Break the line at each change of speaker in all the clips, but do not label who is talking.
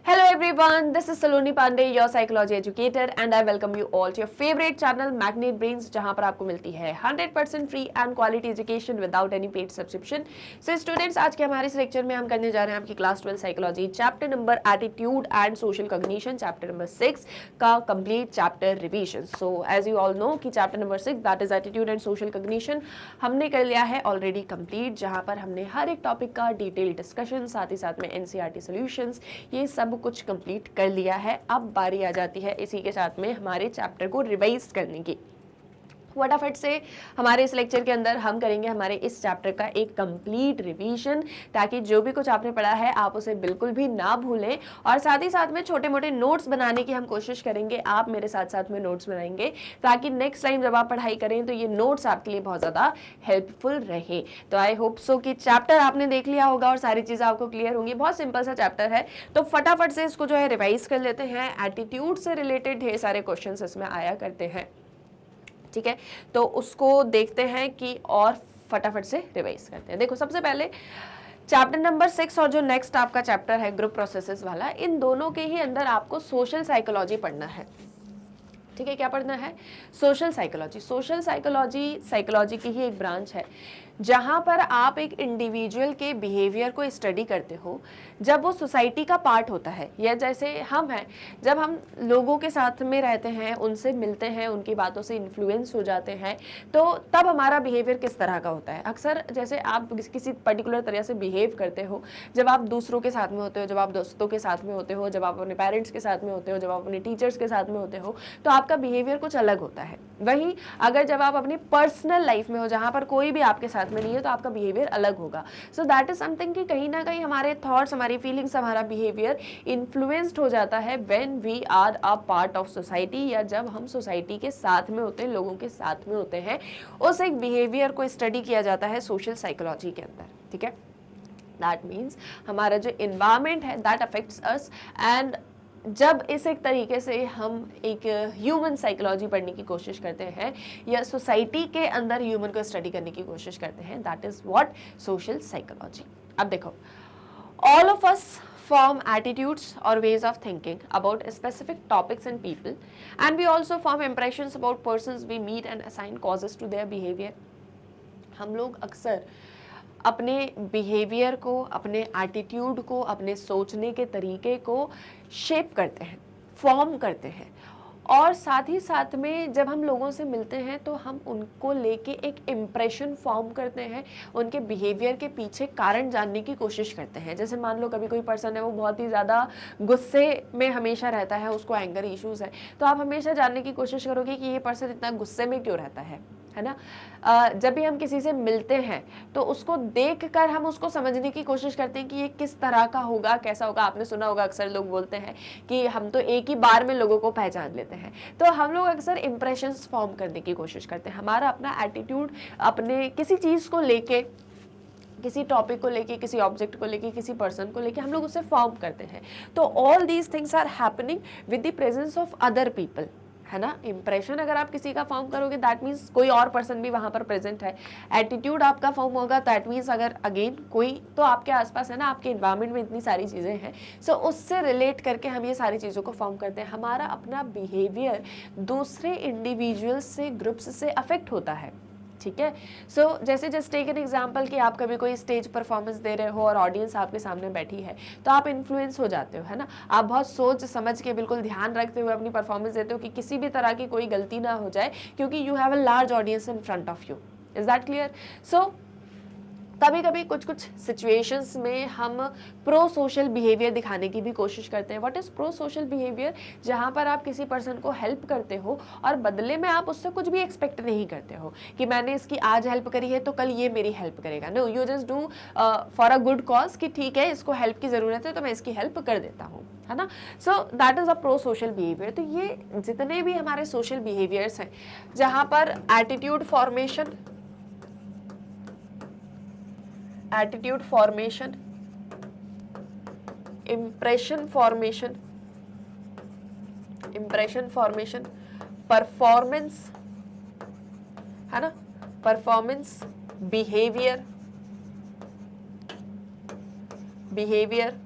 Hello everyone, this is Saloni Pandey, your psychology educator, and I welcome you all to your favorite channel Magnet Brains, जहां पर आपको मिलती है 100% free and quality education without any paid subscription. So students, आज के हमारे इस lecture में हम करने जा रहे हैं आपकी class 12 psychology chapter number attitude and social cognition, chapter number 6 का complete chapter revision. So as you all know कि chapter number 6 that is attitude and social cognition हमने कर लिया है ऑलरेडी कंप्लीट, जहां पर हमने हर एक टॉपिक का डिटेल डिस्कशन, साथ ही साथ में एनसीईआरटी सॉल्यूशंस, ये सब कुछ कंप्लीट कर लिया है। अब बारी आ जाती है इसी के साथ में हमारे चैप्टर को रिवाइज करने की। फटाफट से हमारे इस लेक्चर के अंदर हम करेंगे हमारे इस चैप्टर का एक कंप्लीट रिवीजन, ताकि जो भी कुछ आपने पढ़ा है आप उसे बिल्कुल भी ना भूलें, और साथ ही साथ में छोटे मोटे नोट्स बनाने की हम कोशिश करेंगे। आप मेरे साथ साथ में नोट्स बनाएंगे ताकि नेक्स्ट टाइम जब आप पढ़ाई करें तो ये नोट्स आपके लिए बहुत ज़्यादा हेल्पफुल रहे। तो आई होप सो कि चैप्टर आपने देख लिया होगा और सारी चीज़ें आपको क्लियर होंगी। बहुत सिंपल सा चैप्टर है, तो फटाफट से इसको जो है रिवाइज कर लेते हैं। एटीट्यूड से रिलेटेड ढेर सारे क्वेश्चन इसमें आया करते हैं, ठीक है, तो उसको देखते हैं कि और फटाफट से रिवाइज करते हैं। देखो, सबसे पहले चैप्टर नंबर 6 और जो नेक्स्ट आपका चैप्टर है ग्रुप प्रोसेसेस वाला, इन दोनों के ही अंदर आपको सोशल साइकोलॉजी पढ़ना है। ठीक है, क्या पढ़ना है? Social psychology. Social psychology psychology की ही एक ब्रांच है जहां पर आप एक इंडिविजुअल के बिहेवियर को स्टडी करते हो जब वो सोसाइटी का पार्ट होता है, या जैसे हम हैं, जब हम लोगों के साथ में रहते हैं, उनसे मिलते हैं, उनकी बातों से इन्फ्लुएंस हो जाते हैं, तो तब हमारा बिहेवियर किस तरह का होता है। अक्सर जैसे आप किसी पर्टिकुलर तरह से बिहेव करते हो जब आप दूसरों के साथ में होते हो, जब आप दोस्तों के साथ में होते हो, जब आप अपने पेरेंट्स के साथ में होते हो, जब आप अपने टीचर्स के साथ में होते हो, तो आपका बिहेवियर कुछ अलग होता है। वहीं अगर जब आप अपनी पर्सनल लाइफ में हो जहां पर कोई भी आपके साथ में नहीं है, तो आपका बिहेवियर अलग होगा। सो दैट इज समथिंग कि कहीं ना कहीं हमारे थॉट्स, हमारी फीलिंग्स, हमारा बिहेवियर इन्फ्लुएंस्ड हो जाता है when we are a part of society, या जब हम सोसाइटी के साथ में होते हैं, लोगों के साथ में होते हैं। उस एक बिहेवियर को स्टडी किया जाता है सोशल साइकोलॉजी के अंदर। ठीक है, दैट मीन्स हमारा जो इन्वायरमेंट है दैट अफेक्ट्स अस, एंड जब इस एक तरीके से हम एक ह्यूमन साइकोलॉजी पढ़ने की कोशिश करते हैं या सोसाइटी के अंदर ह्यूमन को स्टडी करने की कोशिश करते हैं, that is what social psychology. अब देखो, all of us form attitudes or ways of thinking about specific topics and people, and we also form impressions about persons we meet and assign causes to their behavior। हम लोग अक्सर अपने behaviour को, अपने attitude को, अपने सोचने के तरीके को शेप करते हैं, फॉर्म करते हैं, और साथ ही साथ में जब हम लोगों से मिलते हैं तो हम उनको लेके एक इम्प्रेशन फॉर्म करते हैं, उनके बिहेवियर के पीछे कारण जानने की कोशिश करते हैं। जैसे मान लो कभी कोई पर्सन है, वो बहुत ही ज़्यादा गुस्से में हमेशा रहता है, उसको एंगर इश्यूज़ है, तो आप हमेशा जानने की कोशिश करोगे कि ये पर्सन इतना गुस्से में क्यों रहता है ना। जब भी हम किसी से मिलते हैं तो उसको देखकर हम उसको समझने की कोशिश करते हैं कि ये किस तरह का होगा, कैसा होगा। आपने सुना होगा, अक्सर लोग बोलते हैं कि हम तो एक ही बार में लोगों को पहचान लेते हैं। तो हम लोग अक्सर इंप्रेशंस फॉर्म करने की कोशिश करते हैं। हमारा अपना एटीट्यूड अपने किसी चीज़ को लेके, किसी टॉपिक को लेके, किसी ऑब्जेक्ट को लेके, किसी पर्सन को लेके हम लोग उसे फॉर्म करते हैं। तो all these things are happening with the presence of other people, है ना। इंप्रेशन अगर आप किसी का फॉर्म करोगे, दैट मीन्स कोई और पर्सन भी वहां पर प्रेजेंट है। एटीट्यूड आपका फॉर्म होगा, दैट मीन्स अगर अगेन कोई तो आपके आसपास है ना, आपके इन्वायरमेंट में इतनी सारी चीज़ें हैं। सो उससे रिलेट करके हम ये सारी चीज़ों को फॉर्म करते हैं। हमारा अपना बिहेवियर दूसरे इंडिविजुअल्स से, ग्रुप्स से अफेक्ट होता है। ठीक है, सो जैसे जस्ट टेक एन एग्जांपल कि आप कभी कोई स्टेज परफॉर्मेंस दे रहे हो और ऑडियंस आपके सामने बैठी है, तो आप इन्फ्लुएंस हो जाते हो, है ना। आप बहुत सोच समझ के, बिल्कुल ध्यान रखते हुए अपनी परफॉर्मेंस देते हो कि किसी भी तरह की कोई गलती ना हो जाए, क्योंकि you have a large audience in front of you. Is that clear? So कभी कभी कुछ कुछ सिचुएशंस में हम प्रो सोशल बिहेवियर दिखाने की भी कोशिश करते हैं। What is pro social behaviour? जहाँ पर आप किसी पर्सन को हेल्प करते हो और बदले में आप उससे कुछ भी एक्सपेक्ट नहीं करते हो कि मैंने इसकी आज हेल्प करी है तो कल ये मेरी हेल्प करेगा। No, you just do for a good cause, कि ठीक है, इसको हेल्प की ज़रूरत है तो मैं इसकी हेल्प कर देता हूँ, है ना। So that is a pro social behaviour. तो ये जितने भी हमारे सोशल बिहेवियर्स हैं जहाँ पर attitude formation, attitude formation, impression formation, impression formation, performance, है ना, परफॉर्मेंस, बिहेवियर, बिहेवियर,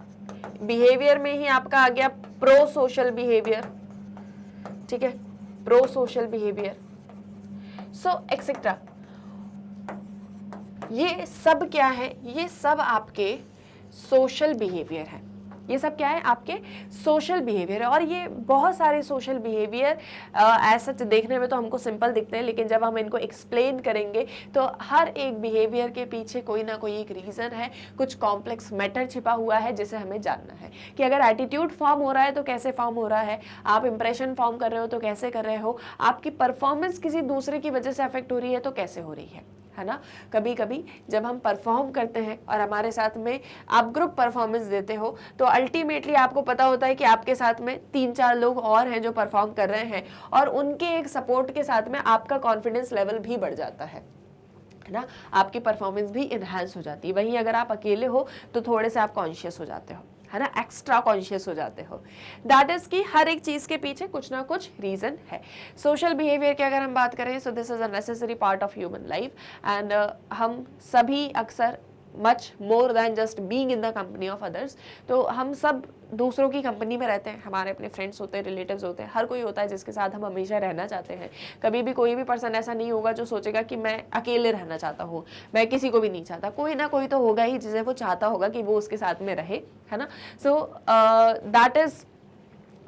बिहेवियर में ही आपका आ गया प्रो सोशल बिहेवियर, ठीक है, प्रो सोशल बिहेवियर, सो एक्सेट्रा। ये सब क्या है, ये सब आपके सोशल बिहेवियर है, ये सब क्या है, आपके सोशल बिहेवियर है। और ये बहुत सारे सोशल बिहेवियर ऐसा देखने में तो हमको सिंपल दिखते हैं, लेकिन जब हम इनको एक्सप्लेन करेंगे तो हर एक बिहेवियर के पीछे कोई ना कोई एक रीज़न है, कुछ कॉम्प्लेक्स मैटर छिपा हुआ है जिसे हमें जानना है कि अगर एटीट्यूड फॉर्म हो रहा है तो कैसे फॉर्म हो रहा है, आप इंप्रेशन फॉर्म कर रहे हो तो कैसे कर रहे हो, आपकी परफॉर्मेंस किसी दूसरे की वजह से अफेक्ट हो रही है तो कैसे हो रही है ना। कभी कभी जब हम परफॉर्म करते हैं और हमारे साथ में आप ग्रुप परफॉर्मेंस देते हो तो अल्टीमेटली आपको पता होता है कि आपके साथ में 3-4 लोग और हैं जो परफॉर्म कर रहे हैं, और उनके एक सपोर्ट के साथ में आपका कॉन्फिडेंस लेवल भी बढ़ जाता है ना, आपकी परफॉर्मेंस भी इन्हांस हो जाती है। वहीं अगर आप अकेले हो तो थोड़े से आप कॉन्शियस हो जाते हो, है ना, एक्स्ट्रा कॉन्शियस हो जाते हो। दैट इज कि हर एक चीज के पीछे कुछ ना कुछ रीजन है। सोशल बिहेवियर की अगर हम बात करें, so this is a necessary part of human life, and हम सभी अक्सर much more than just being in the company of others, तो हम सब दूसरों की कंपनी में रहते हैं, हमारे अपने फ्रेंड्स होते हैं, रिलेटिव्स होते हैं, हर कोई होता है जिसके साथ हम हमेशा रहना चाहते हैं। कभी भी कोई भी पर्सन ऐसा नहीं होगा जो सोचेगा कि मैं अकेले रहना चाहता हूँ, मैं किसी को भी नहीं चाहता, कोई ना कोई तो होगा ही जिसे वो चाहता होगा कि वो उसके साथ में रहे, है ना। सो दैट इज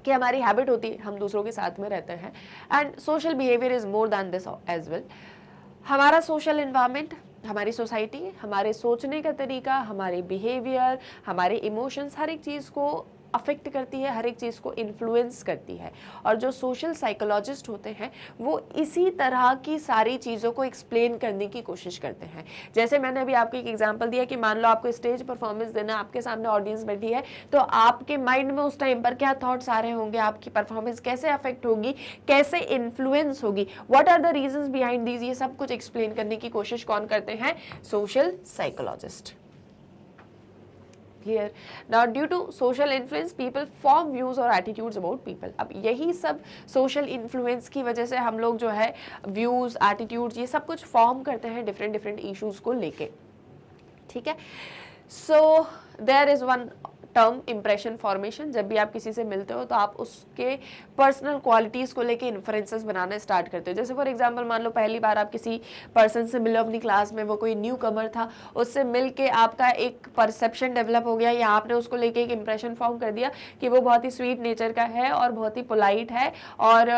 कि हमारी हैबिट होती है, हम दूसरों के साथ में रहते हैं, and social behaviour is more than this as well. हमारा सोशल एनवायरनमेंट, हमारी सोसाइटी, हमारे सोचने का तरीका, हमारे बिहेवियर, हमारे इमोशंस, हर एक चीज़ को अफेक्ट करती है, हर एक चीज़ को इन्फ्लुएंस करती है। और जो सोशल साइकोलॉजिस्ट होते हैं वो इसी तरह की सारी चीज़ों को एक्सप्लेन करने की कोशिश करते हैं। जैसे मैंने अभी आपको एक एग्जांपल दिया कि मान लो आपको स्टेज परफॉर्मेंस देना, आपके सामने ऑडियंस बैठी है, तो आपके माइंड में उस टाइम पर क्या थॉट्स आ रहे होंगे, आपकी परफॉर्मेंस कैसे अफेक्ट होगी, कैसे इन्फ्लुएंस होगी, what are the reasons behind these, ये सब कुछ एक्सप्लेन करने की कोशिश कौन करते हैं, social psychologist. Here. Now, due to social influence, people form views और attitudes about people. अब यही सब social influence की वजह से हम लोग जो है views, attitudes, ये सब कुछ form करते हैं different issues को लेके, ठीक है। So there is one term impression formation. जब भी आप किसी से मिलते हो तो आप उसके पर्सनल क्वालिटीज़ को लेके इन्फ्रेंसेस बनाना स्टार्ट करते हो। जैसे फॉर एग्जांपल मान लो पहली बार आप किसी पर्सन से मिले अपनी क्लास में, वो कोई न्यू कमर था, उससे मिल के आपका एक परसेप्शन डेवलप हो गया, या आपने उसको लेके एक इम्प्रेशन फॉर्म कर दिया कि वो बहुत ही स्वीट नेचर का है और बहुत ही पोलाइट है और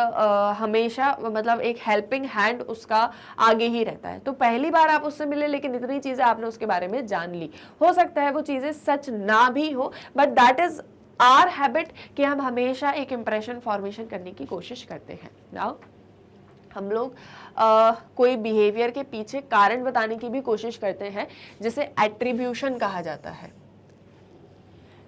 हमेशा मतलब एक हेल्पिंग हैंड उसका आगे ही रहता है। तो पहली बार आप उससे मिले लेकिन इतनी चीज़ें आपने उसके बारे में जान ली। हो सकता है वो चीज़ें सच ना भी हो, but that is our habit कि हम हमेशा एक इंप्रेशन फॉर्मेशन करने की कोशिश करते हैं। नाउ हम लोग कोई बिहेवियर के पीछे कारण बताने की भी कोशिश करते हैं, जिसे एट्रीब्यूशन कहा जाता है।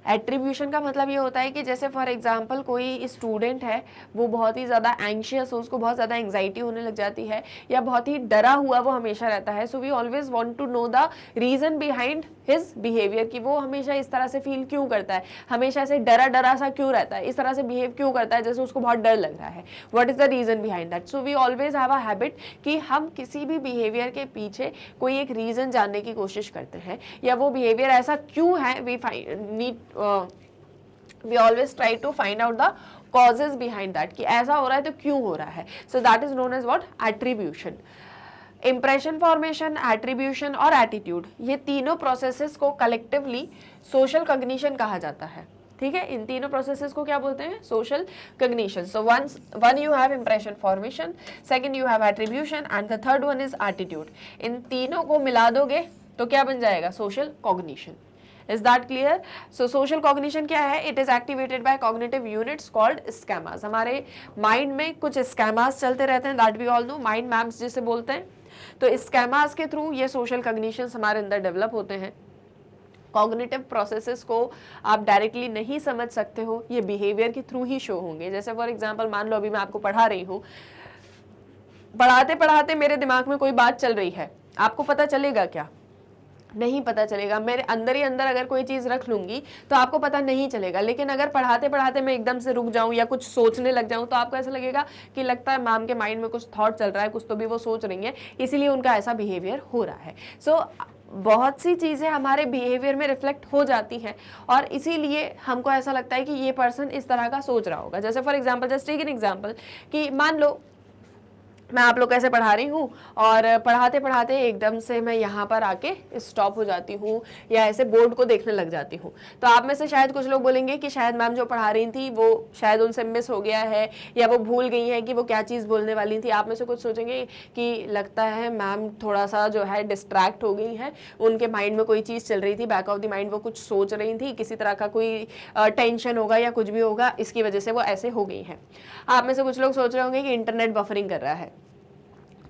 एट्रीब्यूशन का मतलब ये होता है कि जैसे फॉर एग्जांपल कोई स्टूडेंट है, वो बहुत ही ज़्यादा एंग्शियस हो, उसको बहुत ज़्यादा एंग्जाइटी होने लग जाती है, या बहुत ही डरा हुआ वो हमेशा रहता है। So we always want to know the reason behind his behaviour, कि वो हमेशा इस तरह से फील क्यों करता है, हमेशा से डरा डरा सा क्यों रहता है, इस तरह से बिहेव क्यों करता है जैसे उसको बहुत डर लग रहा है, what is the reason behind that. So we always have a habit कि हम किसी भी बिहेवियर के पीछे कोई एक रीज़न जानने की कोशिश करते हैं, या वो बिहेवियर ऐसा क्यों है, we always try to find out the causes behind that, कि ऐसा हो रहा है तो क्यों हो रहा है। so that is known as what, attribution। Impression formation, attribution और एटीट्यूड, ये तीनों प्रोसेसेस को कलेक्टिवली सोशल कॉग्निशन कहा जाता है, ठीक है। इन तीनों प्रोसेसेस को क्या बोलते हैं, social cognition. So one you have impression formation, second you have attribution and the third one is attitude. इन तीनों को मिला दोगे तो क्या बन जाएगा, social cognition. Is that clear? So social cognition क्या है? It is activated by cognitive units called schemas। हमारे माइंड में कुछ schemas चलते रहते हैं, that we all know, mind maps जिसे बोलते हैं। तो schemas के थ्रू ये social cognitions हमारे अंदर डेवलप होते हैं। कॉग्निटिव प्रोसेसेस को आप डायरेक्टली नहीं समझ सकते हो, ये बिहेवियर के थ्रू ही शो होंगे। जैसे फॉर एग्जांपल मान लो अभी मैं आपको पढ़ा रही हूँ, पढ़ाते पढ़ाते मेरे दिमाग में कोई बात चल रही है, आपको पता चलेगा क्या, नहीं पता चलेगा। मेरे अंदर ही अंदर अगर कोई चीज़ रख लूँगी तो आपको पता नहीं चलेगा, लेकिन अगर पढ़ाते पढ़ाते मैं एकदम से रुक जाऊँ या कुछ सोचने लग जाऊँ तो आपको ऐसा लगेगा कि लगता है मैम के माइंड में कुछ थॉट चल रहा है, कुछ तो भी वो सोच रही हैं, इसीलिए उनका ऐसा बिहेवियर हो रहा है। सो बहुत सी चीज़ें हमारे बिहेवियर में रिफ्लेक्ट हो जाती हैं और इसीलिए हमको ऐसा लगता है कि ये पर्सन इस तरह का सोच रहा होगा। जैसे for example, just take an example कि मान लो मैं आप लोग कैसे पढ़ा रही हूँ और पढ़ाते पढ़ाते एकदम से मैं यहाँ पर आके स्टॉप हो जाती हूँ या ऐसे बोर्ड को देखने लग जाती हूँ। तो आप में से शायद कुछ लोग बोलेंगे कि शायद मैम जो पढ़ा रही थी वो शायद उनसे मिस हो गया है या वो भूल गई है कि वो क्या चीज़ बोलने वाली थी। आप में से कुछ सोचेंगे कि लगता है मैम थोड़ा सा जो है डिस्ट्रैक्ट हो गई है, उनके माइंड में कोई चीज़ चल रही थी, बैक ऑफ द माइंड वो कुछ सोच रही थी, किसी तरह का कोई टेंशन होगा या कुछ भी होगा, इसकी वजह से वो ऐसे हो गई हैं। आप में से कुछ लोग सोच रहे होंगे कि इंटरनेट बफरिंग कर रहा है।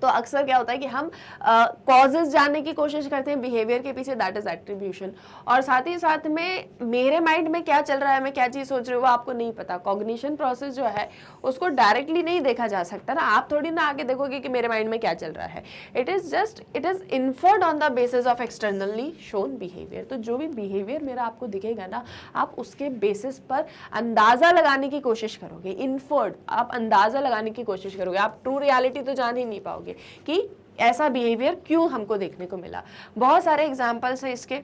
तो अक्सर क्या होता है कि हम कॉजेज जानने की कोशिश करते हैं बिहेवियर के पीछे, दैट इज एट्रीब्यूशन। और साथ ही साथ में मेरे माइंड में क्या चल रहा है, मैं क्या चीज़ सोच रही हूँ, वो आपको नहीं पता। कॉग्निशन प्रोसेस जो है उसको डायरेक्टली नहीं देखा जा सकता ना, आप थोड़ी ना आगे देखोगे कि मेरे माइंड में क्या चल रहा है। It is inferred on the basis of externally shown behaviour. तो जो भी बिहेवियर मेरा आपको दिखेगा ना, आप उसके बेसिस पर अंदाजा लगाने की कोशिश करोगे। इन्फर्ड, आप अंदाजा लगाने की कोशिश करोगे, आप ट्रू रियलिटी तो जान ही नहीं पाओगे कि ऐसा बिहेवियर क्यों हमको देखने को मिला। बहुत सारे एग्जांपल्स हैं इसके,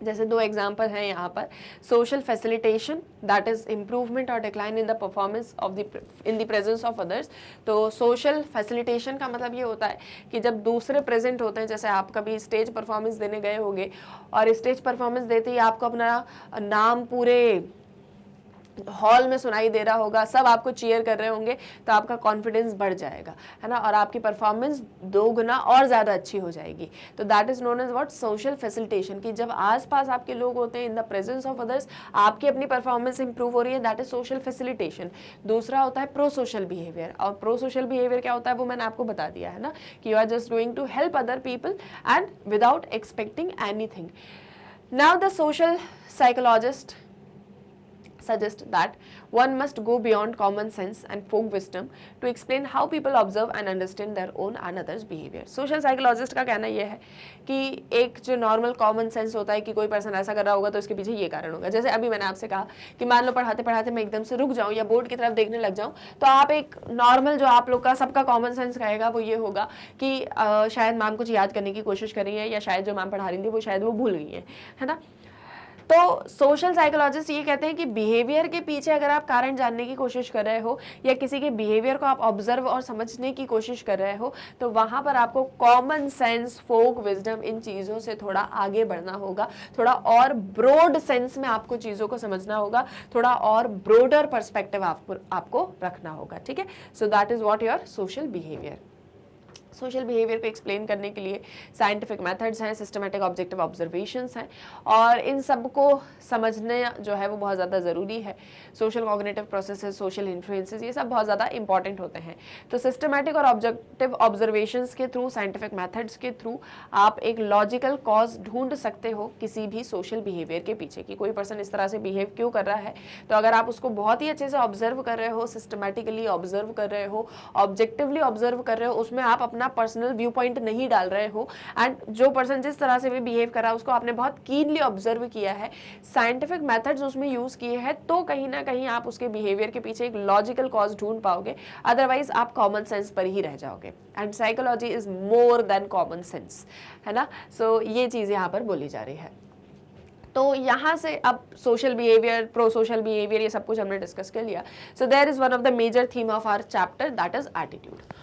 जैसे 2 एग्जाम्पल हैं यहाँ पर। Social facilitation, that is improvement और decline in the performance of in the presence of others. तो सोशल फैसिलिटेशन का मतलब ये होता है कि जब दूसरे प्रेजेंट होते हैं, जैसे आप कभी स्टेज परफॉर्मेंस देने गए होंगे और स्टेज परफॉर्मेंस देते ही आपको अपना नाम पूरे हॉल में सुनाई दे रहा होगा, सब आपको चीयर कर रहे होंगे, तो आपका कॉन्फिडेंस बढ़ जाएगा, है ना, और आपकी परफॉर्मेंस 2 गुना और ज़्यादा अच्छी हो जाएगी। तो that is known as what, social facilitation, कि जब आसपास आपके लोग होते हैं, in the presence of others, आपकी अपनी परफॉर्मेंस इंप्रूव हो रही है, दैट इज सोशल फैसिलिटेशन। दूसरा होता है प्रो सोशल बिहेवियर, और प्रो सोशल बिहेवियर क्या होता है वो मैंने आपको बता दिया है ना, कि you are just going to help other people and without expecting anything. Now the social psychologist suggest that one must go beyond common sense and folk wisdom to explain how people observe and understand their own and others' behavior. Social psychologist का कहना यह है कि एक जो normal common sense होता है कि कोई पर्सन ऐसा कर रहा होगा तो इसके पीछे ये कारण होगा। जैसे अभी मैंने आपसे कहा कि मान लो पढ़ाते पढ़ाते मैं एकदम से रुक जाऊँ या बोर्ड की तरफ देखने लग जाऊँ, तो आप एक नॉर्मल जो आप लोग का सबका कॉमन सेंस कहेगा वो ये होगा कि शायद मैम कुछ याद करने की कोशिश कर रही है, या शायद जो मैम पढ़ा रही थी वो शायद वो भूल गई है ना। तो सोशल साइकोलॉजिस्ट ये कहते हैं कि बिहेवियर के पीछे अगर आप कारण जानने की कोशिश कर रहे हो या किसी के बिहेवियर को आप ऑब्जर्व और समझने की कोशिश कर रहे हो, तो वहाँ पर आपको कॉमन सेंस, फोक विजडम, इन चीज़ों से थोड़ा आगे बढ़ना होगा, थोड़ा और ब्रॉड सेंस में आपको चीज़ों को समझना होगा, थोड़ा और ब्रॉडर पर्सपेक्टिव आपको रखना होगा, ठीक है। So that is what your social behaviour. Social behaviour को एक्सप्लेन करने के लिए साइंटिफिक मेथड्स हैं, सिस्टमेटिक ऑब्जेक्टिव ऑब्जर्वेशंस हैं, और इन सब को समझने जो है वो बहुत ज़्यादा ज़रूरी है। Social cognitive processes, social influences, ये सब बहुत ज़्यादा इंपॉर्टेंट होते हैं। तो सिस्टमेटिक और ऑब्जेक्टिव ऑब्जर्वेशंस के थ्रू, साइंटिफिक मेथड्स के थ्रू आप एक लॉजिकल कॉज ढूंढ सकते हो किसी भी सोशल बिहेवियर के पीछे, कि कोई पर्सन इस तरह से बिहेव क्यों कर रहा है। तो अगर आप उसको बहुत ही अच्छे से ऑब्जर्व कर रहे हो, सिस्टमेटिकली ऑब्जर्व कर रहे हो, ऑब्जेक्टिवली ऑब्जर्व कर रहे हो, उसमें आप अपना पर्सनल व्यू पॉइंट नहीं डाल रहे हो, एंड जो पर्सन जिस तरह से भी बिहेव कर रहा है उसको आपने बहुत कीनली ऑब्जर्व किया है, साइंटिफिक मेथड्स उसमें यूज किए हैं, तो कहीं ना कहीं आप उसके बिहेवियर के पीछे एक लॉजिकल कॉज ढूंढ पाओगे। अदरवाइज आप कॉमन सेंस पर ही रह जाओगे, and psychology is more than common sense, है ना। सो ये चीज यहाँ पर बोली जा रही है। तो यहाँ से अब social behaviour, pro social behaviour, ये सब कुछ हमने डिस्कस कर लिया। So there is one of the major theme of our chapter, that is attitude.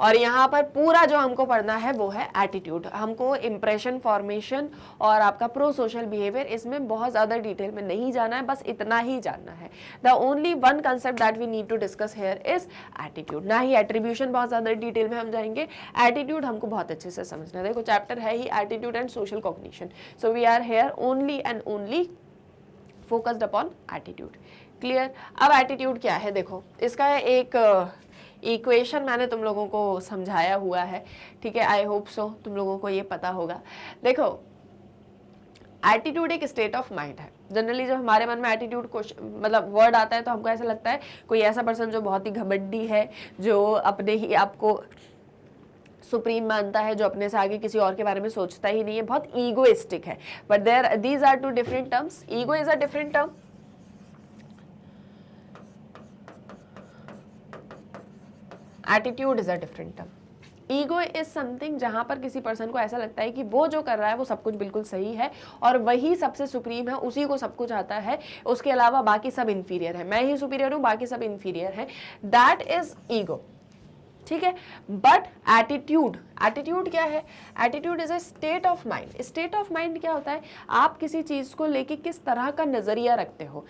और यहाँ पर पूरा जो हमको पढ़ना है वो है एटीट्यूड। हमको इंप्रेशन फॉर्मेशन और आपका प्रो सोशल बिहेवियर, इसमें बहुत ज़्यादा डिटेल में नहीं जाना है, बस इतना ही जानना है। The only one concept that we need to discuss here is attitude. ना ही एट्रीब्यूशन बहुत ज़्यादा डिटेल में हम जाएंगे, एटीट्यूड हमको बहुत अच्छे से समझना है। देखो चैप्टर है ही attitude and social cognition, so we are here only and only focused upon attitude. Clear. अब एटीट्यूड क्या है, देखो इसका एक इक्वेशन मैंने तुम लोगों को समझाया हुआ है, ठीक है। आई होप सो तुम लोगों को ये पता होगा। देखो एटीट्यूड एक स्टेट ऑफ माइंड है। जनरली जब हमारे मन में एटीट्यूड मतलब वर्ड आता है तो हमको ऐसा लगता है कोई ऐसा पर्सन जो बहुत ही घमंडी है, जो अपने ही आपको सुप्रीम मानता है, जो अपने से आगे किसी और के बारे में सोचता ही नहीं है, बहुत ईगोइस्टिक है। But these are two different terms. Ego is a different term, attitude is a different term. Ego is something जहां पर किसी पर्सन को ऐसा लगता है कि वो जो कर रहा है वो सब कुछ बिल्कुल सही है और वही सबसे सुप्रीम है, उसी को सब कुछ आता है, उसके अलावा बाकी सब इंफीरियर है, मैं ही सुपीरियर हूं, बाकी सब इंफीरियर है, दैट इज ईगो। ठीक है। बट एटीट्यूड, एटीट्यूड क्या है? Attitude is a state of mind. State of mind क्या होता है? आप किसी चीज को लेके किस तरह का नजरिया रखते हो।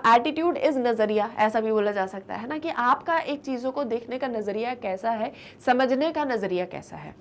एटीट्यूड इज नजरिया, ऐसा भी बोला जा सकता है ना, कि आपका एक चीजों को देखने का नजरिया कैसा है, समझने का नजरिया कैसा है।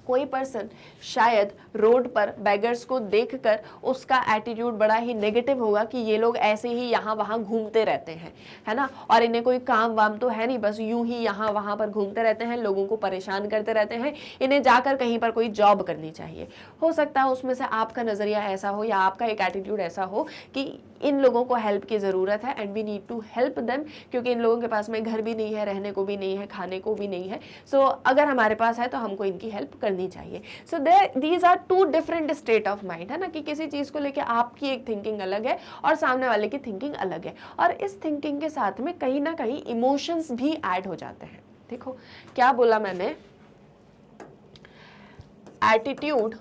कोई पर्सन शायद रोड पर बेगर्स को देखकर उसका एटीट्यूड बड़ा ही नेगेटिव होगा कि ये लोग ऐसे ही यहाँ वहाँ घूमते रहते हैं, है ना, और इन्हें कोई काम वाम तो है नहीं, बस यूं ही यहाँ वहाँ पर घूमते रहते हैं, लोगों को परेशान करते रहते हैं, इन्हें जाकर कहीं पर कोई जॉब करनी चाहिए। हो सकता है उसमें से आपका नज़रिया ऐसा हो या आपका एक एटीट्यूड ऐसा हो कि इन लोगों को हेल्प की ज़रूरत है and we need to help them, क्योंकि इन लोगों के पास में घर भी नहीं है, रहने को भी नहीं है, खाने को भी नहीं है, सो अगर हमारे पास है तो हमको इनकी हेल्प करनी चाहिए। So these are two different state of mind, है ना, कि किसी चीज़ को लेकर आपकी एक थिंकिंग अलग है और सामने वाले की थिंकिंग अलग है, और इस थिंकिंग के साथ में कहीं ना कहीं इमोशंस भी ऐड हो जाते हैं। देखो क्या बोला मैंने, attitude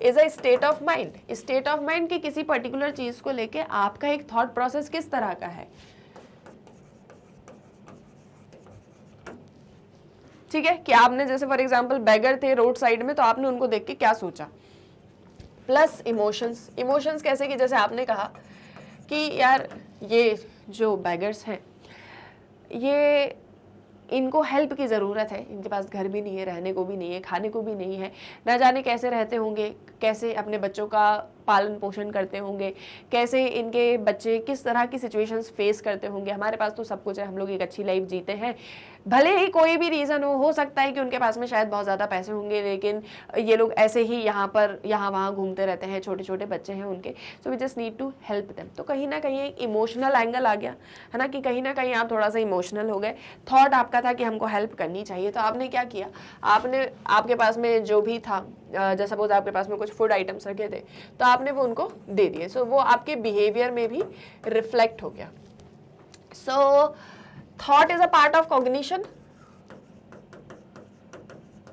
is a state of mind. State of mind की किसी पर्टिकुलर चीज को लेके आपका एक थॉट प्रोसेस किस तरह का है। ठीक है, कि आपने जैसे फॉर एग्जांपल बेगर थे रोड साइड में, तो आपने उनको देख के क्या सोचा। प्लस इमोशंस, इमोशंस कैसे कि जैसे आपने कहा कि यार ये जो बेगर्स हैं ये इनको हेल्प की ज़रूरत है, इनके पास घर भी नहीं है, रहने को भी नहीं है, खाने को भी नहीं है, ना जाने कैसे रहते होंगे, कैसे अपने बच्चों का पालन पोषण करते होंगे, कैसे इनके बच्चे किस तरह की सिचुएशंस फेस करते होंगे। हमारे पास तो सब कुछ है, हम लोग एक अच्छी लाइफ जीते हैं, भले ही कोई भी रीज़न हो सकता है कि उनके पास में शायद बहुत ज़्यादा पैसे होंगे, लेकिन ये लोग ऐसे ही यहाँ पर यहाँ वहाँ घूमते रहते हैं, छोटे छोटे बच्चे हैं उनके, so we just need to help them. तो कहीं ना कहीं एक इमोशनल एंगल आ गया, है ना, कि कहीं ना कहीं आप थोड़ा सा इमोशनल हो गए। थॉट आपका था कि हमको हेल्प करनी चाहिए, तो आपने क्या किया, आपने आपके पास में जो भी था, जैसे सपोज आपके पास में कुछ फूड आइटम्स रखे थे, तो आपने वो उनको दे दिए, सो वो आपके बिहेवियर में भी रिफ्लेक्ट हो गया। So thought is a part of cognition.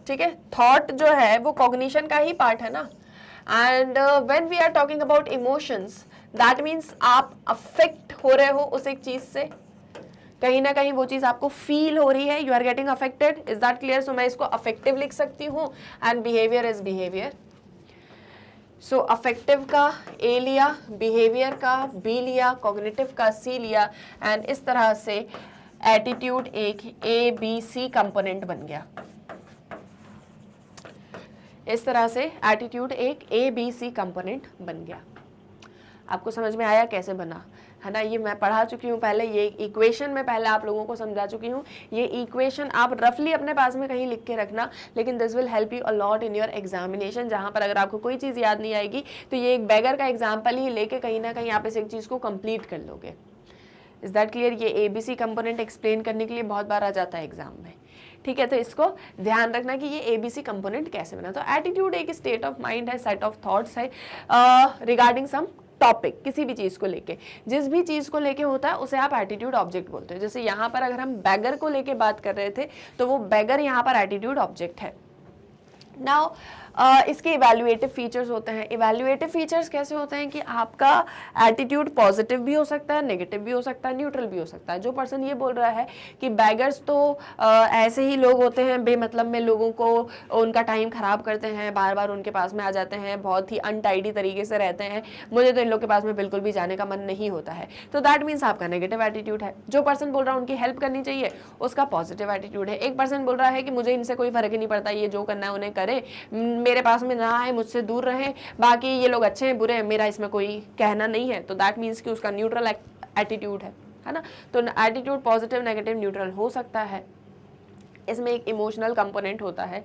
ठीक है, थॉट जो है वो कॉग्निशन का ही पार्ट है ना। And when we are talking about emotions, that means आप अफेक्ट हो रहे हो उस एक चीज से, कहीं ना कहीं वो चीज आपको फील हो रही है, you are getting affected, is that clear. So मैं इसको अफेक्टिव लिख सकती हूँ and behaviour is behaviour. So affective का ए लिया, बिहेवियर का बी लिया, कॉग्निटिव का सी लिया, एंड इस तरह से एटीट्यूड एक ABC कंपोनेंट बन गया। इस तरह से एटीट्यूड एक ABC कंपोनेंट बन गया। आपको समझ में आया कैसे बना, है ना। ये मैं पढ़ा चुकी हूँ पहले, ये इक्वेशन में पहले आप लोगों को समझा चुकी हूँ। ये इक्वेशन आप रफली अपने पास में कहीं लिख के रखना, लेकिन this will help you a lot in your examination, जहाँ पर अगर आपको कोई चीज़ याद नहीं आएगी तो ये एक बेगर का एग्जाम्पल ही लेके कहीं ना कहीं आप इस एक चीज़ को कंप्लीट कर लोगे। Is that clear. ये ABC कंपोनेंट एक्सप्लेन करने के लिए बहुत बार आ जाता है एग्जाम में। ठीक है, तो इसको ध्यान रखना कि ये ABC कंपोनेंट कैसे बना। तो एटीट्यूड एक स्टेट ऑफ माइंड है, सेट ऑफ थॉट्स है रिगार्डिंग सम टॉपिक, किसी भी चीज को लेके, जिस भी चीज को लेके होता है उसे आप एटीट्यूड ऑब्जेक्ट बोलते हो। जैसे यहाँ पर अगर हम बैगर को लेके बात कर रहे थे तो वो बैगर यहाँ पर एटीट्यूड ऑब्जेक्ट है। नाउ इसके इवैल्यूएटिव फीचर्स होते हैं। इवैल्यूएटिव फीचर्स कैसे होते हैं कि आपका एटीट्यूड पॉजिटिव भी हो सकता है, नेगेटिव भी हो सकता है, न्यूट्रल भी हो सकता है। जो पर्सन ये बोल रहा है कि बैगर्स तो ऐसे ही लोग होते हैं, बेमतलब में लोगों को उनका टाइम खराब करते हैं, बार बार उनके पास में आ जाते हैं, बहुत ही अनटाइडी तरीके से रहते हैं, मुझे तो इन लोग के पास में बिल्कुल भी जाने का मन नहीं होता है, तो दैट मीन्स आपका नेगेटिव एटीट्यूड है। जो पर्सन बोल रहा है उनकी हेल्प करनी चाहिए, उसका पॉजिटिव एटीट्यूड है। एक पर्सन बोल रहा है कि मुझे इनसे कोई फर्क ही नहीं पड़ता, ये जो करना है उन्हें करे, मेरे पास में ना आए, मुझसे दूर रहे, बाकी ये लोग अच्छे हैं बुरे हैं, मेरा इसमें कोई कहना नहीं है, तो दैट मीन्स कि उसका न्यूट्रल एटीट्यूड है ना। तो एटीट्यूड पॉजिटिव, नेगेटिव, न्यूट्रल हो सकता है। इसमें एक इमोशनल कंपोनेंट होता है।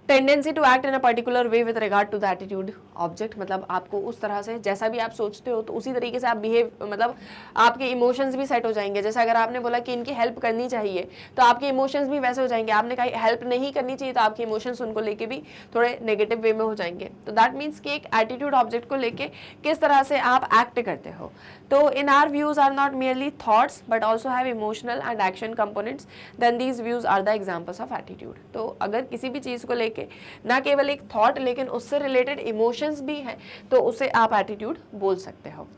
Tendency to act in a particular way with regard to the attitude object, मतलब आपको उस तरह से जैसा भी आप सोचते हो तो उसी तरीके से आप बिहेव, मतलब आपके इमोशंस भी सेट हो जाएंगे। जैसे अगर आपने बोला कि इनकी हेल्प करनी चाहिए तो आपके इमोशंस भी वैसे हो जाएंगे। आपने कहा हेल्प नहीं करनी चाहिए तो आपके इमोशंस उनको लेके भी थोड़े नेगेटिव वे में हो जाएंगे। तो दैट मीन्स कि एक एटीट्यूड ऑब्जेक्ट को लेके किस तरह से आप एक्ट करते हो। तो इन our views are not merely thoughts but also have emotional and action components, then these views are the examples of attitude। तो अगर किसी भी चीज़ को लेके ना केवल एक थॉट लेकिन उससे रिलेटेड इमोशंस भी हैं तो उसे आप एटीट्यूड बोल सकते हो।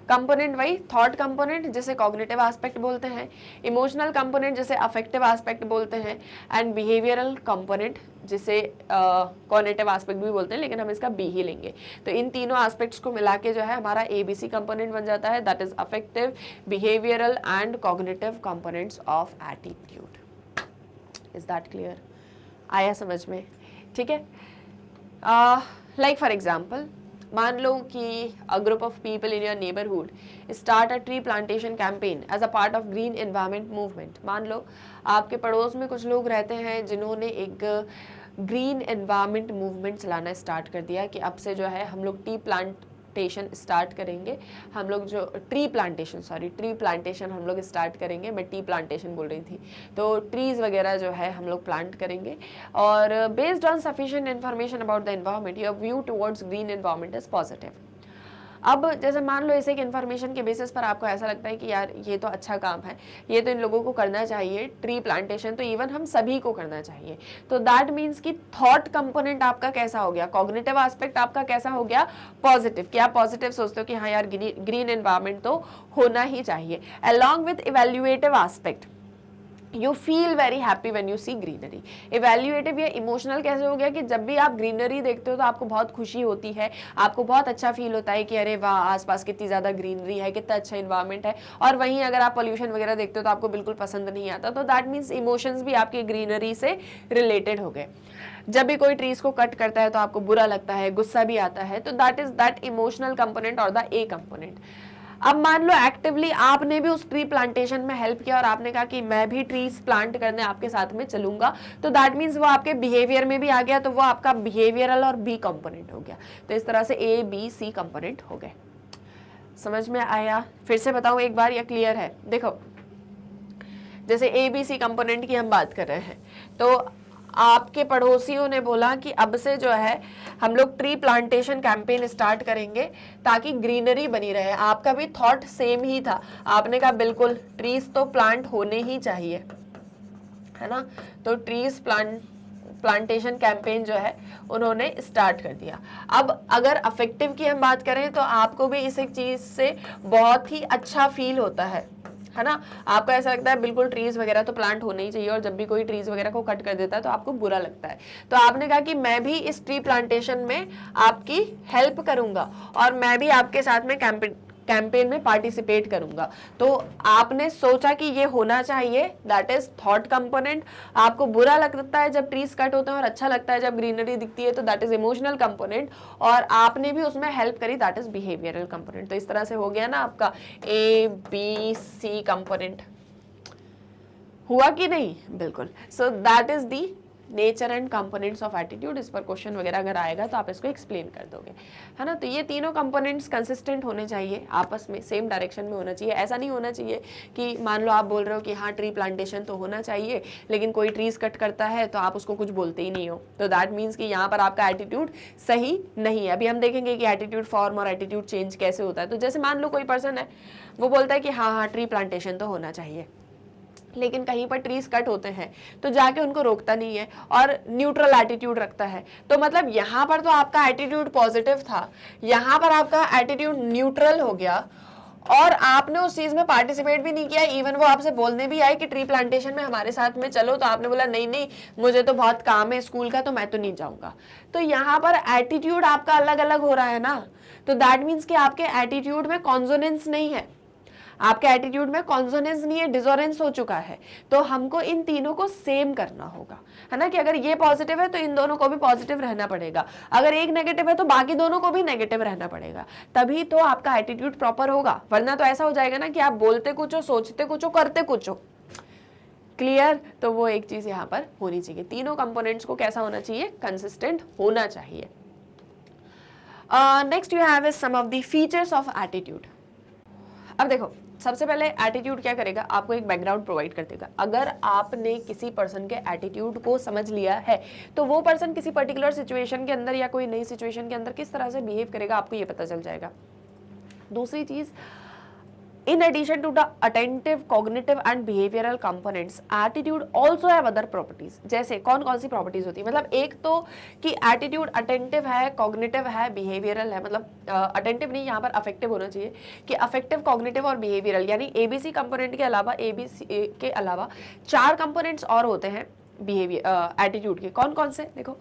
कंपोनेंट वही थॉट कंपोनेंट जिसे कॉग्निटिव एस्पेक्ट बोलते हैं, इमोशनल कंपोनेंट जिसे अफेक्टिव एस्पेक्ट बोलते हैं, एंड बिहेवियरल कंपोनेंट जिसे कॉग्निटिव एस्पेक्ट भी बोलते हैं, लेकिन हम इसका बी ही लेंगे। तो इन तीनों एस्पेक्ट्स को मिला के जो है हमारा एबीसी कंपोनेंट बन जाता है, that is affective, behavioural and cognitive components of attitude. Is that clear? आया समझ में? ठीक है। लाइक फॉर एग्जाम्पल, मान लो कि a group of people in your neighbourhood start a tree plantation campaign as a part of green environment movement. मान लो आपके पड़ोस में कुछ लोग रहते हैं जिन्होंने एक ग्रीन एनवायरनमेंट मूवमेंट चलाना स्टार्ट कर दिया कि अब से जो है हम लोग ट्री प्लांटेशन स्टार्ट करेंगे, हम लोग जो ट्री प्लांटेशन हम लोग स्टार्ट करेंगे। मैं टी प्लांटेशन बोल रही थी, तो ट्रीज वगैरह जो है हम लोग प्लांट करेंगे। और based on sufficient information about the environment your view towards green environment is positive. अब जैसे मान लो इसे एक इन्फॉर्मेशन के बेसिस पर आपको ऐसा लगता है कि यार ये तो अच्छा काम है, ये तो इन लोगों को करना चाहिए, ट्री प्लांटेशन तो इवन हम सभी को करना चाहिए। तो दैट मीन्स कि थॉट कंपोनेंट आपका कैसा हो गया, कॉग्निटिव एस्पेक्ट आपका कैसा हो गया, पॉजिटिव। कि आप पॉजिटिव सोचते हो कि हाँ यार ग्रीन एनवायरनमेंट तो होना ही चाहिए। Along with evaluative aspect you feel very happy when you see greenery. Evaluative या इमोशनल कैसे हो गया कि जब भी आप ग्रीनरी देखते हो तो आपको बहुत खुशी होती है, आपको बहुत अच्छा फील होता है कि अरे वाह आसपास कितनी ज़्यादा ग्रीनरी है, कितना अच्छा इन्वायरमेंट है। और वहीं अगर आप पोल्यूशन वगैरह देखते हो तो आपको बिल्कुल पसंद नहीं आता। तो दैट मीन्स इमोशंस भी आपकी ग्रीनरी से रिलेटेड हो गए। जब भी कोई ट्रीज को कट करता है तो आपको बुरा लगता है, गुस्सा भी आता है। तो that is that emotional component और द ए कंपोनेंट। अब मान लो एक्टिवली आपने भी उस ट्री प्लांटेशन में हेल्प किया और आपने कहा कि मैं भी ट्रीज प्लांट करने आपके साथ में चलूंगा, तो दैट मीन्स वो आपके बिहेवियर में भी आ गया, तो वो आपका बिहेवियरल और बी कंपोनेंट हो गया। तो इस तरह से ए बी सी कंपोनेंट हो गए। समझ में आया? फिर से बताऊं एक बार या क्लियर है? देखो जैसे ए बी सी कंपोनेंट की हम बात कर रहे हैं, तो आपके पड़ोसियों ने बोला कि अब से जो है हम लोग ट्री प्लांटेशन कैंपेन स्टार्ट करेंगे ताकि ग्रीनरी बनी रहे। आपका भी थॉट सेम ही था, आपने कहा बिल्कुल ट्रीज तो प्लांट होने ही चाहिए, है ना। तो ट्रीज प्लांटेशन कैंपेन जो है उन्होंने स्टार्ट कर दिया। अब अगर अफेक्टिव की हम बात करें तो आपको भी इस एक चीज से बहुत ही अच्छा फील होता है ना। आपको ऐसा लगता है बिल्कुल ट्रीज वगैरह तो प्लांट होने ही चाहिए, और जब भी कोई ट्रीज वगैरह को कट कर देता है तो आपको बुरा लगता है। तो आपने कहा कि मैं भी इस ट्री प्लांटेशन में आपकी हेल्प करूंगा और मैं भी आपके साथ में कैंपेन में पार्टिसिपेट करूंगा। तो आपने सोचा कि ये होना चाहिए, दैट इज थॉट कंपोनेंट। आपको बुरा लगता है जब ट्रीज कट होते हैं और अच्छा लगता है जब ग्रीनरी दिखती है, तो दैट इज इमोशनल कंपोनेंट। और आपने भी उसमें हेल्प करी, दैट इज बिहेवियरल कंपोनेंट। तो इस तरह से हो गया ना आपका ए बी सी कंपोनेंट। हुआ कि नहीं? बिल्कुल। So that is the nature and components of attitude. इस पर क्वेश्चन वगैरह अगर आएगा तो आप इसको एक्सप्लेन कर दोगे, है ना। तो ये तीनों कंपोनेंट्स कंसिस्टेंट होने चाहिए, आपस में सेम डायरेक्शन में होना चाहिए। ऐसा नहीं होना चाहिए कि मान लो आप बोल रहे हो कि हाँ ट्री प्लांटेशन तो होना चाहिए, लेकिन कोई ट्रीज कट करता है तो आप उसको कुछ बोलते ही नहीं हो। तो दैट मीन्स कि यहाँ पर आपका एटीट्यूड सही नहीं है। अभी हम देखेंगे कि एटीट्यूड फॉर्म और एटीट्यूड चेंज कैसे होता है। तो जैसे मान लो कोई पर्सन है, वो बोलता है कि हाँ हाँ ट्री प्लांटेशन तो होना चाहिए, लेकिन कहीं पर ट्रीज कट होते हैं तो जाके उनको रोकता नहीं है और न्यूट्रल एटीट्यूड रखता है। तो मतलब यहाँ पर तो आपका एटीट्यूड पॉजिटिव था, यहाँ पर आपका एटीट्यूड न्यूट्रल हो गया और आपने उस चीज में पार्टिसिपेट भी नहीं किया। इवन वो आपसे बोलने भी आए कि ट्री प्लांटेशन में हमारे साथ में चलो, तो आपने बोला नहीं नहीं मुझे तो बहुत काम है स्कूल का, तो मैं तो नहीं जाऊंगा। तो यहाँ पर एटीट्यूड आपका अलग अलग हो रहा है ना। तो दैट मीन्स कि आपके एटीट्यूड में कॉन्सोनेंस नहीं है, आपके एटीट्यूड में कॉन्सोनेंस नहीं है, डिसोनेंस हो चुका है। तो हमको इन तीनों को सेम करना होगा, है ना। कि अगर ये पॉजिटिव है तो इन दोनों को भी पॉजिटिव रहना पड़ेगा, अगर एक नेगेटिव है तो बाकी दोनों को भी नेगेटिव रहना पड़ेगा, तभी तो आपका एटीट्यूड प्रॉपर होगा। वरना तो ऐसा हो जाएगा ना कि आप बोलते कुछ हो, सोचते कुछ हो, करते कुछ हो। क्लियर? तो वो एक चीज यहाँ पर होनी चाहिए, तीनों कंपोनेंट्स को कैसा होना चाहिए, कंसिस्टेंट होना चाहिए। Next you have is some of the features of attitude. अब देखो, सबसे पहले एटीट्यूड क्या करेगा, आपको एक बैकग्राउंड प्रोवाइड कर देगा। अगर आपने किसी पर्सन के एटीट्यूड को समझ लिया है तो वो पर्सन किसी पर्टिकुलर सिचुएशन के अंदर या कोई नई सिचुएशन के अंदर किस तरह से बिहेव करेगा आपको ये पता चल जाएगा। दूसरी चीज, in addition to the attentive, cognitive and behavioral components, attitude also have other properties। जैसे कौन कौन सी प्रॉपर्टीज होती है, मतलब एक तो कि एटीट्यूड अटेंटिव है, कॉग्निटिव है, बिहेवियरल है, मतलब अटेंटिव नहीं, यहाँ पर अफेक्टिव होना चाहिए कि अफेक्टिव, कॉग्निटिव और बिहेवियरल, यानी एबीसी कंपोनेंट के अलावा, एबीसी के अलावा 4 कंपोनेंट्स और होते हैं बिहेवियर एटीट्यूड के। कौन कौन से, देखो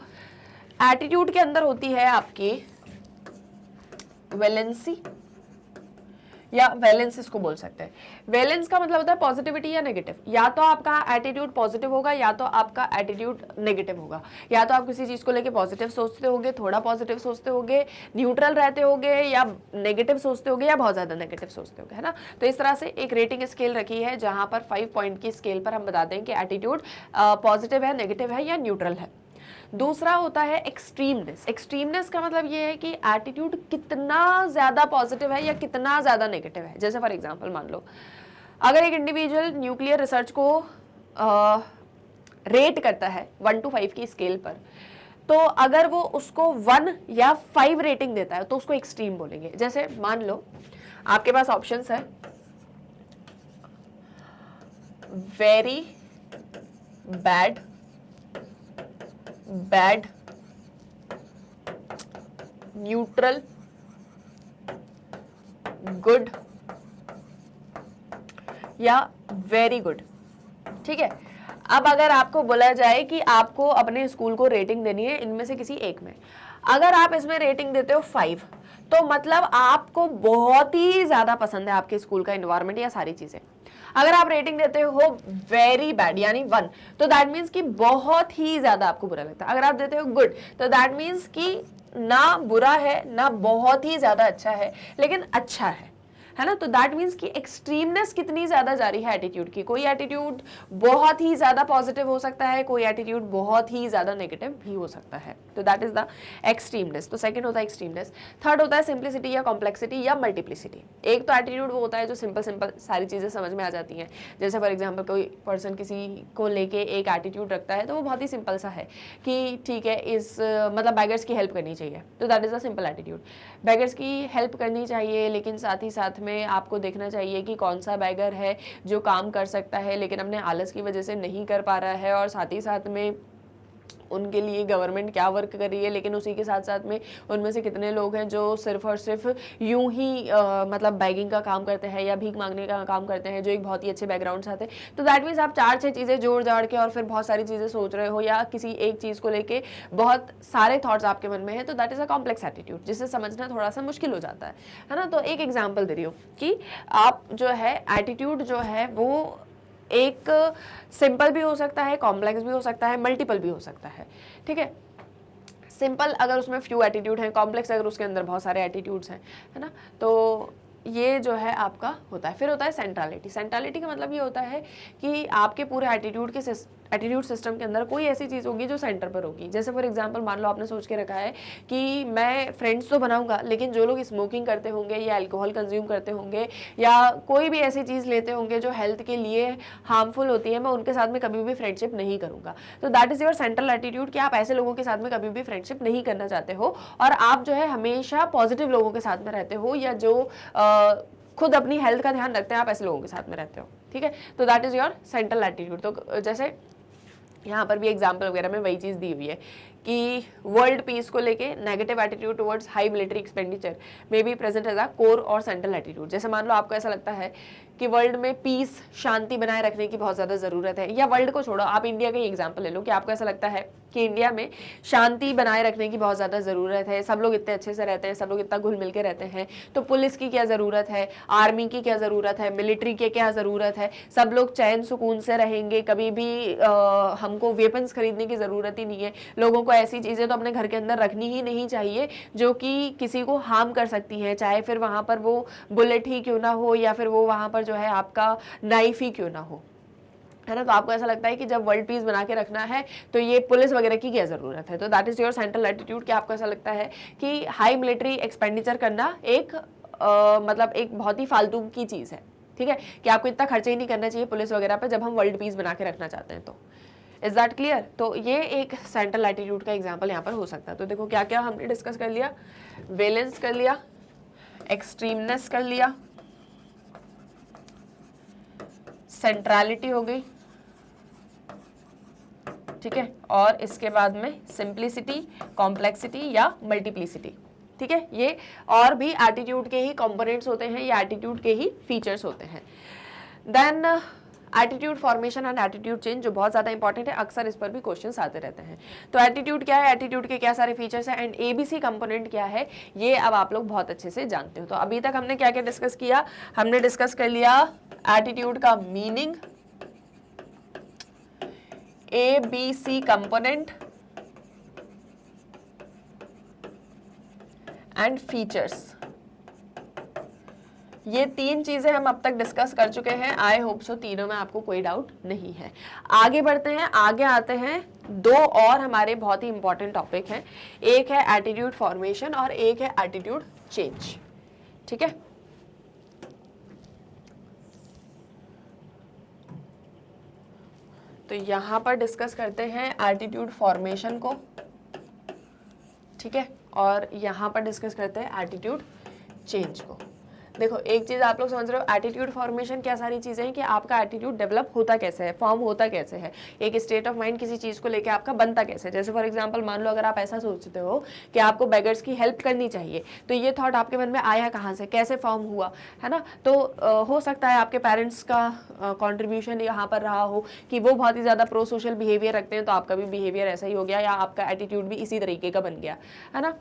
एटीट्यूड के अंदर होती है आपकी वैलेंसी या वैलेंस, इसको बोल सकते हैं। वैलेंस का मतलब होता है पॉजिटिविटी या नेगेटिव, या तो आपका एटीट्यूड पॉजिटिव होगा या तो आपका एटीट्यूड नेगेटिव होगा, या तो आप किसी चीज को लेके पॉजिटिव सोचते होगे, थोड़ा पॉजिटिव सोचते होगे, न्यूट्रल रहते होगे, या नेगेटिव सोचते होगे, या बहुत ज्यादा नेगेटिव सोचते होगे, है ना। तो इस तरह से एक रेटिंग स्केल रखी है जहां पर 5 पॉइंट की स्केल पर हम बताते हैं कि एटीट्यूड पॉजिटिव है, नेगेटिव है या न्यूट्रल है। दूसरा होता है एक्सट्रीमनेस। एक्सट्रीमनेस का मतलब ये है कि एटीट्यूड कितना ज्यादा पॉजिटिव है या कितना ज्यादा नेगेटिव है। जैसे फॉर एग्जांपल मान लो, अगर एक इंडिविजुअल न्यूक्लियर रिसर्च को रेट करता है 1 to 5 की स्केल पर, तो अगर वो उसको 1 या 5 रेटिंग देता है तो उसको एक्सट्रीम बोलेंगे। जैसे मान लो आपके पास ऑप्शंस है very bad, bad, neutral, good या वेरी गुड। ठीक है, अब अगर आपको बोला जाए कि आपको अपने स्कूल को रेटिंग देनी है इनमें से किसी एक में, अगर आप इसमें रेटिंग देते हो 5, तो मतलब आपको बहुत ही ज्यादा पसंद है आपके स्कूल का एनवायरनमेंट या सारी चीजें। अगर आप रेटिंग देते हो वेरी बैड यानी 1, तो दैट मीन्स कि बहुत ही ज्यादा आपको बुरा लगता है। अगर आप देते हो गुड, तो दैट मीन्स कि ना बुरा है ना बहुत ही ज्यादा अच्छा है, लेकिन अच्छा है ना। तो दैट मीन्स कि एक्सट्रीमनेस कितनी ज्यादा जा रही है एटीट्यूड की। कोई एटीट्यूड बहुत ही ज्यादा पॉजिटिव हो सकता है, कोई एटीट्यूड बहुत ही ज्यादा नेगेटिव भी हो सकता है। तो दैट इज द एक्सट्रीमनेस। तो सेकंड होता है एक्सट्रीमनेस। थर्ड होता है सिंप्लिसिटी या कॉम्प्लेक्सिटी या मल्टीप्लिसिटी। एक तो एटीट्यूड वो होता है जो सिंपल सिंपल सारी चीजें समझ में आ जाती हैं। जैसे फॉर एग्जाम्पल कोई पर्सन किसी को लेके एक एटीट्यूड रखता है तो वो बहुत ही सिंपल सा है कि ठीक है, इस मतलब बैगर्स की हेल्प करनी चाहिए, तो that is a simple attitude. Beggars की हेल्प करनी चाहिए, लेकिन साथ ही साथ में आपको देखना चाहिए कि कौन सा बैगर है जो काम कर सकता है लेकिन अपने आलस की वजह से नहीं कर पा रहा है, और साथ ही साथ में उनके लिए गवर्नमेंट क्या वर्क कर रही है, लेकिन उसी के साथ साथ में उनमें से कितने लोग हैं जो सिर्फ और सिर्फ यूं ही मतलब बैगिंग का काम करते हैं या भीख मांगने का काम करते हैं, जो एक बहुत ही अच्छे बैकग्राउंड से आते हैं। तो दैट मीन्स आप 4-6 चीज़ें जोड़ जाड़ के और फिर बहुत सारी चीज़ें सोच रहे हो, या किसी एक चीज़ को लेके बहुत सारे थॉट्स आपके मन में हैं, तो that is a complex attitude, जिसे समझना थोड़ा सा मुश्किल हो जाता है ना। तो एक एग्जाम्पल दे रही हूँ कि आप जो है एटीट्यूड जो है वो एक सिंपल भी हो सकता है, कॉम्प्लेक्स भी हो सकता है, मल्टीपल भी हो सकता है। ठीक है, सिंपल अगर उसमें फ्यू एटीट्यूड हैं, कॉम्प्लेक्स अगर उसके अंदर बहुत सारे एटीट्यूड्स हैं, है ना। तो ये जो है आपका होता है। फिर होता है सेंट्रलिटी। सेंट्रलिटी का मतलब ये होता है कि आपके पूरे एटीट्यूड सिस्टम के अंदर कोई ऐसी चीज़ होगी जो सेंटर पर होगी। जैसे फॉर एग्जांपल मान लो आपने सोच के रखा है कि मैं फ्रेंड्स तो बनाऊंगा, लेकिन जो लोग स्मोकिंग करते होंगे या अल्कोहल कंज्यूम करते होंगे या कोई भी ऐसी चीज़ लेते होंगे जो हेल्थ के लिए हार्मफुल होती है, मैं उनके साथ में कभी भी फ्रेंडशिप नहीं करूंगा। तो that is your central attitude कि आप ऐसे लोगों के साथ में कभी भी फ्रेंडशिप नहीं करना चाहते हो, और आप जो है हमेशा पॉजिटिव लोगों के साथ में रहते हो, या जो खुद अपनी हेल्थ का ध्यान रखते हैं, आप ऐसे लोगों के साथ में रहते हो। ठीक है, तो that is your central attitude. तो जैसे यहाँ पर भी एग्जाम्पल वगैरह में वही चीज़ दी हुई है कि वर्ल्ड पीस को लेके negative attitude towards high military expenditure may be present as a core और सेंट्रल एटीट्यूड। जैसे मान लो आपको ऐसा लगता है कि वर्ल्ड में पीस, शांति बनाए रखने की बहुत ज़्यादा ज़रूरत है, या वर्ल्ड को छोड़ो आप इंडिया का ही एग्जाम्पल ले लो कि आपको ऐसा लगता है कि इंडिया में शांति बनाए रखने की बहुत ज़्यादा ज़रूरत है, सब लोग इतने अच्छे से रहते हैं, सब लोग इतना घुल मिल के रहते हैं, तो पुलिस की क्या ज़रूरत है, आर्मी की क्या ज़रूरत है, मिलिट्री की क्या ज़रूरत है, सब लोग चैन सुकून से रहेंगे, कभी भी हमको वेपन्स खरीदने की ज़रूरत ही नहीं है। लोगों को ऐसी चीज़ें तो अपने घर के अंदर रखनी ही नहीं चाहिए जो कि किसी को हार्म कर सकती हैं, चाहे फिर वहाँ पर वो बुलेट ही क्यों ना हो, या फिर वो वहाँ पर जो है आपका नाइफ ही क्यों ना हो। है ना। तो आपको ऐसा लगता है कि जब वर्ल्ड पीस बना के रखना है तो ये पुलिस वगैरह की क्या ज़रूरत है। तो that is your central attitude कि आपको ऐसा लगता है कि हाई मिलिट्री एक्सपेंडिचर करना एक मतलब एक बहुत ही फालतू की चीज़ है, ठीक है, कि आपको इतना खर्चा ही नहीं करना चाहिए पुलिस वगैरह पे जब हम वर्ल्ड पीस बना के रखना चाहते हैं। तो इज दैट क्लियर। तो ये एक सेंट्रल एटीट्यूड का एग्जाम्पल यहाँ पर हो सकता है। तो देखो क्या क्या हमने डिस्कस कर लिया, वेलेंस कर लिया, एक्सट्रीमनेस कर लिया, सेंट्रलिटी हो गई, ठीक है, और इसके बाद में सिंप्लिसिटी, कॉम्प्लेक्सिटी या मल्टीप्लिसिटी, ठीक है। ये और भी एटीट्यूड के ही कंपोनेंट्स होते हैं, ये एटीट्यूड के ही फीचर्स होते हैं। Then attitude formation and attitude change जो बहुत ज़्यादा इंपॉर्टेंट है, अक्सर इस पर भी क्वेश्चंस आते रहते हैं। तो एटीट्यूड क्या है, एटीट्यूड के क्या सारे फीचर्स हैं एंड एबीसी कंपोनेंट क्या है, ये अब आप लोग बहुत अच्छे से जानते हो। तो अभी तक हमने क्या क्या डिस्कस किया, हमने डिस्कस कर लिया एटीट्यूड का meaning, ABC component and features, ये तीन चीजें हम अब तक डिस्कस कर चुके हैं। आई होप सो तीनों में आपको कोई डाउट नहीं है। आगे बढ़ते हैं, आगे आते हैं, दो और हमारे बहुत ही इंपॉर्टेंट टॉपिक हैं, एक है एटीट्यूड फॉर्मेशन और एक है एटीट्यूड चेंज, ठीक है। तो यहां पर डिस्कस करते हैं एटीट्यूड फॉर्मेशन को, ठीक है, और यहां पर डिस्कस करते हैं एटीट्यूड चेंज को। देखो एक चीज आप लोग समझ रहे हो, एटीट्यूड फॉर्मेशन क्या सारी चीजें हैं कि आपका एटीट्यूड डेवलप होता कैसे है, फॉर्म होता कैसे है, एक स्टेट ऑफ माइंड किसी चीज को लेके आपका बनता कैसे है। जैसे फॉर एग्जांपल मान लो अगर आप ऐसा सोचते हो कि आपको बेगर्स की हेल्प करनी चाहिए, तो ये थॉट आपके मन में आया कहाँ से, कैसे फॉर्म हुआ, है ना। तो हो सकता है आपके पेरेंट्स का कॉन्ट्रीब्यूशन यहाँ पर रहा हो कि वो बहुत ही ज्यादा प्रो सोशल बिहेवियर रखते हैं, तो आपका भी बिहेवियर ऐसा ही हो गया, या आपका एटीट्यूड भी इसी तरीके का बन गया, है ना।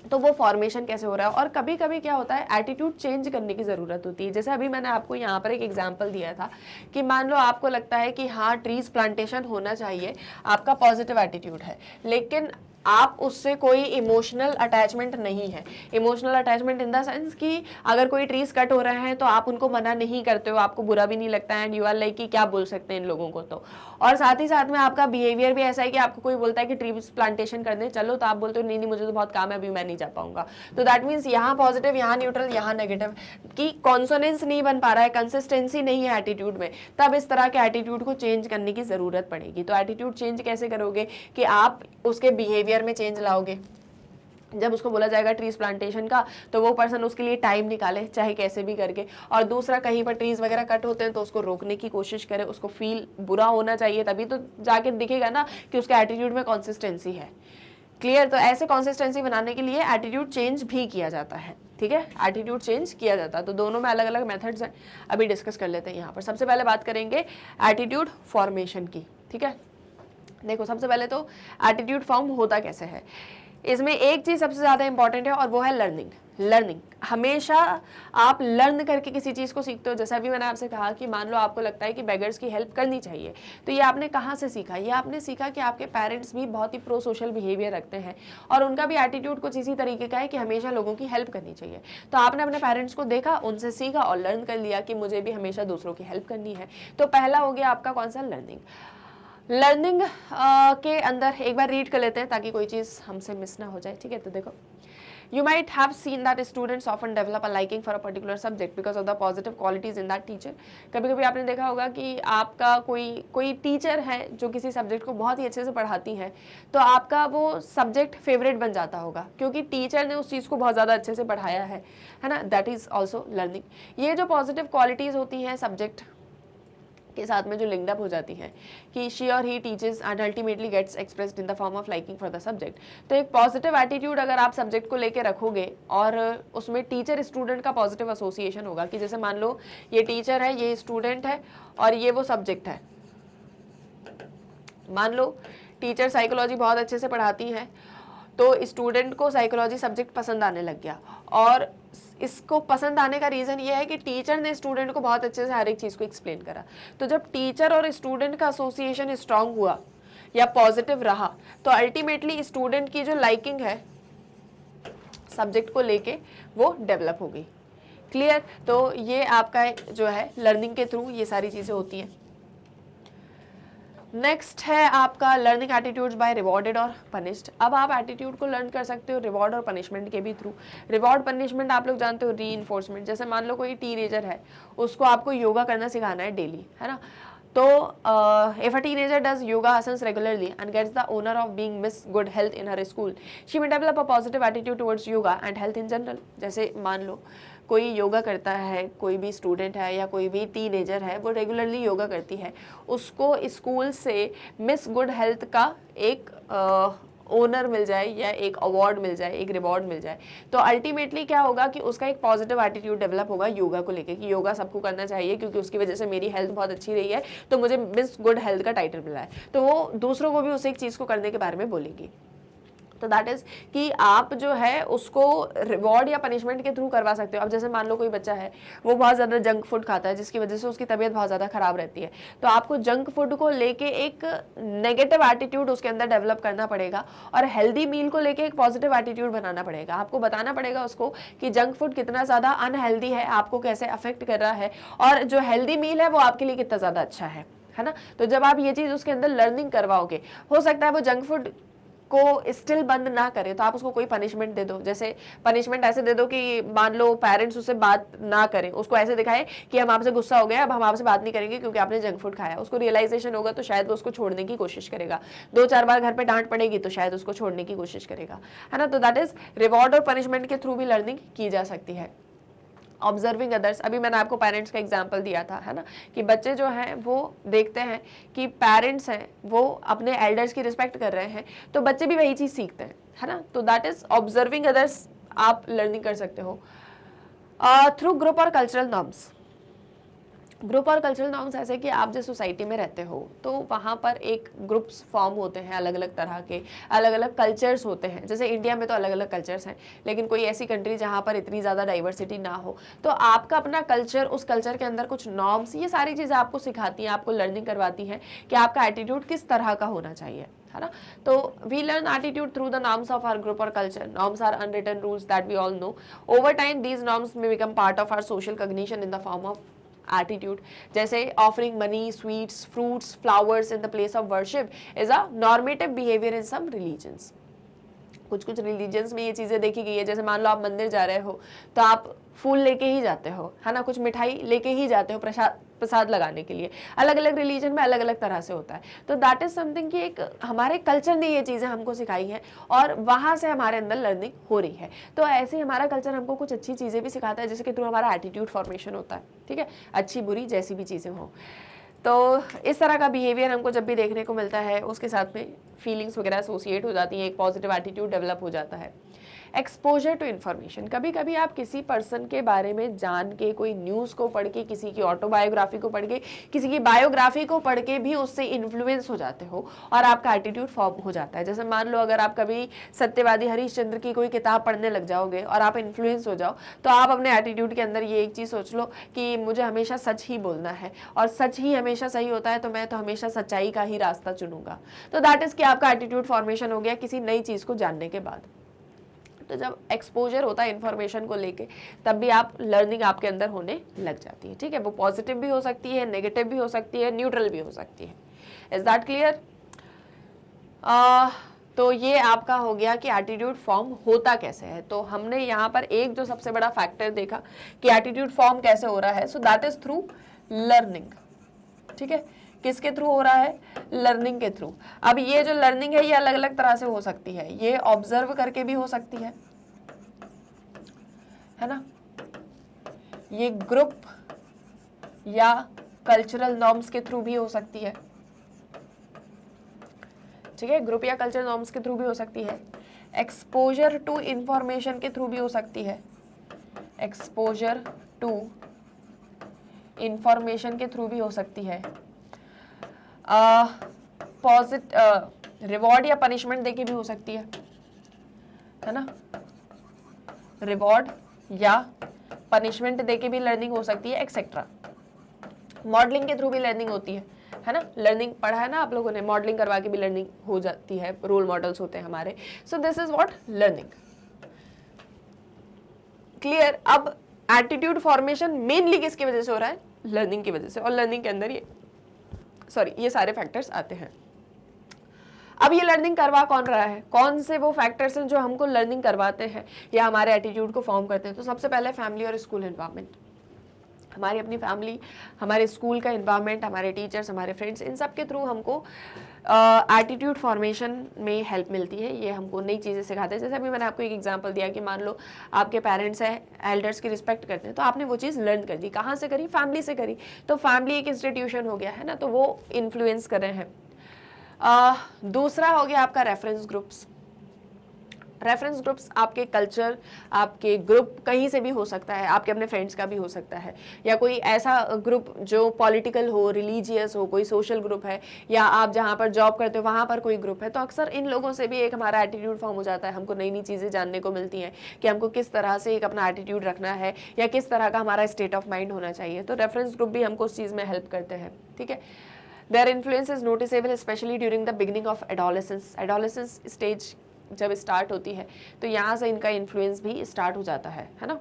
तो वो फॉर्मेशन कैसे हो रहा है। और कभी कभी क्या होता है, एटीट्यूड चेंज करने की ज़रूरत होती है। जैसे अभी मैंने आपको यहाँ पर एक एग्जांपल दिया था कि मान लो आपको लगता है कि हाँ ट्रीज प्लांटेशन होना चाहिए, आपका पॉजिटिव एटीट्यूड है, लेकिन आप उससे कोई इमोशनल अटैचमेंट नहीं है। Emotional attachment in the sense कि अगर कोई ट्रीज कट हो रहे हैं तो आप उनको मना नहीं करते हो, आपको बुरा भी नहीं लगता है, एंड यू आर लाइक कि क्या बोल सकते हैं इन लोगों को। तो और साथ ही साथ में आपका बिहेवियर भी ऐसा है कि आपको कोई बोलता है कि ट्रीज प्लांटेशन करने चलो, तो आप बोलते हो नहीं नहीं मुझे तो बहुत काम है, अभी मैं नहीं जा पाऊंगा। तो दैट मीन्स यहाँ पॉजिटिव, यहाँ न्यूट्रल, यहाँ नेगेटिव की कॉन्सोनेंस नहीं बन पा रहा है, कंसिस्टेंसी नहीं है एटीट्यूड में। तब इस तरह के एटीट्यूड को चेंज करने की जरूरत पड़ेगी। तो एटीट्यूड चेंज कैसे करोगे कि आप उसके बिहेवियर में चेंज लाओगे। जब उसको बोला जाएगा ट्रीज प्लांटेशन का, तो वो पर्सन उसके लिए टाइम निकाले चाहे कैसे भी करके। और दूसरा, कहीं पर ट्रीज वगैरह कट होते हैं तो उसको रोकने की कोशिश करे, उसको फील बुरा होना चाहिए, तभी तो जाके दिखेगा ना कि उसके एटीट्यूड में कंसिस्टेंसी है। क्लियर। तो ऐसे कंसिस्टेंसी बनाने के लिए एटीट्यूड चेंज भी किया जाता है, ठीक है, एटीट्यूड चेंज किया जाता है। तो दोनों में अलग अलग मेथड्स हैं, अभी डिस्कस कर लेते हैं। यहाँ पर सबसे पहले बात करेंगे एटीट्यूड फॉर्मेशन की, ठीक है। देखो सबसे पहले तो एटीट्यूड फॉर्म होता कैसे है, इसमें एक चीज सबसे ज्यादा इंपॉर्टेंट है और वो है लर्निंग। लर्निंग, हमेशा आप लर्न करके किसी चीज को सीखते हो। जैसा अभी मैंने आपसे कहा कि मान लो आपको लगता है कि बेगर्स की हेल्प करनी चाहिए, तो ये आपने कहाँ से सीखा, ये आपने सीखा कि आपके पेरेंट्स भी बहुत ही प्रो सोशल बिहेवियर रखते हैं और उनका भी एटीट्यूड कुछ इसी तरीके का है कि हमेशा लोगों की हेल्प करनी चाहिए। तो आपने अपने पेरेंट्स को देखा, उनसे सीखा और लर्न कर लिया कि मुझे भी हमेशा दूसरों की हेल्प करनी है। तो पहला हो गया आपका कौन सा, लर्निंग। लर्निंग के अंदर एक बार रीड कर लेते हैं ताकि कोई चीज़ हमसे मिस ना हो जाए, ठीक है। तो देखो, you might have seen that students often develop a liking for a particular subject because of the positive qualities in that teacher। कभी कभी आपने देखा होगा कि आपका कोई टीचर है जो किसी सब्जेक्ट को बहुत ही अच्छे से पढ़ाती है, तो आपका वो सब्जेक्ट फेवरेट बन जाता होगा क्योंकि टीचर ने उस चीज़ को बहुत ज़्यादा अच्छे से पढ़ाया है ना। That is also learning. ये जो पॉजिटिव क्वालिटीज़ होती हैं सब्जेक्ट के साथ में जो लिंक्ड अप हो जाती है कि शी और he teaches and ultimately gets expressed in the form of liking for the subject. तो एक पॉजिटिव एटीट्यूड अगर आप सब्जेक्ट को लेके रखोगे और उसमें टीचर स्टूडेंट का पॉजिटिव एसोसिएशन होगा कि जैसे मान लो ये टीचर है, ये स्टूडेंट है और ये वो सब्जेक्ट है। मान लो टीचर साइकोलॉजी बहुत अच्छे से पढ़ाती है, तो स्टूडेंट को साइकोलॉजी सब्जेक्ट पसंद आने लग गया, और इसको पसंद आने का रीज़न ये है कि टीचर ने स्टूडेंट को बहुत अच्छे से हर एक चीज़ को एक्सप्लेन करा। तो जब टीचर और स्टूडेंट का एसोसिएशन स्ट्रांग हुआ या पॉजिटिव रहा, तो अल्टीमेटली स्टूडेंट की जो लाइकिंग है सब्जेक्ट को लेके वो डेवलप हो गई। क्लियर। तो ये आपका जो है लर्निंग के थ्रू ये सारी चीज़ें होती हैं। नेक्स्ट है आपका लर्निंग एटीट्यूड्स बाय रिवॉर्डेड और पनिश्ड। अब आप एटीट्यूड को लर्न कर सकते हो रिवॉर्ड और पनिशमेंट के भी थ्रू। रिवॉर्ड पनिशमेंट आप लोग जानते हो, रीइंफोर्समेंट। जैसे मान लो कोई टीनेजर है, उसको आपको योगा करना सिखाना है डेली, है ना। तो if a teenager does yoga asanas regularly and gets the honor of being Miss Good Health in her school, she may develop a positive attitude towards yoga and health in general. जैसे मान लो कोई योगा करता है, कोई भी student है या कोई भी टीनेजर है, वो रेगुलरली योगा करती है, उसको स्कूल से मिस गुड हेल्थ का एक ओनर मिल जाए या एक अवार्ड मिल जाए, एक रिवॉर्ड मिल जाए, तो अल्टीमेटली क्या होगा कि उसका एक पॉजिटिव एटीट्यूड डेवलप होगा योगा को लेके कि योगा सबको करना चाहिए क्योंकि उसकी वजह से मेरी हेल्थ बहुत अच्छी रही है, तो मुझे मिस गुड हेल्थ का टाइटल मिला है। तो वो दूसरों को भी उस एक चीज़ को करने के बारे में बोलेगी। तो दैट इज़ कि आप जो है उसको रिवॉर्ड या पनिशमेंट के थ्रू करवा सकते हो। अब जैसे मान लो कोई बच्चा है, वो बहुत ज़्यादा जंक फूड खाता है जिसकी वजह से उसकी तबीयत बहुत ज़्यादा ख़राब रहती है, तो आपको जंक फूड को लेके एक नेगेटिव एटीट्यूड उसके अंदर डेवलप करना पड़ेगा और हेल्दी मील को लेके एक पॉजिटिव एटीट्यूड बनाना पड़ेगा। आपको बताना पड़ेगा उसको कि जंक फूड कितना ज़्यादा अनहेल्दी है, आपको कैसे अफेक्ट कर रहा है, और जो हेल्दी मील है वो आपके लिए कितना ज़्यादा अच्छा है ना। तो जब आप ये चीज़ उसके अंदर लर्निंग करवाओगे, हो सकता है वो जंक फूड को स्टिल बंद ना करे, तो आप उसको कोई पनिशमेंट दे दो। जैसे पनिशमेंट ऐसे दे दो कि मान लो पेरेंट्स उससे बात ना करें, उसको ऐसे दिखाए कि हम आपसे गुस्सा हो गया, अब हम आपसे बात नहीं करेंगे क्योंकि आपने जंक फूड खाया। उसको रियलाइजेशन होगा तो शायद वो उसको छोड़ने की कोशिश करेगा। 2-4 बार घर पे डांट पड़ेगी तो शायद उसको छोड़ने की कोशिश करेगा, है ना। तो दैट इज रिवॉर्ड और पनिशमेंट के थ्रू भी लर्निंग की जा सकती है। ऑब्जर्विंग अदर्स, अभी मैंने आपको पेरेंट्स का एग्जांपल दिया था, है ना, कि बच्चे जो हैं वो देखते हैं कि पेरेंट्स हैं वो अपने एल्डर्स की रिस्पेक्ट कर रहे हैं, तो बच्चे भी वही चीज़ सीखते हैं, है ना। तो दैट इज ऑब्जर्विंग अदर्स, आप लर्निंग कर सकते हो थ्रू ग्रुप और कल्चरल नॉर्म्स। ग्रुप और कल्चरल नॉर्म्स ऐसे कि आप जिस सोसाइटी में रहते हो तो वहाँ पर एक ग्रुप्स फॉर्म होते हैं, अलग अलग तरह के अलग अलग कल्चर्स होते हैं। जैसे इंडिया में तो अलग अलग कल्चर्स हैं, लेकिन कोई ऐसी कंट्री जहाँ पर इतनी ज़्यादा डाइवर्सिटी ना हो, तो आपका अपना कल्चर, उस कल्चर के अंदर कुछ नॉर्म्स, ये सारी चीज़ें आपको सिखाती हैं, आपको लर्निंग करवाती हैं कि आपका एटीट्यूड किस तरह का होना चाहिए, है ना। तो we learn attitude through the norms of our group और culture. Norms are unwritten rules that we all know. Over time these norms में become part of our social cognition in the form of attitude. जैसे offering money, sweets, fruits, flowers in the place of worship is a normative behaviour in some religions. कुछ कुछ religions में ये चीज़ें देखी गई है। जैसे मान लो आप मंदिर जा रहे हो तो आप फूल लेके ही जाते हो, है ना, कुछ मिठाई लेके ही जाते हो प्रसाद लगाने के लिए। अलग अलग रिलीजन में अलग अलग तरह से होता है। तो दैट इज समथिंग कि एक हमारे कल्चर ने ये चीज़ें हमको सिखाई हैं और वहाँ से हमारे अंदर लर्निंग हो रही है। तो ऐसे ही हमारा कल्चर हमको कुछ अच्छी चीज़ें भी सिखाता है जिसके थ्रू हमारा एटीट्यूड फॉर्मेशन होता है, ठीक है, अच्छी बुरी जैसी भी चीज़ें हों। तो इस तरह का बिहेवियर हमको जब भी देखने को मिलता है, उसके साथ में फीलिंग्स वगैरह एसोसिएट हो जाती हैं, एक पॉजिटिव एटीट्यूड डेवलप हो जाता है। एक्सपोजर टू इन्फॉर्मेशन, कभी कभी आप किसी पर्सन के बारे में जान के, कोई न्यूज़ को पढ़ के, किसी की ऑटोबायोग्राफी को पढ़ के, किसी की बायोग्राफी को पढ़ के भी उससे इन्फ्लुएंस हो जाते हो और आपका एटीट्यूड फॉर्म हो जाता है। जैसे मान लो अगर आप कभी सत्यवादी हरिश्चंद्र की कोई किताब पढ़ने लग जाओगे और आप इन्फ्लुएंस हो जाओ, तो आप अपने एटीट्यूड के अंदर ये एक चीज़ सोच लो कि मुझे हमेशा सच ही बोलना है और सच ही हमेशा सही होता है, तो मैं तो हमेशा सच्चाई का ही रास्ता चुनूंगा। तो दैट इज कि आपका एटीट्यूड फॉर्मेशन हो गया किसी नई चीज़ को जानने के बाद। तो जब एक्सपोजर होता है इन्फॉर्मेशन को लेके, तब भी आप लर्निंग आपके अंदर होने लग जाती है, ठीक है। वो पॉजिटिव भी हो सकती है, नेगेटिव भी हो सकती है, न्यूट्रल भी हो सकती है। Is that clear? तो ये आपका हो गया कि एटीट्यूड फॉर्म होता कैसे है। तो हमने यहाँ पर एक जो सबसे बड़ा फैक्टर देखा कि एटीट्यूड फॉर्म कैसे हो रहा है, so that is through learning, ठीक है। किसके थ्रू हो रहा है? लर्निंग के थ्रू। अब ये जो लर्निंग है ये अलग अलग तरह से हो सकती है। ये ऑब्जर्व करके भी हो सकती है ना, ये ग्रुप या कल्चरल नॉर्म्स के थ्रू भी हो सकती है, ठीक है, ग्रुप या कल्चरल नॉर्म्स के थ्रू भी हो सकती है। एक्सपोजर टू इंफॉर्मेशन के थ्रू भी हो सकती है, एक्सपोजर टू इंफॉर्मेशन के थ्रू भी हो सकती है। रिवॉर्ड या पनिशमेंट देके भी हो सकती है ना, रिवॉर्ड या पनिशमेंट देके भी लर्निंग हो सकती है, एक्सेट्रा। मॉडलिंग के थ्रू भी लर्निंग होती है ना, लर्निंग पढ़ा है ना आप लोगों ने, मॉडलिंग करवा के भी लर्निंग हो जाती है, रोल मॉडल्स होते हैं हमारे। So this is what learning. Clear? अब एटीट्यूड फॉर्मेशन मेनली किसकी वजह से हो रहा है? लर्निंग की वजह से। और लर्निंग के अंदर ये सॉरी ये सारे फैक्टर्स आते हैं। अब ये लर्निंग करवा कौन रहा है, कौन से वो फैक्टर्स हैं जो हमको लर्निंग करवाते हैं या हमारे एटीट्यूड को फॉर्म करते हैं? तो सबसे पहले फैमिली और स्कूल एनवायरनमेंट। हमारी अपनी फैमिली, हमारे स्कूल का एनवायरनमेंट, हमारे टीचर्स, हमारे फ्रेंड्स, इन सब के थ्रू हमको एटीट्यूड फॉर्मेशन में हेल्प मिलती है। ये हमको नई चीज़ें सिखाते हैं। जैसे अभी मैंने आपको एक एग्जांपल दिया कि मान लो आपके पेरेंट्स हैं, एल्डर्स की रिस्पेक्ट करते हैं, तो आपने वो चीज़ लर्न कर दी। कहाँ से करी? फैमिली से करी। तो फैमिली एक इंस्टीट्यूशन हो गया है ना, तो वो इन्फ्लुएंस कर रहे हैं। दूसरा हो गया आपका रेफरेंस ग्रुप्स। रेफरेंस ग्रुप्स आपके कल्चर, आपके ग्रुप कहीं से भी हो सकता है, आपके अपने फ्रेंड्स का भी हो सकता है, या कोई ऐसा ग्रुप जो पॉलिटिकल हो, रिलीजियस हो, कोई सोशल ग्रुप है, या आप जहाँ पर जॉब करते हो वहाँ पर कोई ग्रुप है। तो अक्सर इन लोगों से भी एक हमारा एटीट्यूड फॉर्म हो जाता है। हमको नई नई चीज़ें जानने को मिलती हैं कि हमको किस तरह से एक अपना एटीट्यूड रखना है या किस तरह का हमारा स्टेट ऑफ माइंड होना चाहिए। तो रेफरेंस ग्रुप भी हमको उस चीज़ में हेल्प करते हैं। ठीक है। Their influence is noticeable especially during the beginning of adolescence. Adolescence stage जब स्टार्ट होती है तो यहाँ से इनका इन्फ्लुएंस भी स्टार्ट हो जाता है ना।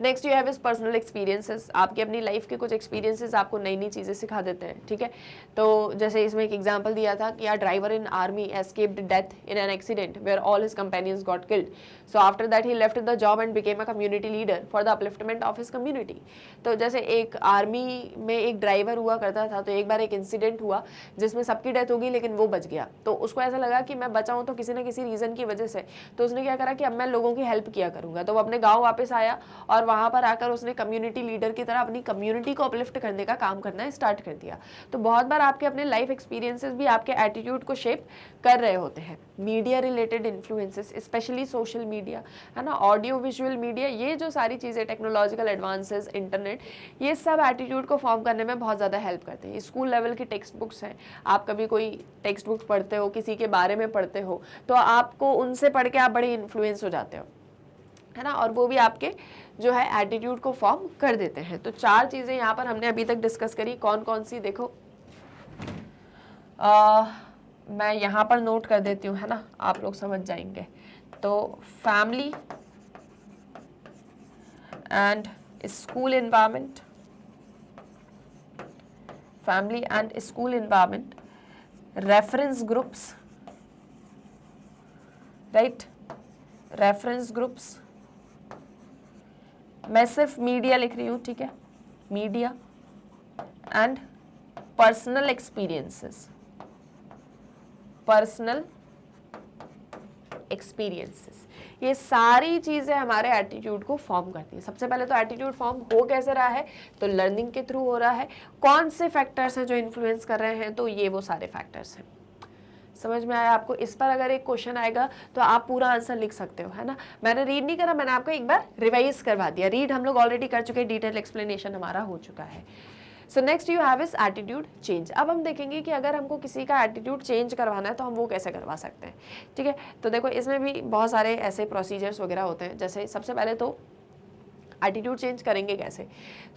Next you have is personal experiences. आपके अपनी लाइफ के कुछ एक्सपीरियंसेस आपको नई नई चीज़ें सिखा देते हैं। ठीक है। तो जैसे इसमें एक एग्जांपल दिया था कि driver in army escaped death in an accident where all his companions got killed, so after that he left the job and became a community leader for the upliftment of his community. तो जैसे एक army में एक driver हुआ करता था, तो एक बार एक इंसिडेंट हुआ जिसमें सबकी डेथ होगी लेकिन वो बच गया। तो उसको ऐसा लगा कि मैं बचा हूँ तो किसी न किसी रीज़न की वजह से। तो उसने क्या करा कि अब मैं लोगों की हेल्प किया करूँगा। तो वो अपने गाँव वापस आया और वहाँ पर आकर उसने कम्युनिटी लीडर की तरह अपनी कम्युनिटी को अपलिफ्ट करने का काम करना स्टार्ट कर दिया। तो बहुत बार आपके अपने लाइफ एक्सपीरियंसेस भी आपके एटीट्यूड को शेप कर रहे होते हैं। Media related influences, specially social media, है ना, ऑडियो विजुअल मीडिया, ये जो सारी चीज़ें, टेक्नोलॉजिकल एडवांसेस, इंटरनेट, ये सब एटीट्यूड को फॉर्म करने में बहुत ज़्यादा हेल्प करते हैं। स्कूल लेवल की टेक्स्ट बुक्स हैं, आप कभी कोई टेक्स्ट बुक पढ़ते हो, किसी के बारे में पढ़ते हो, तो आपको उनसे पढ़ के आप बड़े इन्फ्लुएंस हो जाते हो, है ना, और वो भी आपके जो है एटीट्यूड को फॉर्म कर देते हैं। तो 4 चीज़ें यहाँ पर हमने अभी तक डिस्कस करी। कौन कौन सी? देखो मैं यहाँ पर नोट कर देती हूँ, है ना, आप लोग समझ जाएंगे। तो family and school environment, family and school environment, reference groups, right, reference groups. मैं सिर्फ मीडिया लिख रही हूँ, ठीक है, media and personal experiences, personal experiences, ये सारी चीज़ें हमारे एटीट्यूड को फॉर्म करती हैं। सबसे पहले तो एटीट्यूड फॉर्म हो कैसे रहा है? तो लर्निंग के थ्रू हो रहा है। कौन से फैक्टर्स हैं जो इन्फ्लुएंस कर रहे हैं? तो ये वो सारे फैक्टर्स हैं। समझ में आया आपको? इस पर अगर एक क्वेश्चन आएगा तो आप पूरा आंसर लिख सकते हो, है ना। मैंने रीड नहीं करा, मैंने आपको एक बार रिवाइज करवा दिया। रीड हम लोग ऑलरेडी कर चुके हैं, डिटेल एक्सप्लेनेशन हमारा हो चुका है। So next you have is attitude change. अब हम देखेंगे कि अगर हमको किसी का एटीट्यूड चेंज करवाना है तो हम वो कैसे करवा सकते हैं। ठीक है, तो देखो इसमें भी बहुत सारे ऐसे प्रोसीजर्स वगैरह होते हैं। जैसे सबसे पहले तो एटीट्यूड चेंज करेंगे कैसे?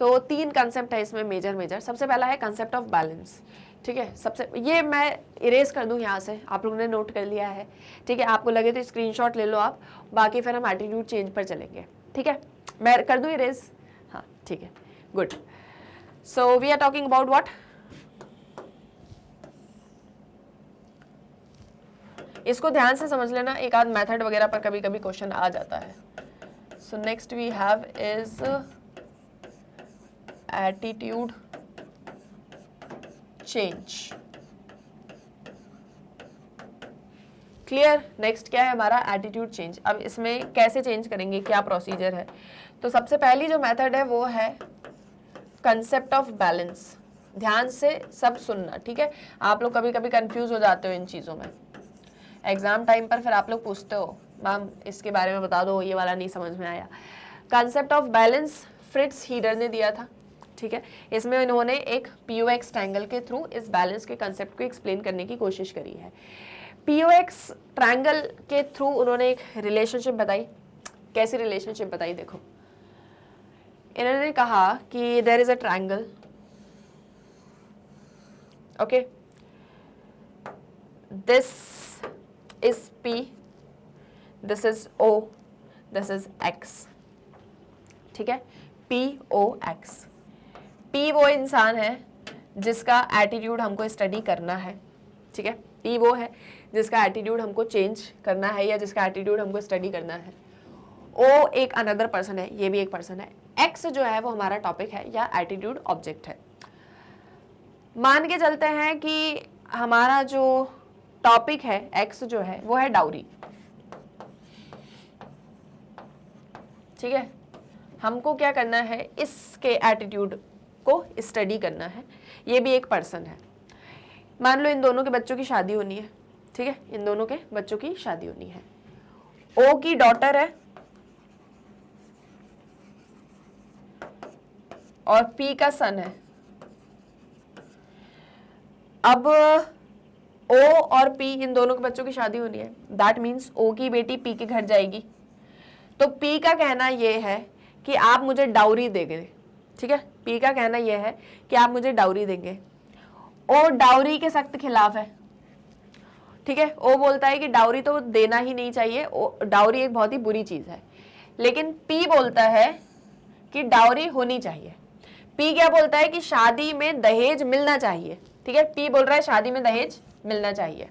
तो 3 कंसेप्ट है इसमें मेजर। सबसे पहला है कंसेप्ट ऑफ बैलेंस। ठीक है, सबसे ये मैं इरेज कर दूं यहाँ से, आप लोगों ने नोट कर लिया है। ठीक है, आपको लगे तो स्क्रीनशॉट ले लो आप, बाकी फिर हम एटीट्यूड चेंज पर चलेंगे। ठीक है, मैं कर दूं इरेज? हाँ ठीक है, good. So we are talking about what? इसको ध्यान से समझ लेना, एक आध मेथड वगैरह पर कभी कभी क्वेश्चन आ जाता है। So next we have is attitude change. Clear? Next क्या है हमारा? Attitude change. अब इसमें कैसे चेंज करेंगे, क्या प्रोसीजर है? तो सबसे पहली जो मेथड है वो है कंसेप्ट ऑफ बैलेंस। ध्यान से सब सुनना, ठीक है। आप लोग कभी कभी कंफ्यूज हो जाते हो इन चीज़ों में, एग्जाम टाइम पर फिर आप लोग पूछते हो मैम इसके बारे में बता दो, ये वाला नहीं समझ में आया। Concept of balance Fritz header ने दिया था। ठीक है, इसमें इन्होंने एक POX ट्रायंगल के थ्रू इस बैलेंस के कंसेप्ट को एक्सप्लेन करने की कोशिश करी है। POX ट्रायंगल के थ्रू उन्होंने एक रिलेशनशिप बताई। कैसी रिलेशनशिप बताई? देखो, इन्होंने कहा कि there is a triangle, okay, this is P, this is O, this is X। ठीक है, POX। P वो इंसान है जिसका एटीट्यूड हमको स्टडी करना है, ठीक है। पी वो है जिसका एटीट्यूड हमको चेंज करना है या जिसका एटीट्यूड हमको स्टडी करना है। ओ एक अनदर पर्सन है, ये भी एक पर्सन है। एक्स जो है वो हमारा टॉपिक है या एटीट्यूड ऑब्जेक्ट है। मान के चलते हैं कि हमारा जो टॉपिक है एक्स जो है वो है डाउरी, ठीक है। हमको क्या करना है, इसके एटीट्यूड को स्टडी करना है। ये भी एक पर्सन है। मान लो इन दोनों के बच्चों की शादी होनी है, ठीक है, इन दोनों के बच्चों की शादी होनी है। ओ की डॉटर है और पी का सन है। अब ओ और पी इन दोनों के बच्चों की शादी होनी है। दैट मीन्स ओ की बेटी पी के घर जाएगी, तो पी का कहना यह है कि आप मुझे डाउरी देंगे, ठीक है। पी का कहना यह है कि आप मुझे डाउरी देंगे। ओ डाउरी के सख्त खिलाफ है, ठीक है। ओ बोलता है कि डाउरी तो देना ही नहीं चाहिए, डाउरी एक बहुत ही बुरी चीज है। लेकिन पी बोलता है कि डाउरी होनी चाहिए। पी क्या बोलता है कि शादी में दहेज मिलना चाहिए, ठीक है। पी बोल रहा है शादी में दहेज मिलना चाहिए।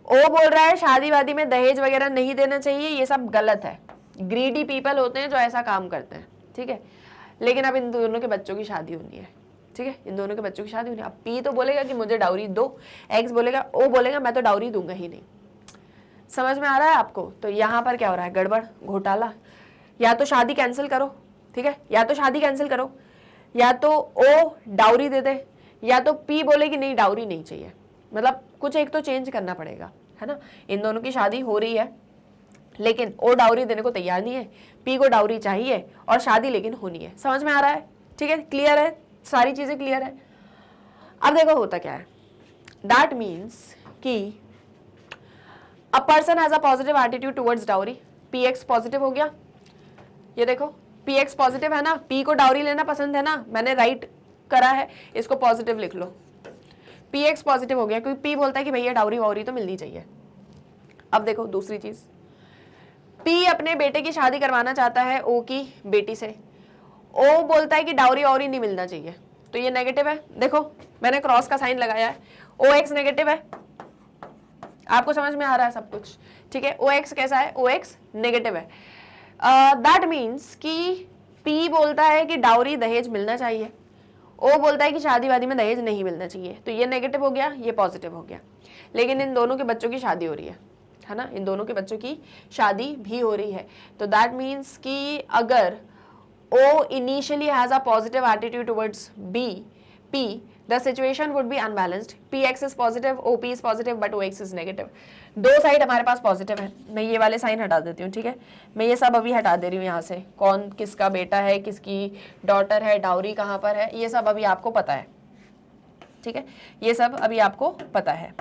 ओ बोल रहा है शादी वादी में दहेज वगैरह नहीं देना चाहिए, ये सब गलत है। ग्रीडी पीपल होते हैं जो ऐसा काम करते हैं, ठीक है। लेकिन अब इन दोनों के बच्चों की शादी होनी है, ठीक है, इन दोनों के बच्चों की शादी होनी है। अब पी तो बोलेगा कि मुझे डाउरी दो, एक्स बोलेगा, ओ बोलेगा मैं तो डाउरी दूंगा ही नहीं। समझ में आ रहा है आपको? तो यहाँ पर क्या हो रहा है, गड़बड़, घोटाला। या तो शादी कैंसिल करो, ठीक है, या तो शादी कैंसिल करो, या तो ओ डाउरी दे दे, या तो पी बोले कि नहीं डाउरी नहीं चाहिए। मतलब कुछ एक तो चेंज करना पड़ेगा, है ना। इन दोनों की शादी हो रही है लेकिन ओ डाउरी देने को तैयार नहीं है, पी को डाउरी चाहिए और शादी लेकिन होनी है। समझ में आ रहा है? ठीक है, क्लियर है, सारी चीजें क्लियर है। अब देखो होता क्या है, दैट मीन्स कि a person has a positive attitude towards dowry. P x positive हो गया, ये देखो पी एक्स पॉजिटिव है ना, पी को डाउरी लेना पसंद है ना, मैंने राइट करा है, इसको पॉजिटिव लिख लो। पी एक्स पॉजिटिव हो गया क्योंकि पी बोलता है कि भैया डाउरी वाउरी तो मिलनी चाहिए। अब देखो दूसरी चीज, पी अपने बेटे की शादी करवाना चाहता है ओ की बेटी से। ओ बोलता है कि डाउरी वाउरी नहीं मिलना चाहिए, तो ये नेगेटिव है। देखो मैंने क्रॉस का साइन लगाया है, ओ एक्स नेगेटिव है। आपको समझ में आ रहा है सब कुछ? ठीक है, ओ एक्स कैसा है, ओ एक्स नेगेटिव है। दैट मीन्स कि पी बोलता है कि डाउरी दहेज मिलना चाहिए, ओ बोलता है कि शादी वादी में दहेज नहीं मिलना चाहिए। तो ये नेगेटिव हो गया, ये पॉजिटिव हो गया। लेकिन इन दोनों के बच्चों की शादी हो रही है ना, इन दोनों के बच्चों की शादी भी हो रही है। तो दैट मीन्स कि अगर O initially has a positive attitude towards P, the situation would be unbalanced. PX is positive, OP is positive, but OX is negative. दो साइड हमारे पास पॉजिटिव है। मैं ये वाले साइन हटा देती हूँ, ठीक है, मैं ये सब अभी हटा दे रही हूँ यहाँ से। कौन किसका बेटा है, किसकी डॉटर है, डाउरी कहाँ पर है, ये सब अभी आपको पता है, ठीक है, ये सब अभी आपको पता है।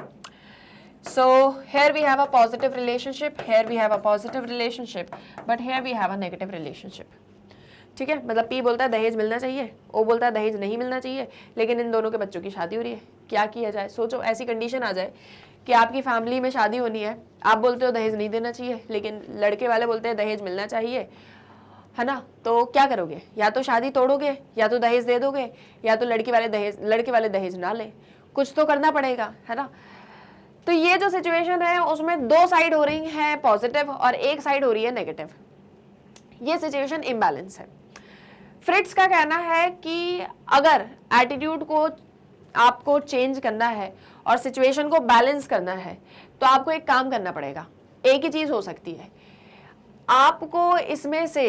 So here we have a positive relationship, here we have a positive relationship, but here we have a negative relationship. ठीक है, मतलब पी बोलता है दहेज मिलना चाहिए, ओ बोलता है दहेज नहीं मिलना चाहिए, लेकिन इन दोनों के बच्चों की शादी हो रही है। क्या किया जाए? सोचो ऐसी कंडीशन आ जाए कि आपकी फैमिली में शादी होनी है, आप बोलते हो दहेज नहीं देना चाहिए, लेकिन लड़के वाले बोलते हैं दहेज मिलना चाहिए, है ना। तो क्या करोगे? या तो शादी तोड़ोगे, या तो दहेज दे दोगे, या तो लड़के वाले दहेज ना ले, कुछ तो करना पड़ेगा, है ना। तो ये जो सिचुएशन है उसमें दो साइड हो रही है पॉजिटिव और एक साइड हो रही है नेगेटिव। ये सिचुएशन इम्बैलेंस है। फ्रिट्ज का कहना है कि अगर एटीट्यूड को आपको चेंज करना है और सिचुएशन को बैलेंस करना है तो आपको एक काम करना पड़ेगा। एक ही चीज हो सकती है, आपको इसमें से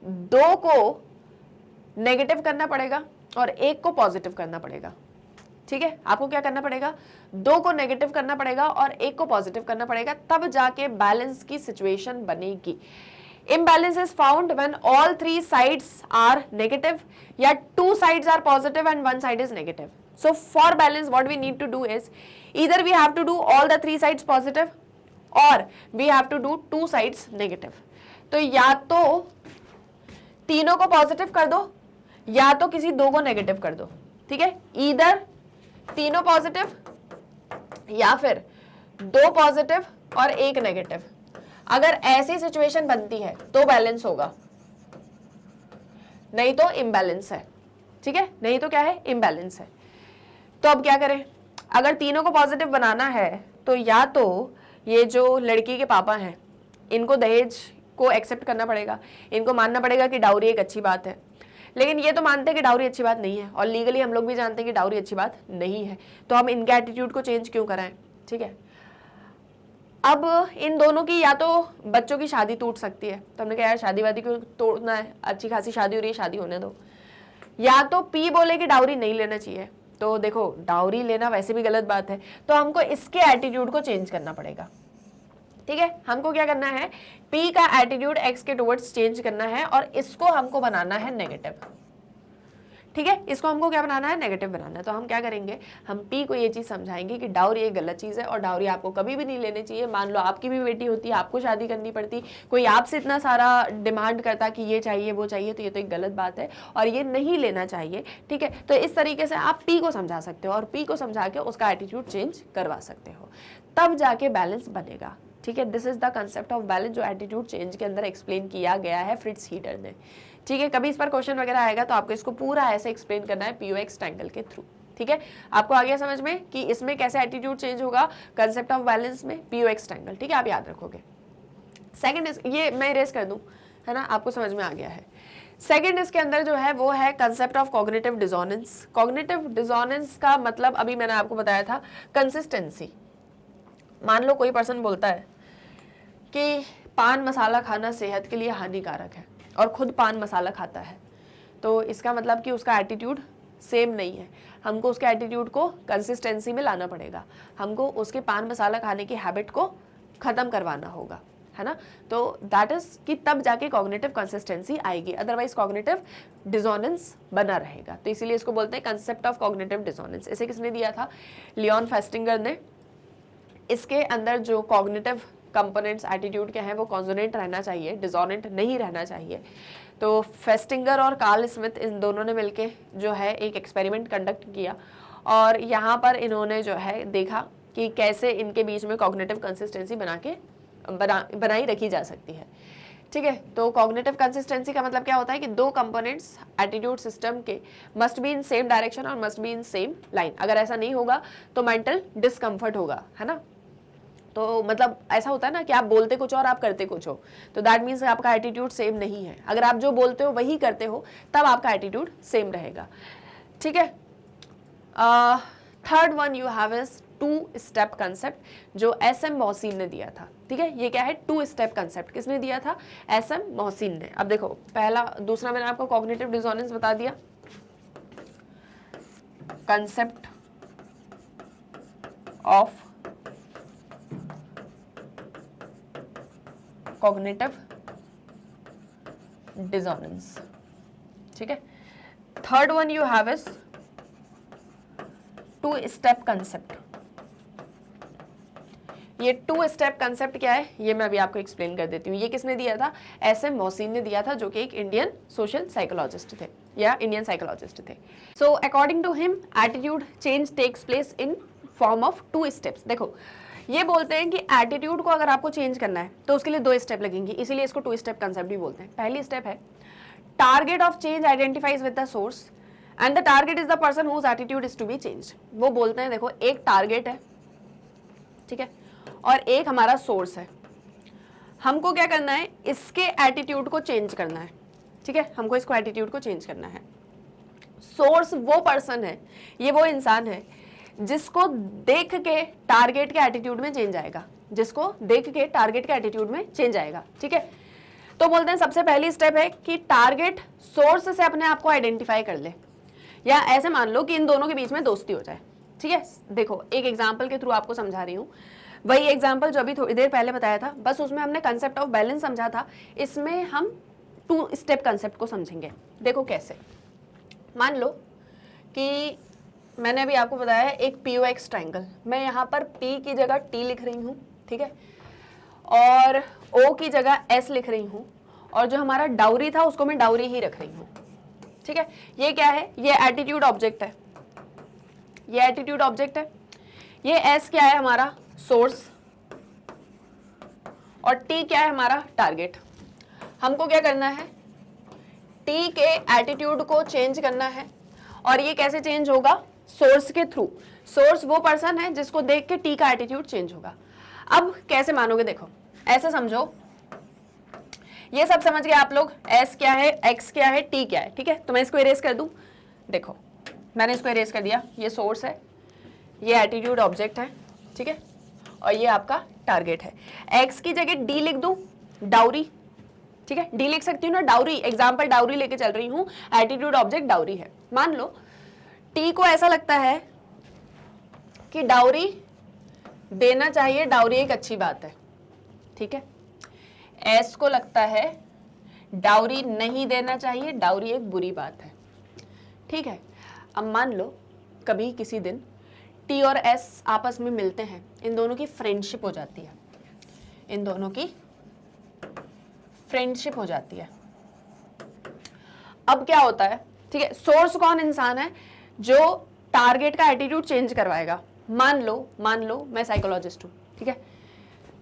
दो को नेगेटिव करना पड़ेगा और एक को पॉजिटिव करना पड़ेगा। ठीक है, आपको क्या करना पड़ेगा? दो को नेगेटिव करना पड़ेगा और एक को पॉजिटिव करना पड़ेगा, तब जाके बैलेंस की सिचुएशन बनेगी। Imbalance is found when all three sides are negative, या two sides are positive and one side is negative. So for balance, what we need to do is either we have to do all the three sides positive or we have to do two sides negative. तो या तो तीनों को positive कर दो या तो किसी दो को नेगेटिव कर दो, ठीक है। either तीनों पॉजिटिव या फिर दो पॉजिटिव और एक नेगेटिव। अगर ऐसी सिचुएशन बनती है तो बैलेंस होगा, नहीं तो इम्बैलेंस है, ठीक है, नहीं तो क्या है, इम्बैलेंस है। तो अब क्या करें, अगर तीनों को पॉजिटिव बनाना है तो या तो ये जो लड़की के पापा हैं इनको दहेज को एक्सेप्ट करना पड़ेगा, इनको मानना पड़ेगा कि डाउरी एक अच्छी बात है, लेकिन ये तो मानते हैं कि डाउरी अच्छी बात नहीं है और लीगली हम लोग भी जानते हैं कि डाउरी अच्छी बात नहीं है, तो हम इनके एटीट्यूड को चेंज क्यों कराएं, ठीक है। अब इन दोनों की या तो बच्चों की शादी टूट सकती है, तो हमने कहा यार शादी वादी क्यों तोड़ना है, अच्छी खासी शादी हो रही है, शादी होने दो। या तो पी बोले कि डाउरी नहीं लेना चाहिए, तो देखो डाउरी लेना वैसे भी गलत बात है, तो हमको इसके एटीट्यूड को चेंज करना पड़ेगा, ठीक है। हमको क्या करना है, पी का एटीट्यूड एक्स के टुवर्ड्स चेंज करना है और इसको हमको बनाना है नेगेटिव, ठीक है। इसको हमको क्या बनाना है, नेगेटिव बनाना है। तो हम क्या करेंगे, हम पी को ये चीज समझाएंगे कि डाउरी एक गलत चीज है और डाउरी आपको कभी भी नहीं लेनी चाहिए। मान लो आपकी भी बेटी होती, आपको शादी करनी पड़ती, कोई आपसे इतना सारा डिमांड करता कि ये चाहिए वो चाहिए, तो ये तो एक गलत बात है और ये नहीं लेना चाहिए, ठीक है। तो इस तरीके से आप पी को समझा सकते हो और पी को समझा के उसका एटीट्यूड चेंज करवा सकते हो, तब जाके बैलेंस बनेगा, ठीक है। This is the concept of balance जो एटीट्यूड चेंज के अंदर एक्सप्लेन किया गया है फ्रिट्ज हीटर ने, ठीक है। कभी इस पर क्वेश्चन वगैरह आएगा तो आपको इसको पूरा ऐसे एक्सप्लेन करना है पीओएक्स ट्रायंगल के थ्रू, ठीक है। आपको आ गया समझ में कि इसमें कैसे एटीट्यूड चेंज होगा कंसेप्ट ऑफ बैलेंस में, पीओएक्स ट्रायंगल, ठीक है, आप याद रखोगे। सेकंड ये मैं इरेज कर दूं, है ना, आपको समझ में आ गया है। सेकंड इसके अंदर जो है वो है concept of cognitive dissonance. Cognitive dissonance का मतलब अभी मैंने आपको बताया था कंसिस्टेंसी। मान लो कोई पर्सन बोलता है कि पान मसाला खाना सेहत के लिए हानिकारक है और खुद पान मसाला खाता है, तो इसका मतलब कि उसका एटीट्यूड सेम नहीं है। हमको उसके एटीट्यूड को कंसिस्टेंसी में लाना पड़ेगा, हमको उसके पान मसाला खाने की हैबिट को ख़त्म करवाना होगा, है ना। तो दैट इज कि तब जाके कॉग्निटिव कंसिस्टेंसी आएगी, अदरवाइज कॉग्निटिव डिसोनेंस बना रहेगा। तो इसीलिए इसको बोलते हैं कंसेप्ट ऑफ कॉग्निटिव डिसोनेंस। इसे किसने दिया था, लियोन फेस्टिंगर ने। इसके अंदर जो कॉग्निटिव कंपोनेंट्स एटीट्यूड के हैं वो कॉन्सोनेंट रहना चाहिए, डिसोनेंट नहीं रहना चाहिए। तो फेस्टिंगर और कार्ल स्मिथ इन दोनों ने मिलके जो है एक एक्सपेरिमेंट कंडक्ट किया और यहाँ पर इन्होंने जो है देखा कि कैसे इनके बीच में कॉग्निटिव कंसिस्टेंसी बनाई रखी जा सकती है, ठीक है। तो कॉग्निटिव कंसिस्टेंसी का मतलब क्या होता है कि दो कंपोनेंट्स एटीट्यूड सिस्टम के must be in same direction और must be in same line. अगर ऐसा नहीं होगा तो मेंटल डिस्कम्फर्ट होगा, है ना। तो मतलब ऐसा होता है ना कि आप बोलते कुछ और आप करते कुछ हो, तो दैट मीन्स आपका एटीट्यूड सेम नहीं है। अगर आप जो बोलते हो वही करते हो तब आपका एटीट्यूड सेम रहेगा, ठीक है। Third one you have is two step concept, जो एसएम मोहसिन ने दिया था, ठीक है। ये क्या है, टू स्टेप कंसेप्ट किसने दिया था, एसएम मोहसिन ने। अब देखो पहला, दूसरा मैंने आपको कॉग्निटिव डिसोनेंस बता दिया, कंसेप्ट ऑफ कॉग्निटिव डिसोनेंस, ठीक है। Third one you have is two step concept. ये टू स्टेप कंसेप्ट क्या है ये मैं अभी आपको एक्सप्लेन कर देती हूँ। ये किसने दिया था, एसएम मोहसिन ने दिया था, जो कि एक इंडियन सोशल साइकोलॉजिस्ट थे या इंडियन साइकोलॉजिस्ट थे। So according to him attitude change takes place in form of two steps. देखो ये बोलते हैं कि एटीट्यूड को अगर आपको चेंज करना है तो उसके लिए दो स्टेप लगेंगे, इसीलिए इसको टू स्टेप कंसेप्ट भी बोलते हैं। पहली स्टेप है target of change identifies with the source and the target is the person whose attitude is to be changed. वो बोलते हैं देखो एक टारगेट है, ठीक है, और एक हमारा सोर्स है। हमको क्या करना है, इसके एटीट्यूड को चेंज करना है, ठीक है, हमको इसको एटीट्यूड को चेंज करना है। सोर्स वो पर्सन है, ये वो इंसान है जिसको देख के टारगेट के एटीट्यूड में चेंज आएगा, जिसको देख के टारगेट के एटीट्यूड में चेंज आएगा, ठीक है। तो बोलते हैं सबसे पहली स्टेप है कि टारगेट सोर्स से अपने आप को आइडेंटिफाई कर ले, या ऐसे मान लो कि इन दोनों के बीच में दोस्ती हो जाए, ठीक है। देखो एक एग्जाम्पल के थ्रू आपको समझा रही हूँ, वही एग्जाम्पल जो अभी थोड़ी देर पहले बताया था, बस उसमें हमने कंसेप्ट ऑफ बैलेंस समझा था, इसमें हम टू स्टेप कंसेप्ट को समझेंगे। देखो कैसे, मान लो कि मैंने अभी आपको बताया है एक पीओएक्स ट्रायंगल, मैं यहाँ पर पी की जगह टी लिख रही हूँ, ठीक है, और ओ की जगह एस लिख रही हूँ, और जो हमारा डाउरी था उसको मैं डाउरी ही रख रही हूँ, ठीक है। ये क्या है, ये एटीट्यूड ऑब्जेक्ट है, ये एटीट्यूड ऑब्जेक्ट है, ये एस क्या है हमारा सोर्स, और टी क्या है हमारा टारगेट। हमको क्या करना है, टी के एटीट्यूड को चेंज करना है, और ये कैसे चेंज होगा, सोर्स के थ्रू। सोर्स वो पर्सन है जिसको देख के टी का एटीट्यूड चेंज होगा। अब कैसे मानोगे, देखो ऐसे समझो, ये सब समझ गए आप लोग, एस क्या है, एक्स क्या है, टी क्या है, ठीक है। तो मैं इसको इरेज कर दूं, देखो मैंने इसको इरेज कर दिया, ये सोर्स है, ये एटीट्यूड ऑब्जेक्ट है, ठीक है, और ये आपका टारगेट है। एक्स की जगह डी लिख दूं, डाउरी, ठीक है, डी लिख सकती हूँ ना, डाउरी, एग्जाम्पल डाउरी लेके चल रही हूँ, एटीट्यूड ऑब्जेक्ट डाउरी है। मान लो टी को ऐसा लगता है कि डाउरी देना चाहिए, डाउरी एक अच्छी बात है, ठीक है। एस को लगता है डाउरी नहीं देना चाहिए, डाउरी एक बुरी बात है, ठीक है। अब मान लो कभी किसी दिन टी और एस आपस में मिलते हैं, इन दोनों की फ्रेंडशिप हो जाती है, इन दोनों की फ्रेंडशिप हो जाती है। अब क्या होता है, ठीक है, सोर्स कौन इंसान है जो टारगेट का एटीट्यूड चेंज करवाएगा। मान लो मैं साइकोलॉजिस्ट हूँ, ठीक है,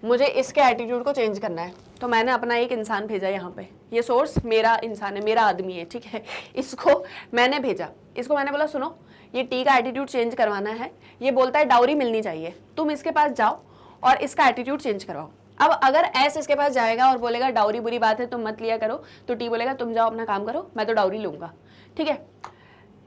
मुझे इसके एटीट्यूड को चेंज करना है, तो मैंने अपना एक इंसान भेजा यहाँ पे, ये सोर्स मेरा इंसान है, मेरा आदमी है, ठीक है, इसको मैंने भेजा, इसको मैंने बोला सुनो ये टी का एटीट्यूड चेंज करवाना है, ये बोलता है डाउरी मिलनी चाहिए, तुम इसके पास जाओ और इसका एटीट्यूड चेंज करवाओ। अब अगर एस इसके पास जाएगा और बोलेगा डाउरी बुरी बात है तुम मत लिया करो, तो टी बोलेगा तुम जाओ अपना काम करो, मैं तो डाउरी लूंगा, ठीक है।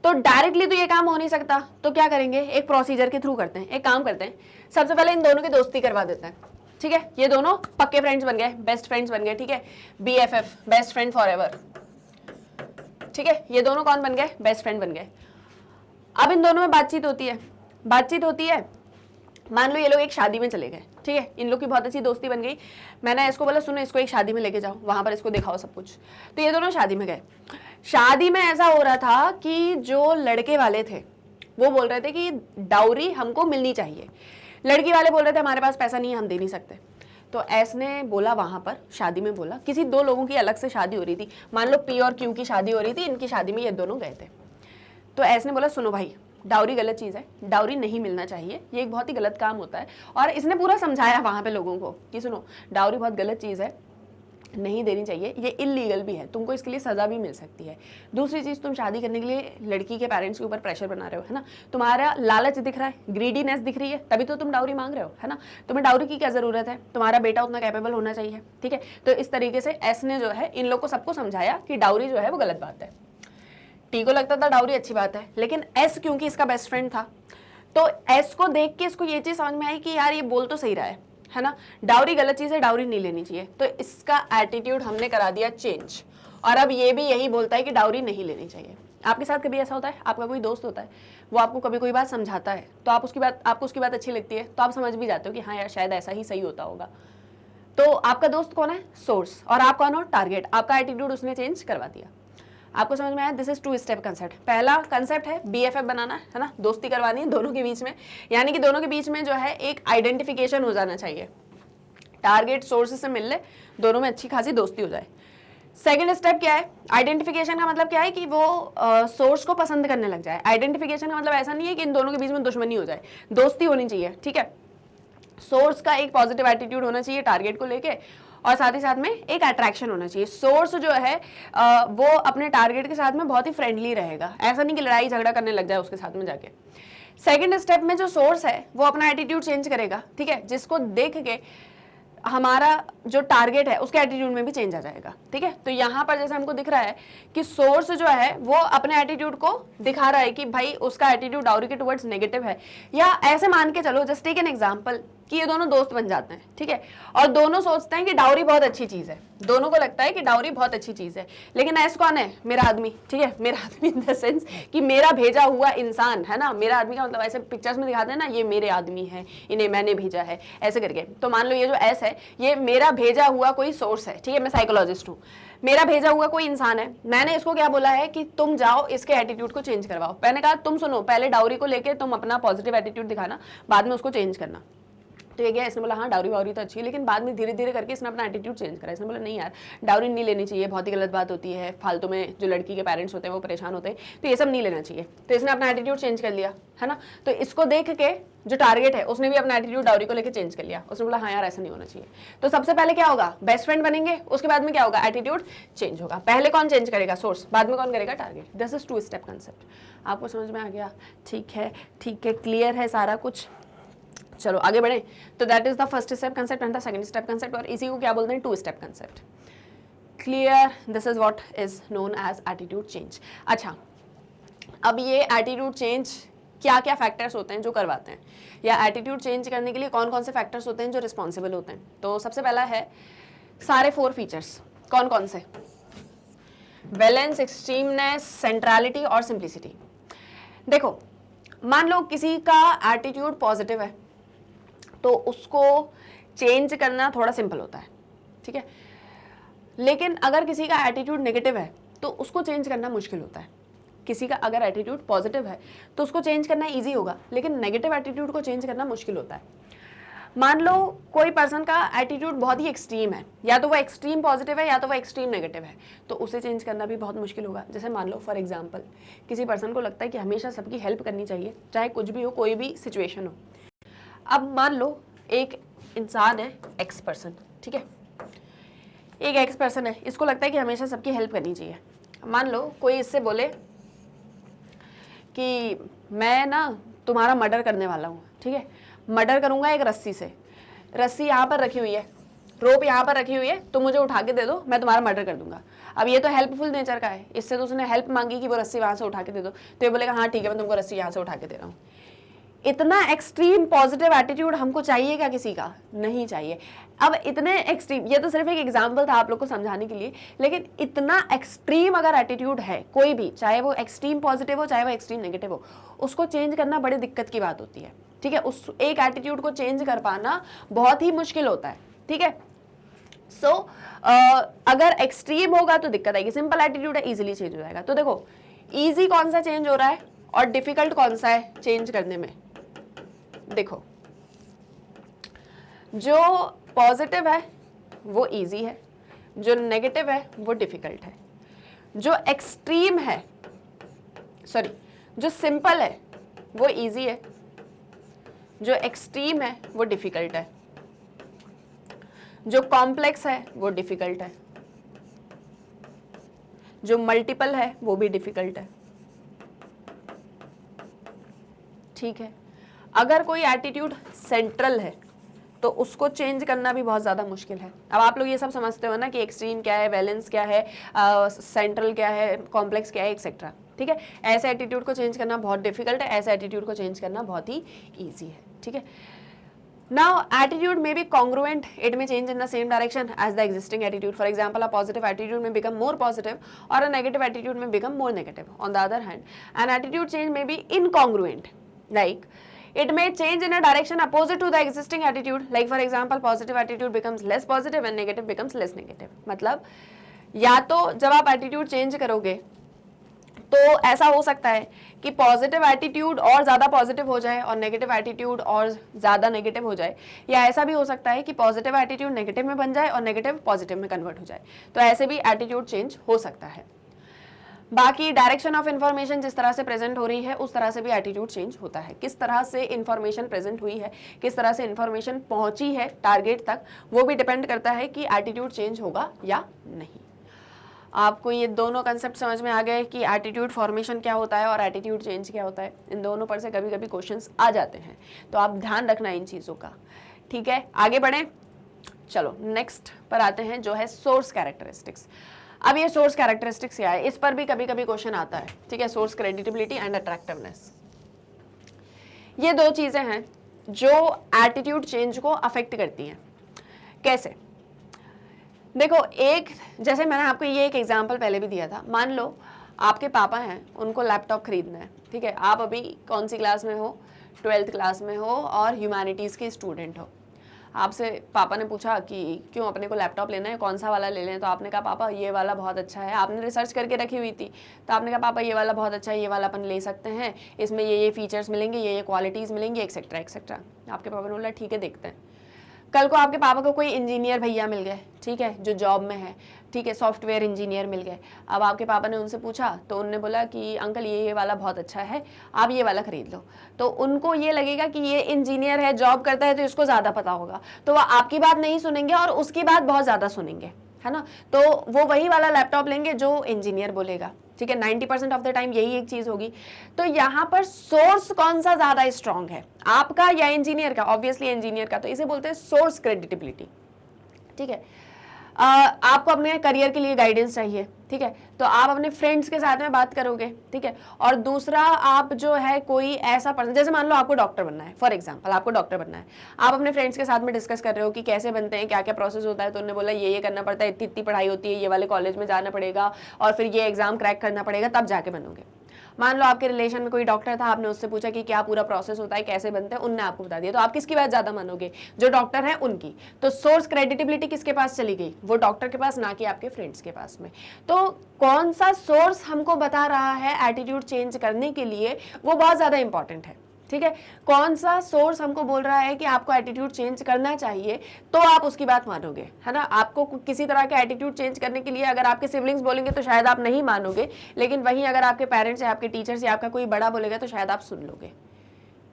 तो डायरेक्टली तो ये काम हो नहीं सकता, तो क्या करेंगे, एक प्रोसीजर के थ्रू करते हैं, एक काम करते हैं, सबसे पहले इन दोनों की दोस्ती करवा देते हैं, ठीक है, ये दोनों पक्के फ्रेंड्स बन गए, बेस्ट फ्रेंड्स बन गए, ठीक है, BFF, best friend for ever, ठीक है, ये दोनों कौन बन गए, बेस्ट फ्रेंड बन गए। अब इन दोनों में बातचीत होती है, मान लो ये लोग एक शादी में चले गए, ठीक है, इन लोग की बहुत अच्छी दोस्ती बन गई, मैंने इसको बोला सुनो इसको एक शादी में लेके जाओ, वहां पर इसको दिखाओ सब कुछ, तो ये दोनों शादी में गए। शादी में ऐसा हो रहा था कि जो लड़के वाले थे वो बोल रहे थे कि डाउरी हमको मिलनी चाहिए, लड़की वाले बोल रहे थे हमारे पास पैसा नहीं है, हम दे नहीं सकते। तो एस ने बोला वहां पर शादी में बोला, किसी दो लोगों की अलग से शादी हो रही थी, मान लो पी और क्यू की शादी हो रही थी, इनकी शादी में ये दोनों गए थे। तो एस ने बोला सुनो भाई डाउरी गलत चीज़ है, डाउरी नहीं मिलना चाहिए, ये एक बहुत ही गलत काम होता है, और इसने पूरा समझाया वहाँ पे लोगों को कि सुनो डाउरी बहुत गलत चीज़ है, नहीं देनी चाहिए, ये इलीगल भी है, तुमको इसके लिए सज़ा भी मिल सकती है। दूसरी चीज़, तुम शादी करने के लिए लड़की के पेरेंट्स के ऊपर प्रेशर बना रहे हो, है ना, तुम्हारा लालच दिख रहा है, ग्रीडीनेस दिख रही है, तभी तो तुम डाउरी मांग रहे हो, है ना, तुम्हें डाउरी की क्या ज़रूरत है, तुम्हारा बेटा उतना कैपेबल होना चाहिए, ठीक है। तो इस तरीके से एस ने जो है इन लोग को सबको समझाया कि डाउरी जो है वो गलत बात है। टी को लगता था डाउरी अच्छी बात है, लेकिन एस क्योंकि इसका बेस्ट फ्रेंड था, तो एस को देख के इसको ये चीज़ समझ में आई कि यार ये बोल तो सही रहा है ना, डाउरी गलत चीज़ है, डाउरी नहीं लेनी चाहिए, तो इसका एटीट्यूड हमने करा दिया चेंज, और अब ये भी यही बोलता है कि डाउरी नहीं लेनी चाहिए। आपके साथ कभी ऐसा होता है, आपका कोई दोस्त होता है, वो आपको कभी कोई बात समझाता है, तो आपको उसकी बात अच्छी लगती है, तो आप समझ भी जाते हो कि हाँ यार शायद ऐसा ही सही होता होगा। तो आपका दोस्त कौन है, सोर्स, और आप कौन हो, टारगेट। आपका एटीट्यूड उसने चेंज करवा दिया। आपको समझ में आया, दिस इज 2 स्टेप कंसेप्ट। पहला कंसेप्ट है BFF बनाना, है ना, दोस्ती करवानी है दोनों के बीच में, यानी कि दोनों के बीच में जो है एक आइडेंटिफिकेशन हो जाना चाहिए, टारगेट सोर्स से मिल ले, दोनों में अच्छी खासी दोस्ती हो जाए। सेकंड स्टेप क्या है, आइडेंटिफिकेशन का मतलब क्या है कि वो सोर्स को पसंद करने लग जाए। आइडेंटिफिकेशन का मतलब ऐसा नहीं है कि इन दोनों के बीच में दुश्मनी हो जाए, दोस्ती होनी चाहिए, ठीक है। सोर्स का एक पॉजिटिव एटीट्यूड होना चाहिए टारगेट को लेके, और साथ ही साथ में एक अट्रैक्शन होना चाहिए। सोर्स जो है वो अपने टारगेट के साथ में बहुत ही फ्रेंडली रहेगा, ऐसा नहीं कि लड़ाई झगड़ा करने लग जाए उसके साथ में जाके। सेकंड स्टेप में जो सोर्स है वो अपना एटीट्यूड चेंज करेगा, ठीक है, जिसको देख के हमारा जो टारगेट है उसके एटीट्यूड में भी चेंज आ जाएगा, ठीक है। तो यहाँ पर जैसे हमको दिख रहा है कि सोर्स जो है वो अपने एटीट्यूड को दिखा रहा है कि भाई उसका एटीट्यूड डाउरी के टुवर्ड्स नेगेटिव है, या ऐसे मान के चलो, जस्ट टेक एन एग्जांपल कि ये दोनों दोस्त बन जाते हैं, ठीक है, और दोनों सोचते हैं कि डाउरी बहुत अच्छी चीज है, दोनों को लगता है कि डाउरी बहुत अच्छी चीज है, लेकिन एस कौन है, मेरा आदमी, ठीक है, मेरा आदमी इन द सेंस कि मेरा भेजा हुआ इंसान, है ना, मेरा आदमी का मतलब ऐसे पिक्चर्स में दिखाते हैं ना, ये मेरे आदमी है, इन्हें मैंने भेजा है, ऐसे करके। तो मान लो ये जो एस है ये मेरा भेजा हुआ कोई सोर्स है, ठीक है, मैं साइकोलॉजिस्ट हूँ, मेरा भेजा हुआ कोई इंसान है, मैंने इसको क्या बोला है कि तुम जाओ इसके एटीट्यूड को चेंज करवाओ। मैंने कहा तुम सुनो, पहले डाउरी को लेके तुम अपना पॉजिटिव एटीट्यूड दिखाना, बाद में उसको चेंज करना। तो ये गया, इसने बोला हाँ डाउरी वाउरी तो अच्छी है, लेकिन बाद में धीरे धीरे करके इसने अपना एटीट्यूड चेंज करा। इसने बोला नहीं यार, डाउरी नहीं लेनी चाहिए, बहुत ही गलत बात होती है, फालतू में जो लड़की के पेरेंट्स होते हैं वो परेशान होते हैं, तो ये सब नहीं लेना चाहिए। तो इसने अपना एटीट्यूड चेंज कर लिया, है ना। तो इसको देख के जो टारगेट है उसने भी अपना एटीट्यूड डाउरी को लेकर चेंज कर लिया। उसने बोला हाँ यार ऐसा नहीं होना चाहिए। तो सबसे पहले क्या होगा, बेस्ट फ्रेंड बनेंगे, उसके बाद में क्या होगा, एटीट्यूड चेंज होगा। पहले कौन चेंज करेगा, सोर्स, बाद में कौन करेगा, target. This is 2 step concept. आपको समझ में आ गया? ठीक है, ठीक है, क्लियर है सारा कुछ। चलो आगे बढ़े। तो that is the first step concept and the second step concept, और इसी को क्या बोलते हैं, 2 step concept. Clear? This is what is known as attitude change. अच्छा, अब ये एटीट्यूड चेंज क्या क्या फैक्टर्स होते हैं जो करवाते हैं, या एटीट्यूड चेंज करने के लिए कौन कौन से फैक्टर्स होते हैं जो रिस्पॉन्सिबल होते हैं। तो सबसे पहला है सारे 4 फीचर्स। कौन कौन से? बैलेंस, एक्सट्रीमनेस, सेंट्रलिटी और सिंप्लिसिटी। देखो, मान लो किसी का एटीट्यूड पॉजिटिव है तो उसको चेंज करना थोड़ा सिंपल होता है, ठीक है। लेकिन अगर किसी का एटीट्यूड नेगेटिव है तो उसको चेंज करना मुश्किल होता है। किसी का अगर एटीट्यूड पॉजिटिव है तो उसको चेंज करना इजी होगा, लेकिन नेगेटिव एटीट्यूड को चेंज करना मुश्किल होता है। मान लो कोई पर्सन का एटीट्यूड बहुत ही एक्सट्रीम है, या तो वो एक्सट्रीम पॉजिटिव है या तो वो एक्सट्रीम नेगेटिव है, तो उसे चेंज करना भी बहुत मुश्किल होगा। जैसे मान लो फॉर एग्जांपल किसी पर्सन को लगता है कि हमेशा सबकी हेल्प करनी चाहिए, चाहे कुछ भी हो, कोई भी सिचुएशन हो। अब मान लो एक इंसान है, एक्स पर्सन, ठीक है, एक एक्स पर्सन है, इसको लगता है कि हमेशा सबकी हेल्प करनी चाहिए। मान लो कोई इससे बोले कि मैं ना तुम्हारा मर्डर करने वाला हूँ, ठीक है, मर्डर करूँगा एक रस्सी से, रस्सी यहाँ पर रखी हुई है, रोप यहाँ पर रखी हुई है, तो मुझे उठा के दे दो, मैं तुम्हारा मर्डर कर दूंगा। अब ये तो हेल्पफुल नेचर का है, इससे तो उसने हेल्प मांगी कि वो रस्सी वहाँ से उठा के दे दो, तो ये बोलेगा हाँ ठीक है मैं तुमको रस्सी यहाँ से उठा के दे रहा हूँ। इतना एक्सट्रीम पॉजिटिव एटीट्यूड हमको चाहिए क्या किसी का? नहीं चाहिए। अब इतने एक्सट्रीम, ये तो सिर्फ एक एग्जांपल था आप लोग को समझाने के लिए, लेकिन इतना एक्सट्रीम अगर एटीट्यूड है कोई भी, चाहे वो एक्सट्रीम पॉजिटिव हो चाहे वो एक्सट्रीम नेगेटिव हो, उसको चेंज करना बड़ी दिक्कत की बात होती है, ठीक है। उस एक एटीट्यूड को चेंज कर पाना बहुत ही मुश्किल होता है, ठीक है। सो अगर एक्सट्रीम होगा तो दिक्कत आएगी, सिंपल एटीट्यूड है इजीली चेंज हो जाएगा। तो देखो, इजी कौन सा चेंज हो रहा है और डिफिकल्ट कौन सा है चेंज करने में। देखो, जो पॉजिटिव है वो इजी है, जो नेगेटिव है वो डिफिकल्ट है, जो एक्सट्रीम है, सॉरी, जो सिंपल है वो इजी है, जो एक्सट्रीम है वो डिफिकल्ट है, जो कॉम्प्लेक्स है वो डिफिकल्ट है, जो मल्टीपल है वो भी डिफिकल्ट है, ठीक है। अगर कोई एटीट्यूड सेंट्रल है तो उसको चेंज करना भी बहुत ज़्यादा मुश्किल है। अब आप लोग ये सब समझते हो ना कि एक्सट्रीम क्या है, बैलेंस क्या है, सेंट्रल क्या है, कॉम्प्लेक्स क्या है, एक्सेट्रा, ठीक है। ऐसे एटीट्यूड को चेंज करना बहुत डिफिकल्ट है, ऐसे एटीट्यूड को चेंज करना बहुत ही ईजी है, ठीक है। Now, attitude may be congruent. It may change in the same direction as the existing attitude. For example, a positive attitude may become more positive, or a negative attitude may become more negative. On the other hand, an attitude change may be incongruent. Like, it may change in a direction opposite to the existing attitude. Like, for example, positive attitude becomes less positive and negative becomes less negative. मतलब या तो जब आप attitude change करोगे तो ऐसा हो सकता है कि पॉजिटिव एटीट्यूड और ज़्यादा पॉजिटिव हो जाए और नेगेटिव एटीट्यूड और ज़्यादा नेगेटिव हो जाए, या ऐसा भी हो सकता है कि पॉजिटिव एटीट्यूड नेगेटिव में बन जाए और नेगेटिव पॉजिटिव में कन्वर्ट हो जाए। तो ऐसे भी एटीट्यूड चेंज हो सकता है। बाकी डायरेक्शन ऑफ इन्फॉर्मेशन जिस तरह से प्रेजेंट हो रही है उस तरह से भी एटीट्यूड चेंज होता है। किस तरह से इन्फॉर्मेशन प्रेजेंट हुई है, किस तरह से इन्फॉर्मेशन पहुंची है टारगेट तक, वो भी डिपेंड करता है कि एटीट्यूड चेंज होगा या नहीं। आपको ये दोनों कंसेप्ट समझ में आ गए कि एटीट्यूड फॉर्मेशन क्या होता है और एटीट्यूड चेंज क्या होता है। इन दोनों पर से कभी कभी क्वेश्चंस आ जाते हैं, तो आप ध्यान रखना इन चीज़ों का, ठीक है। आगे बढ़ें, चलो नेक्स्ट पर आते हैं जो है सोर्स कैरेक्टरिस्टिक्स। अब ये सोर्स कैरेक्टरिस्टिक्स क्या है, इस पर भी कभी कभी क्वेश्चन आता है, ठीक है। सोर्स क्रेडिटेबिलिटी एंड अट्रैक्टिवनेस, ये 2 चीज़ें हैं जो एटीट्यूड चेंज को अफेक्ट करती हैं। कैसे? देखो, एक जैसे मैंने आपको ये एक एग्जांपल पहले भी दिया था। मान लो आपके पापा हैं, उनको लैपटॉप खरीदना है, ठीक है। आप अभी कौन सी क्लास में हो, 12th क्लास में हो और ह्यूमैनिटीज़ के स्टूडेंट हो। आपसे पापा ने पूछा कि क्यों अपने को लैपटॉप लेना है, कौन सा वाला ले लें, तो आपने कहा पापा ये वाला बहुत अच्छा है, आपने रिसर्च करके रखी हुई थी, तो आपने कहा पापा ये वाला बहुत अच्छा है, ये वाला अपन ले सकते हैं, इसमें ये फीचर्स मिलेंगे, ये क्वालिटीज़ मिलेंगी, एक्सेट्रा एक्सेट्रा। आपके पापा ने बोला ठीक है देखते हैं। कल को आपके पापा को कोई इंजीनियर भैया मिल गए, ठीक है, जो जॉब में है, ठीक है, सॉफ्टवेयर इंजीनियर मिल गए। अब आपके पापा ने उनसे पूछा तो उनने बोला कि अंकल ये वाला बहुत अच्छा है, आप ये वाला खरीद लो। तो उनको ये लगेगा कि ये इंजीनियर है, जॉब करता है, तो इसको ज़्यादा पता होगा, तो वह आपकी बात नहीं सुनेंगे और उसकी बात बहुत ज़्यादा सुनेंगे, है ना। तो वो वही वाला लैपटॉप लेंगे जो इंजीनियर बोलेगा, ठीक है। 90% ऑफ द टाइम यही एक चीज होगी। तो यहाँ पर सोर्स कौन सा ज्यादा स्ट्रांग है, आपका या इंजीनियर का? ऑब्वियसली इंजीनियर का। तो इसे बोलते हैं सोर्स क्रेडिटेबिलिटी, ठीक है। आपको अपने करियर के लिए गाइडेंस चाहिए, ठीक है, तो आप अपने फ्रेंड्स के साथ में बात करोगे, ठीक है। और दूसरा, आप जो है कोई ऐसा पर्सन, जैसे मान लो आपको डॉक्टर बनना है, फॉर एग्जांपल आपको डॉक्टर बनना है, आप अपने फ्रेंड्स के साथ में डिस्कस कर रहे हो कि कैसे बनते हैं, क्या क्या प्रोसेस होता है, तो उन्होंने बोला ये करना पड़ता है, इतनी इतनी पढ़ाई होती है, ये वाले कॉलेज में जाना पड़ेगा और फिर ये एग्जाम क्रैक करना पड़ेगा, तब जाके बनोगे। मान लो आपके रिलेशन में कोई डॉक्टर था, आपने उससे पूछा कि क्या पूरा प्रोसेस होता है, कैसे बनते हैं, उनने आपको बता दिया, तो आप किसकी बात ज्यादा मानोगे? जो डॉक्टर है उनकी। तो सोर्स क्रेडिटेबिलिटी किसके पास चली गई? वो डॉक्टर के पास, ना कि आपके फ्रेंड्स के पास में। तो कौन सा सोर्स हमको बता रहा है एटीट्यूड चेंज करने के लिए, वो बहुत ज्यादा इंपॉर्टेंट है, ठीक है। कौन सा सोर्स हमको बोल रहा है कि आपको एटीट्यूड चेंज करना चाहिए, तो आप उसकी बात मानोगे, है ना। आपको किसी तरह के एटीट्यूड चेंज करने के लिए अगर आपके सिबलिंग्स बोलेंगे तो शायद आप नहीं मानोगे, लेकिन वहीं अगर आपके पेरेंट्स या आपके टीचर्स या आपका कोई बड़ा बोलेगा तो शायद आप सुन लोगे।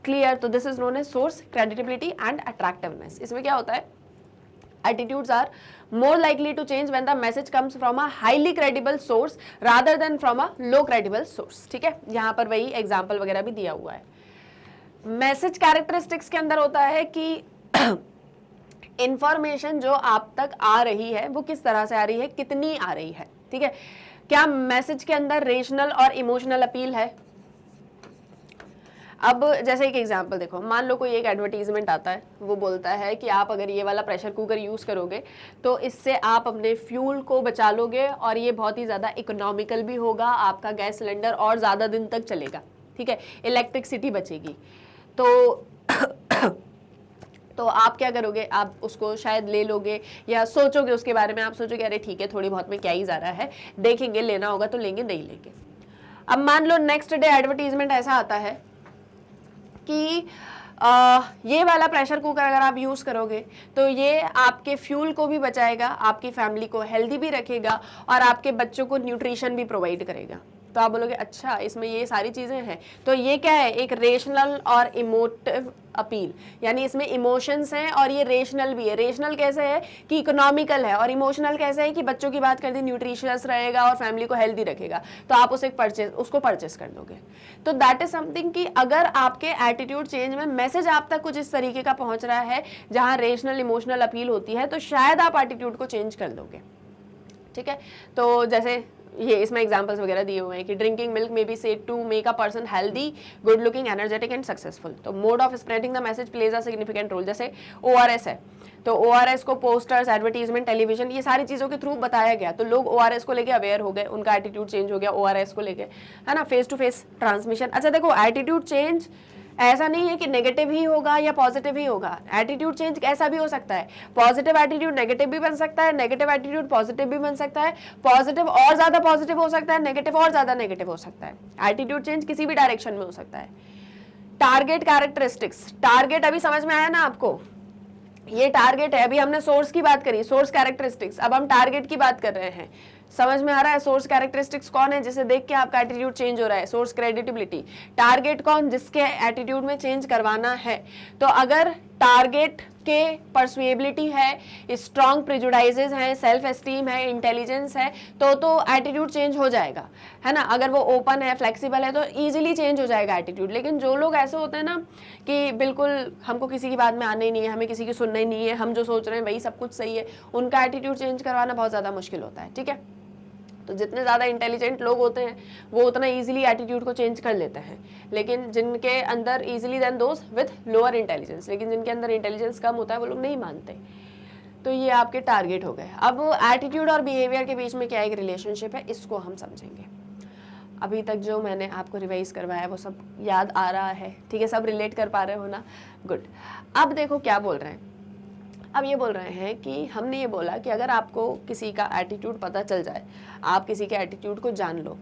क्लियर? तो this is known as source credibility and attractiveness. इसमें क्या होता है, attitudes are more likely to change when the message comes from a highly credible source rather than from a low credible source, ठीक है। यहाँ पर वही एग्जाम्पल वगैरह भी दिया हुआ है। मैसेज कैरेक्टरिस्टिक्स के अंदर होता है कि इंफॉर्मेशन जो आप तक आ रही है वो किस तरह से आ रही है, कितनी आ रही है, ठीक है। क्या मैसेज के अंदर रेशनल और इमोशनल अपील है? अब जैसे एक एग्जांपल देखो, मान लो कोई एक एडवर्टीजमेंट आता है, वो बोलता है कि आप अगर ये वाला प्रेशर कुकर यूज़ करोगे तो इससे आप अपने फ्यूल को बचा लोगे और ये बहुत ही ज़्यादा इकोनॉमिकल भी होगा, आपका गैस सिलेंडर और ज़्यादा दिन तक चलेगा, ठीक है, इलेक्ट्रिसिटी बचेगी। तो आप क्या करोगे, आप उसको शायद ले लोगे या सोचोगे उसके बारे में, आप सोचोगे अरे ठीक है थोड़ी बहुत में क्या ही जा रहा है, देखेंगे, लेना होगा तो लेंगे, नहीं लेंगे। अब मान लो नेक्स्ट डे एडवर्टीजमेंट ऐसा आता है कि ये वाला प्रेशर कुकर अगर आप यूज़ करोगे तो ये आपके फ्यूल को भी बचाएगा, आपकी फैमिली को हेल्दी भी रखेगा और आपके बच्चों को न्यूट्रिशन भी प्रोवाइड करेगा। तो आप बोलोगे अच्छा इसमें ये सारी चीज़ें हैं, तो ये क्या है, एक रेशनल और इमोटिव अपील, यानी इसमें इमोशंस हैं और ये रेशनल भी है। रेशनल कैसे है कि इकोनॉमिकल है, और इमोशनल कैसे है कि बच्चों की बात कर दी, न्यूट्रिशियस रहेगा और फैमिली को हेल्दी रखेगा, तो आप उसको परचेस कर दोगे। तो दैट इज समथिंग कि अगर आपके एटीट्यूड चेंज में मैसेज आप तक कुछ इस तरीके का पहुंच रहा है जहां रेशनल इमोशनल अपील होती है, तो शायद आप एटीट्यूड को चेंज कर दोगे, ठीक है। तो जैसे ये इसमें एग्जांपल्स वगैरह दिए हुए हैं कि drinking milk may be said to make a person healthy, good looking, energetic and successful. तो mode of spreading the message plays a significant role. जैसे ORS है, तो ORS को पोस्टर्स, एडवर्टीजमेंट, टेलीविजन, ये सारी चीज़ों के थ्रू बताया गया, तो लोग ORS को लेके अवेयर हो गए, उनका एटीट्यूड चेंज हो गया ORS को लेके, है ना। Face to face transmission. अच्छा देखो, एटीट्यूड चेंज ऐसा नहीं है कि नेगेटिव ही होगा या पॉजिटिव ही होगा, एटीट्यूड चेंज ऐसा भी हो सकता है, पॉजिटिव एटीट्यूड नेगेटिव भी बन सकता है, नेगेटिव एटीट्यूड पॉजिटिव भी बन सकता है, पॉजिटिव और ज्यादा पॉजिटिव हो सकता है, नेगेटिव और ज्यादा नेगेटिव हो सकता है। एटीट्यूड चेंज किसी भी डायरेक्शन में हो सकता है। टारगेट कैरेक्टरिस्टिक्स, टारगेट अभी समझ में आया ना आपको, ये टारगेट है। अभी हमने सोर्स की बात करी, सोर्स कैरेक्टरिस्टिक्स, अब हम टारगेट की बात कर रहे हैं। समझ में आ रहा है सोर्स कैरेक्टरिस्टिक्स कौन है जिसे देख के आपका एटीट्यूड चेंज हो रहा है, सोर्स क्रेडिटेबिलिटी। टारगेट कौन, जिसके एटीट्यूड में चेंज करवाना है। तो अगर टारगेट के पर्सुएबिलिटी है, स्ट्रॉन्ग प्रिजुडाइजेस हैं, सेल्फ एस्टीम है, इंटेलिजेंस है, तो एटीट्यूड चेंज हो जाएगा, है ना। अगर वो ओपन है, फ्लेक्सिबल है, तो इजीली चेंज हो जाएगा एटीट्यूड। लेकिन जो लोग ऐसे होते हैं ना कि बिल्कुल हमको किसी की बात में आना ही नहीं है, हमें किसी की सुनना ही नहीं है, हम जो सोच रहे हैं वही सब कुछ सही है, उनका एटीट्यूड चेंज करवाना बहुत ज़्यादा मुश्किल होता है, ठीक है। तो जितने ज़्यादा इंटेलिजेंट लोग होते हैं वो उतना इजीली एटीट्यूड को चेंज कर लेते हैं, लेकिन जिनके अंदर easily then those with lower intelligence, लेकिन जिनके अंदर इंटेलिजेंस कम होता है वो लोग नहीं मानते। तो ये आपके टारगेट हो गए। अब एटीट्यूड और बिहेवियर के बीच में क्या एक रिलेशनशिप है, इसको हम समझेंगे। अभी तक जो मैंने आपको रिवाइज करवाया वो सब याद आ रहा है, ठीक है, सब रिलेट कर पा रहे हो ना, गुड। अब देखो क्या बोल रहे हैं, अब ये बोल रहे हैं कि हमने ये बोला कि अगर आपको किसी का एटीट्यूड पता चल जाए, आप किसी के एटीट्यूड को जान लो,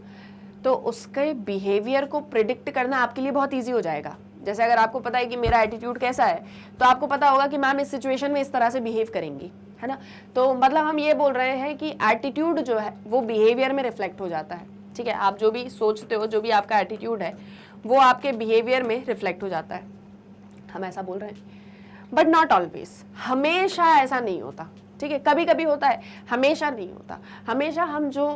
तो उसके बिहेवियर को प्रिडिक्ट करना आपके लिए बहुत ईजी हो जाएगा। जैसे अगर आपको पता है कि मेरा एटीट्यूड कैसा है, तो आपको पता होगा कि मैम इस सिचुएशन में इस तरह से बिहेव करेंगी, है ना। तो मतलब हम ये बोल रहे हैं कि एटीट्यूड जो है वो बिहेवियर में रिफ्लेक्ट हो जाता है, ठीक है। आप जो भी सोचते हो, जो भी आपका एटीट्यूड है, वो आपके बिहेवियर में रिफ्लेक्ट हो जाता है, हम ऐसा बोल रहे हैं। बट नॉट ऑलवेज, हमेशा ऐसा नहीं होता, ठीक है। कभी कभी होता है, हमेशा नहीं होता। हमेशा हम जो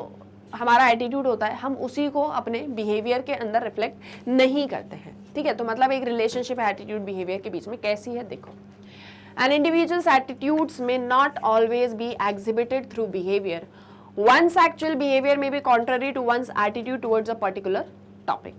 हमारा एटीट्यूड होता है, हम उसी को अपने बिहेवियर के अंदर रिफ्लेक्ट नहीं करते हैं, ठीक है। तो मतलब एक रिलेशनशिप एटीट्यूड बिहेवियर के बीच में कैसी है, देखो। An individual's attitudes may not always be exhibited through behavior. One's actual behavior may be contrary to one's attitude towards a particular topic.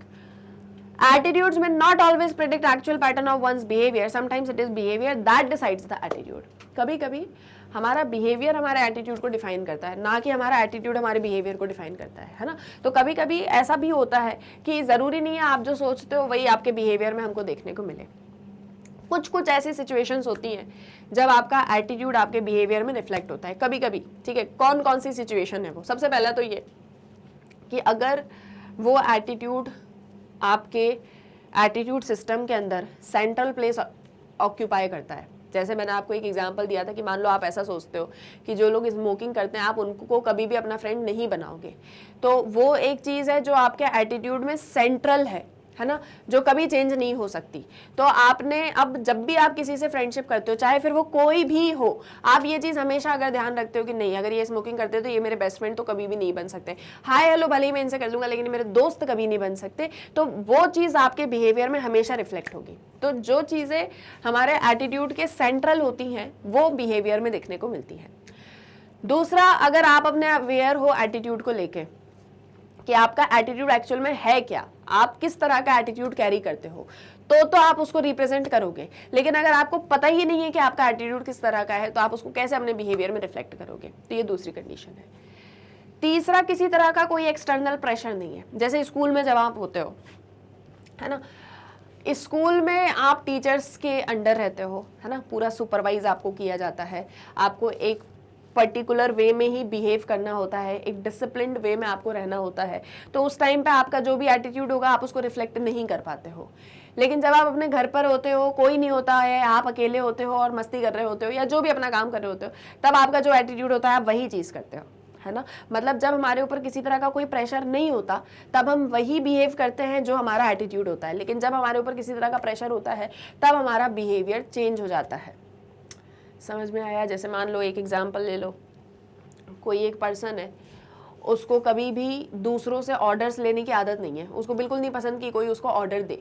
Attitudes may not always predict actual pattern of one's behavior. Sometimes it is behavior that decides the attitude. कभी कभी हमारा behaviour हमारे attitude को define करता है, ना कि हमारा एटीट्यूड हमारे बिहेवियर को डिफाइन करता है ना। तो कभी कभी ऐसा भी होता है कि ज़रूरी नहीं है आप जो सोचते हो वही आपके बिहेवियर में हमको देखने को मिले। कुछ कुछ ऐसी सिचुएशंस होती हैं जब आपका एटीट्यूड आपके बिहेवियर में रिफ्लेक्ट होता है कभी कभी, ठीक है। कौन कौन सी सिचुएशन है वो? सबसे पहला तो ये कि अगर वो एटीट्यूड आपके एटीट्यूड सिस्टम के अंदर सेंट्रल प्लेस ऑक्यूपाई करता है। जैसे मैंने आपको एक एग्जांपल दिया था कि मान लो आप ऐसा सोचते हो कि जो लोग स्मोकिंग करते हैं आप उनको कभी भी अपना फ्रेंड नहीं बनाओगे, तो वो एक चीज़ है जो आपके एटीट्यूड में सेंट्रल है ना, जो कभी चेंज नहीं हो सकती। तो आपने अब जब भी आप किसी से फ्रेंडशिप करते हो, चाहे फिर वो कोई भी हो, आप ये चीज़ हमेशा अगर ध्यान रखते हो कि नहीं, अगर ये स्मोकिंग करते हो तो ये मेरे बेस्ट फ्रेंड तो कभी भी नहीं बन सकते। हाय हेलो भले ही मैं इनसे कर लूँगा, लेकिन मेरे दोस्त कभी नहीं बन सकते। तो वो चीज़ आपके बिहेवियर में हमेशा रिफ्लेक्ट होगी। तो जो चीज़ें हमारे एटीट्यूड के सेंट्रल होती हैं वो बिहेवियर में देखने को मिलती हैं। दूसरा, अगर आप अपने अवेयर हो एटीट्यूड को लेके कि आपका एटीट्यूड एक्चुअल में है क्या, आप किस तरह का एटीट्यूड कैरी करते हो, तो आप उसको रिप्रेजेंट करोगे। लेकिन अगर आपको पता ही नहीं है कि आपका एटीट्यूड किस तरह का है, तो आप उसको कैसे अपने बिहेवियर में रिफ्लेक्ट करोगे? तो ये दूसरी कंडीशन है। तीसरा, किसी तरह का कोई एक्सटर्नल प्रेशर नहीं है। जैसे स्कूल में जब आप होते हो, है ना, स्कूल में आप टीचर्स के अंडर रहते हो, है ना, पूरा सुपरवाइज आपको किया जाता है, आपको एक पर्टिकुलर वे में ही बिहेव करना होता है, एक डिसिप्लिन्ड वे में आपको रहना होता है। तो उस टाइम पे आपका जो भी एटीट्यूड होगा आप उसको रिफ्लेक्ट नहीं कर पाते हो। लेकिन जब आप अपने घर पर होते हो, कोई नहीं होता है, आप अकेले होते हो और मस्ती कर रहे होते हो या जो भी अपना काम कर रहे होते हो, तब आपका जो एटीट्यूड होता है आप वही चीज़ करते हो, है ना। मतलब जब हमारे ऊपर किसी तरह का कोई प्रेशर नहीं होता तब हम वही बिहेव करते हैं जो हमारा एटीट्यूड होता है। लेकिन जब हमारे ऊपर किसी तरह का प्रेशर होता है तब हमारा बिहेवियर चेंज हो जाता है। समझ में आया? जैसे मान लो एक एग्जांपल ले लो, कोई एक पर्सन है, उसको कभी भी दूसरों से ऑर्डर्स लेने की आदत नहीं है, उसको बिल्कुल नहीं पसंद कि कोई उसको ऑर्डर दे,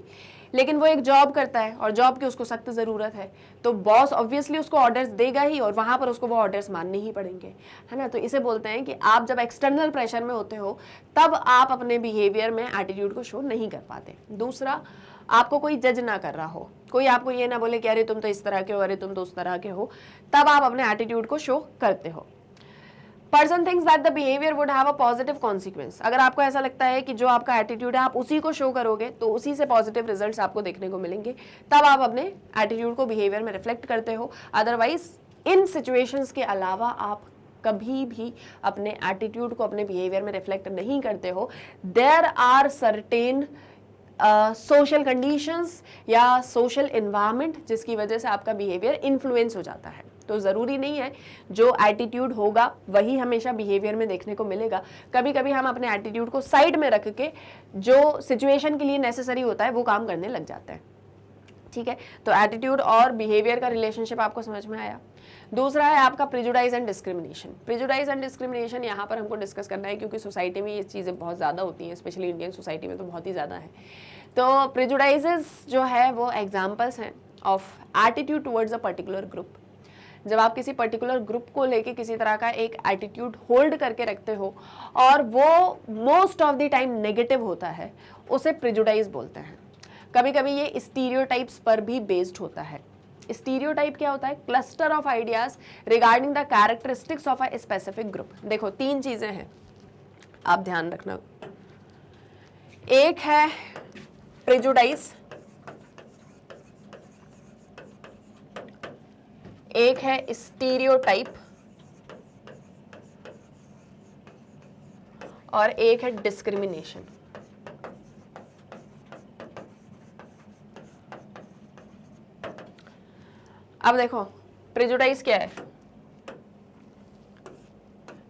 लेकिन वो एक जॉब करता है और जॉब की उसको सख्त ज़रूरत है, तो बॉस ऑब्वियसली उसको ऑर्डर्स देगा ही और वहाँ पर उसको वो ऑर्डर्स मानने ही पड़ेंगे, है ना। तो इसे बोलते हैं कि आप जब एक्सटर्नल प्रेशर में होते हो तब आप अपने बिहेवियर में एटीट्यूड को शो नहीं कर पाते। दूसरा, आपको कोई जज ना कर रहा हो, कोई आपको ये ना बोले कि अरे तुम तो इस तरह के हो, अरे तुम तो उस तरह के हो, तब आप अपने एटीट्यूड को शो करते हो। Person thinks that the behaviour would have a positive consequence. अगर आपको ऐसा लगता है कि जो आपका एटीट्यूड है आप उसी को शो करोगे तो उसी से पॉजिटिव रिजल्ट्स आपको देखने को मिलेंगे, तब आप अपने एटीट्यूड को बिहेवियर में रिफ्लेक्ट करते हो। अदरवाइज इन सिचुएशंस के अलावा आप कभी भी अपने एटीट्यूड को अपने बिहेवियर में रिफ्लेक्ट नहीं करते हो। There are certain social conditions या सोशल इन्वायरमेंट जिसकी वजह से आपका बिहेवियर इन्फ्लुएंस हो जाता है। तो ज़रूरी नहीं है जो एटीट्यूड होगा वही हमेशा बिहेवियर में देखने को मिलेगा। कभी कभी हम अपने एटीट्यूड को साइड में रख के जो सिचुएशन के लिए नेसेसरी होता है वो काम करने लग जाते हैं, ठीक है। तो एटीट्यूड और बिहेवियर का रिलेशनशिप आपको समझ में आया। दूसरा है आपका prejudice and discrimination. Prejudice and discrimination यहाँ पर हमको डिस्कस करना है क्योंकि सोसाइटी में ये चीज़ें बहुत ज़्यादा होती हैं, स्पेशली इंडियन सोसाइटी में तो बहुत ही ज़्यादा है। तो प्रिजुडाइजेस जो है वो एग्जाम्पल्स हैं of attitude towards a particular group. जब आप किसी पर्टिकुलर ग्रुप को लेके किसी तरह का एक एटीट्यूड होल्ड करके रखते हो और वो most of the time negative होता है, उसे प्रिजुडाइज बोलते हैं। कभी कभी ये स्टीरियोटाइप्स पर भी बेस्ड होता है। स्टीरियोटाइप क्या होता है? Cluster of ideas regarding the characteristics of a specific group. देखो 3 चीजें हैं, आप ध्यान रखना। एक है प्रिजुडाइज, एक है स्टीरियोटाइप और एक है डिस्क्रिमिनेशन। अब देखो प्रेजुडाइज क्या है,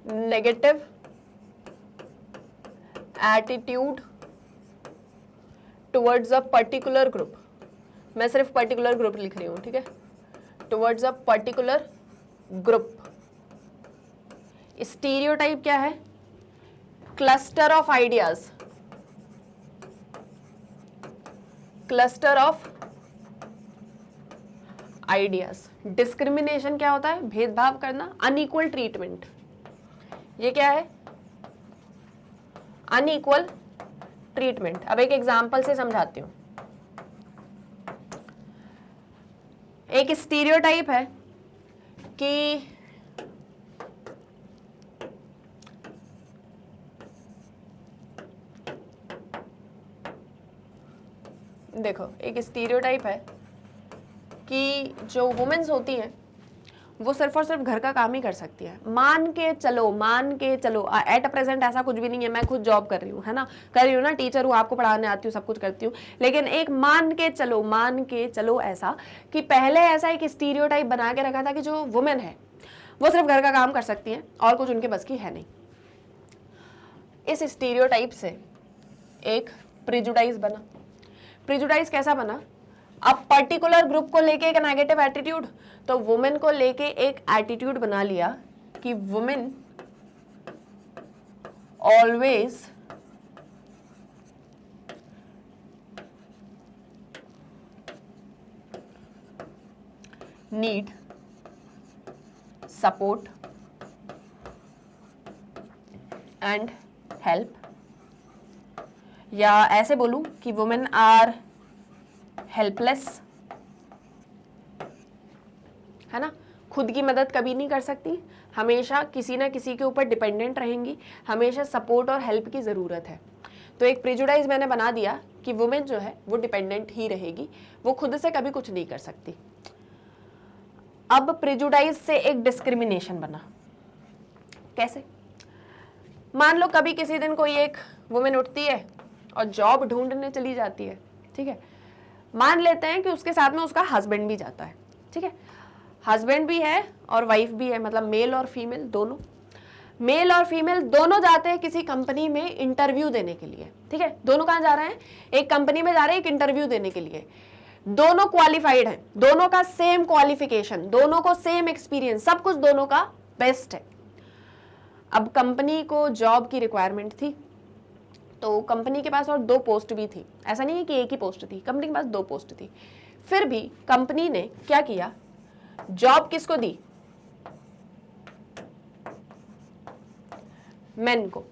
negative attitude towards a particular group. मैं सिर्फ पर्टिकुलर ग्रुप लिख रही हूं, ठीक है, towards a particular group. Stereotype क्या है, cluster of ideas, cluster of ideas. Discrimination क्या होता है, भेदभाव करना, अनइक्वल ट्रीटमेंट। ये क्या है, अनइक्वल ट्रीटमेंट। अब एक एग्जांपल से समझाती हूं। एक स्टीरियोटाइप है कि देखो, एक स्टीरियोटाइप है कि जो वुमेन्स होती हैं वो सिर्फ और सिर्फ घर का काम ही कर सकती है। मान के चलो एट प्रेजेंट ऐसा कुछ भी नहीं है, मैं खुद जॉब कर रही हूँ, है ना, कर रही हूँ ना, टीचर हूँ, आपको पढ़ाने आती हूँ, सब कुछ करती हूँ, लेकिन एक मान के चलो ऐसा कि पहले ऐसा एक स्टीरियोटाइप बना के रखा था कि जो वुमेन है वो सिर्फ घर का काम कर सकती है और कुछ उनके बस की है नहीं। इस स्टीरियोटाइप से एक प्रेजुडाइज बना। प्रेजुडाइज कैसा बना, अब पर्टिकुलर ग्रुप को लेके एक नेगेटिव एटीट्यूड, तो वुमेन को लेके एक एटीट्यूड बना लिया कि women always need support and help, या ऐसे बोलूं कि वुमेन आर हेल्पलेस, है ना, खुद की मदद कभी नहीं कर सकती, हमेशा किसी ना किसी के ऊपर डिपेंडेंट रहेंगी, हमेशा सपोर्ट और हेल्प की ज़रूरत है। तो एक प्रेजुडाइज मैंने बना दिया कि वुमेन जो है वो डिपेंडेंट ही रहेगी, वो खुद से कभी कुछ नहीं कर सकती। अब प्रेजुडाइज से एक डिस्क्रिमिनेशन बना। कैसे, मान लो कभी किसी दिन कोई एक वुमेन उठती है और जॉब ढूंढने चली जाती है, ठीक है, मान लेते हैं कि उसके साथ में उसका हस्बैंड भी जाता है, ठीक है, हस्बैंड भी है और वाइफ भी है, मतलब मेल और फीमेल दोनों, मेल और फीमेल दोनों जाते हैं किसी कंपनी में इंटरव्यू देने के लिए, ठीक है, दोनों कहाँ जा रहे हैं, एक कंपनी में जा रहे हैं एक इंटरव्यू देने के लिए। दोनों क्वालिफाइड हैं, दोनों का सेम क्वालिफिकेशन, दोनों को सेम एक्सपीरियंस, सब कुछ दोनों का बेस्ट है। अब कंपनी को जॉब की रिक्वायरमेंट थी, तो कंपनी के पास और 2 पोस्ट भी थी, ऐसा नहीं है कि एक ही पोस्ट थी, कंपनी के पास 2 पोस्ट थी। फिर भी कंपनी ने क्या किया, जॉब किसको दी, मेन को,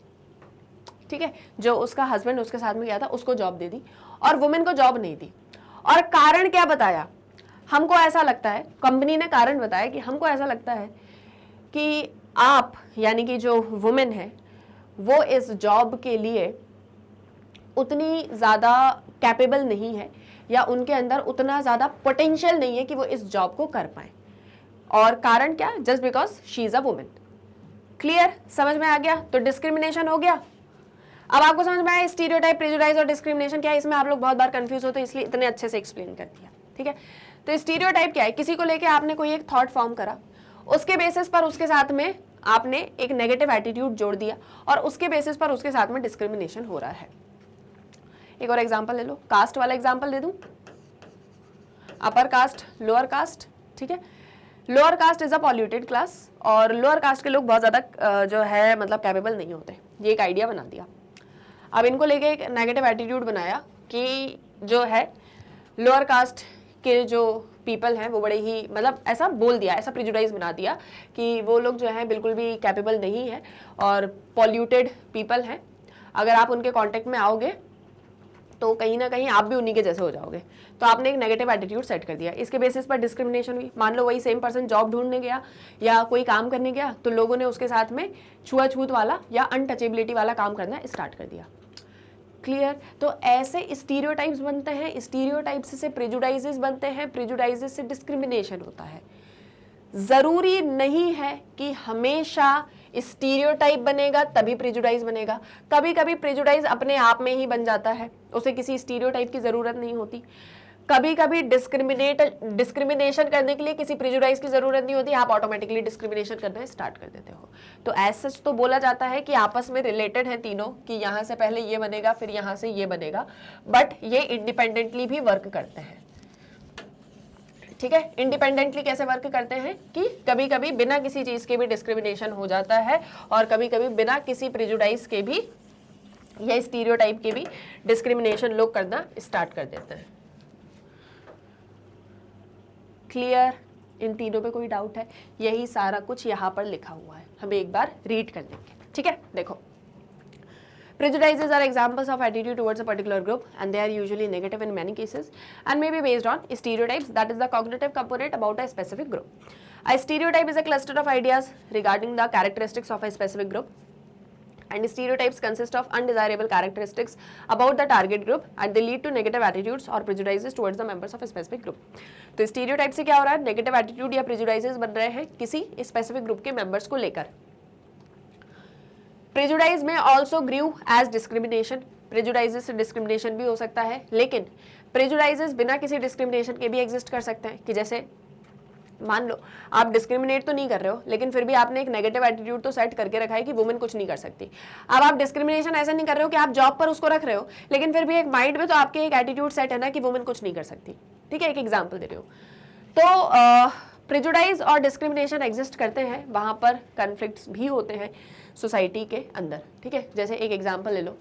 ठीक है, जो उसका हस्बैंड उसके साथ में गया था उसको जॉब दे दी और वुमेन को जॉब नहीं दी। और कारण क्या बताया, हमको ऐसा लगता है, कंपनी ने कारण बताया कि हमको ऐसा लगता है कि आप यानी कि जो वुमेन है वो इस जॉब के लिए उतनी ज़्यादा कैपेबल नहीं है या उनके अंदर उतना ज़्यादा पोटेंशियल नहीं है कि वो इस जॉब को कर पाए। और कारण क्या, just because she is a women. Clear, समझ में आ गया, तो डिस्क्रिमिनेशन हो गया। अब आपको समझ में आया स्टीरियोटाइप, प्रेजुडाइज और डिस्क्रिमिनेशन क्या है। इसमें आप लोग बहुत बार कंफ्यूज होते हैं, इसलिए इतने अच्छे से एक्सप्लेन कर दिया, ठीक है। तो स्टीरियोटाइप क्या है, किसी को लेके आपने कोई एक थॉट फॉर्म करा, उसके बेसिस पर उसके साथ में आपने एक नेगेटिव एटीट्यूड जोड़ दिया और उसके बेसिस पर उसके साथ में डिस्क्रिमिनेशन हो रहा है। एक और एग्जांपल ले लो, कास्ट वाला एग्जांपल दे दूं, अपर कास्ट, लोअर कास्ट, ठीक है। Lower caste is a polluted class और लोअर कास्ट के लोग बहुत ज़्यादा जो है मतलब कैपेबल नहीं होते, ये एक आइडिया बना दिया। अब इनको लेके एक नेगेटिव एटीट्यूड बनाया कि जो है लोअर कास्ट के जो पीपल हैं वो बड़े ही मतलब ऐसा बोल दिया, ऐसा प्रिजुडाइज बना दिया कि वो लोग जो हैं बिल्कुल भी कैपेबल नहीं है और पॉल्यूटेड पीपल हैं, अगर आप उनके कांटेक्ट में आओगे तो कहीं ना कहीं आप भी उन्हीं के जैसे हो जाओगे। तो आपने एक नेगेटिव एटीट्यूड सेट कर दिया, इसके बेसिस पर डिस्क्रिमिनेशन हुई। मान लो वही सेम पर्सन जॉब ढूंढने गया या कोई काम करने गया तो लोगों ने उसके साथ में छुआछूत वाला या अनटचेबिलिटी वाला काम करना स्टार्ट कर दिया। क्लियर, तो ऐसे स्टीरियोटाइप्स बनते हैं, स्टीरियोटाइप्स से प्रेजुडाइजेस बनते हैं, प्रेजुडाइजेस से डिस्क्रिमिनेशन होता है। जरूरी नहीं है कि हमेशा स्टीरियोटाइप बनेगा तभी प्रेजुडाइज बनेगा। कभी कभी प्रेजुडाइज अपने आप में ही बन जाता है, उसे किसी स्टीरियोटाइप की जरूरत नहीं होती। कभी कभी डिस्क्रिमिनेशन करने के लिए किसी प्रेजुडाइज की जरूरत नहीं होती, आप ऑटोमेटिकली डिस्क्रिमिनेशन करना स्टार्ट कर देते हो। तो एज सच तो बोला जाता है कि आपस में रिलेटेड है तीनों, कि यहाँ से पहले ये बनेगा फिर यहाँ से ये बनेगा, बट ये इंडिपेंडेंटली भी वर्क करते हैं। ठीक है, इंडिपेंडेंटली कैसे वर्क करते हैं कि कभी कभी बिना किसी चीज के भी डिस्क्रिमिनेशन हो जाता है, और कभी कभी बिना किसी प्रेजुडाइज के भी या स्टीरियोटाइप के भी डिस्क्रिमिनेशन लोग करना स्टार्ट कर देते हैं। क्लियर? इन तीनों पे कोई डाउट है? यही सारा कुछ यहाँ पर लिखा हुआ है, हम एक बार रीड कर लेंगे। ठीक है, देखो, prejudices are examples of attitude towards a particular group, and they are usually negative in many cases and may be based on stereotypes, that is the cognitive component about a specific group. A stereotype is a cluster of ideas regarding the characteristics of a specific group, and stereotypes consist of undesirable characteristics about the target group, and they lead to negative attitudes or prejudices towards the members of a specific group. तो stereotype से क्या हो रहा है? Negative attitude या prejudices बन रहे हैं किसी स्पेसिफिक ग्रुप के मेंबर्स को लेकर। प्रेजुडाइज में ऑल्सो ग्रीव एज डिस्क्रिमिनेशन, प्रेजुडाइजेस से डिस्क्रिमिनेशन भी हो सकता है, लेकिन प्रेजुडाइजेस बिना किसी डिस्क्रिमिनेशन के भी एग्जिस्ट कर सकते हैं। कि जैसे मान लो आप डिस्क्रिमिनेट तो नहीं कर रहे हो, लेकिन फिर भी आपने एक नेगेटिव एटीट्यूड तो सेट करके रखा है कि वुमेन कुछ नहीं कर सकती। अब आप डिस्क्रिमिनेशन ऐसा नहीं कर रहे हो कि आप जॉब पर उसको रख रहे हो, लेकिन फिर भी एक माइंड में तो आपके एक एटीट्यूड सेट है ना कि वुमेन कुछ नहीं कर सकती। ठीक है, एक एग्जाम्पल दे रही हूँ। तो प्रेजुडाइज और डिस्क्रिमिनेशन एग्जिस्ट करते हैं, वहां पर कॉन्फ्लिक्ट्स भी होते हैं सोसाइटी के अंदर। ठीक है, जैसे एक एग्जांपल ले लो,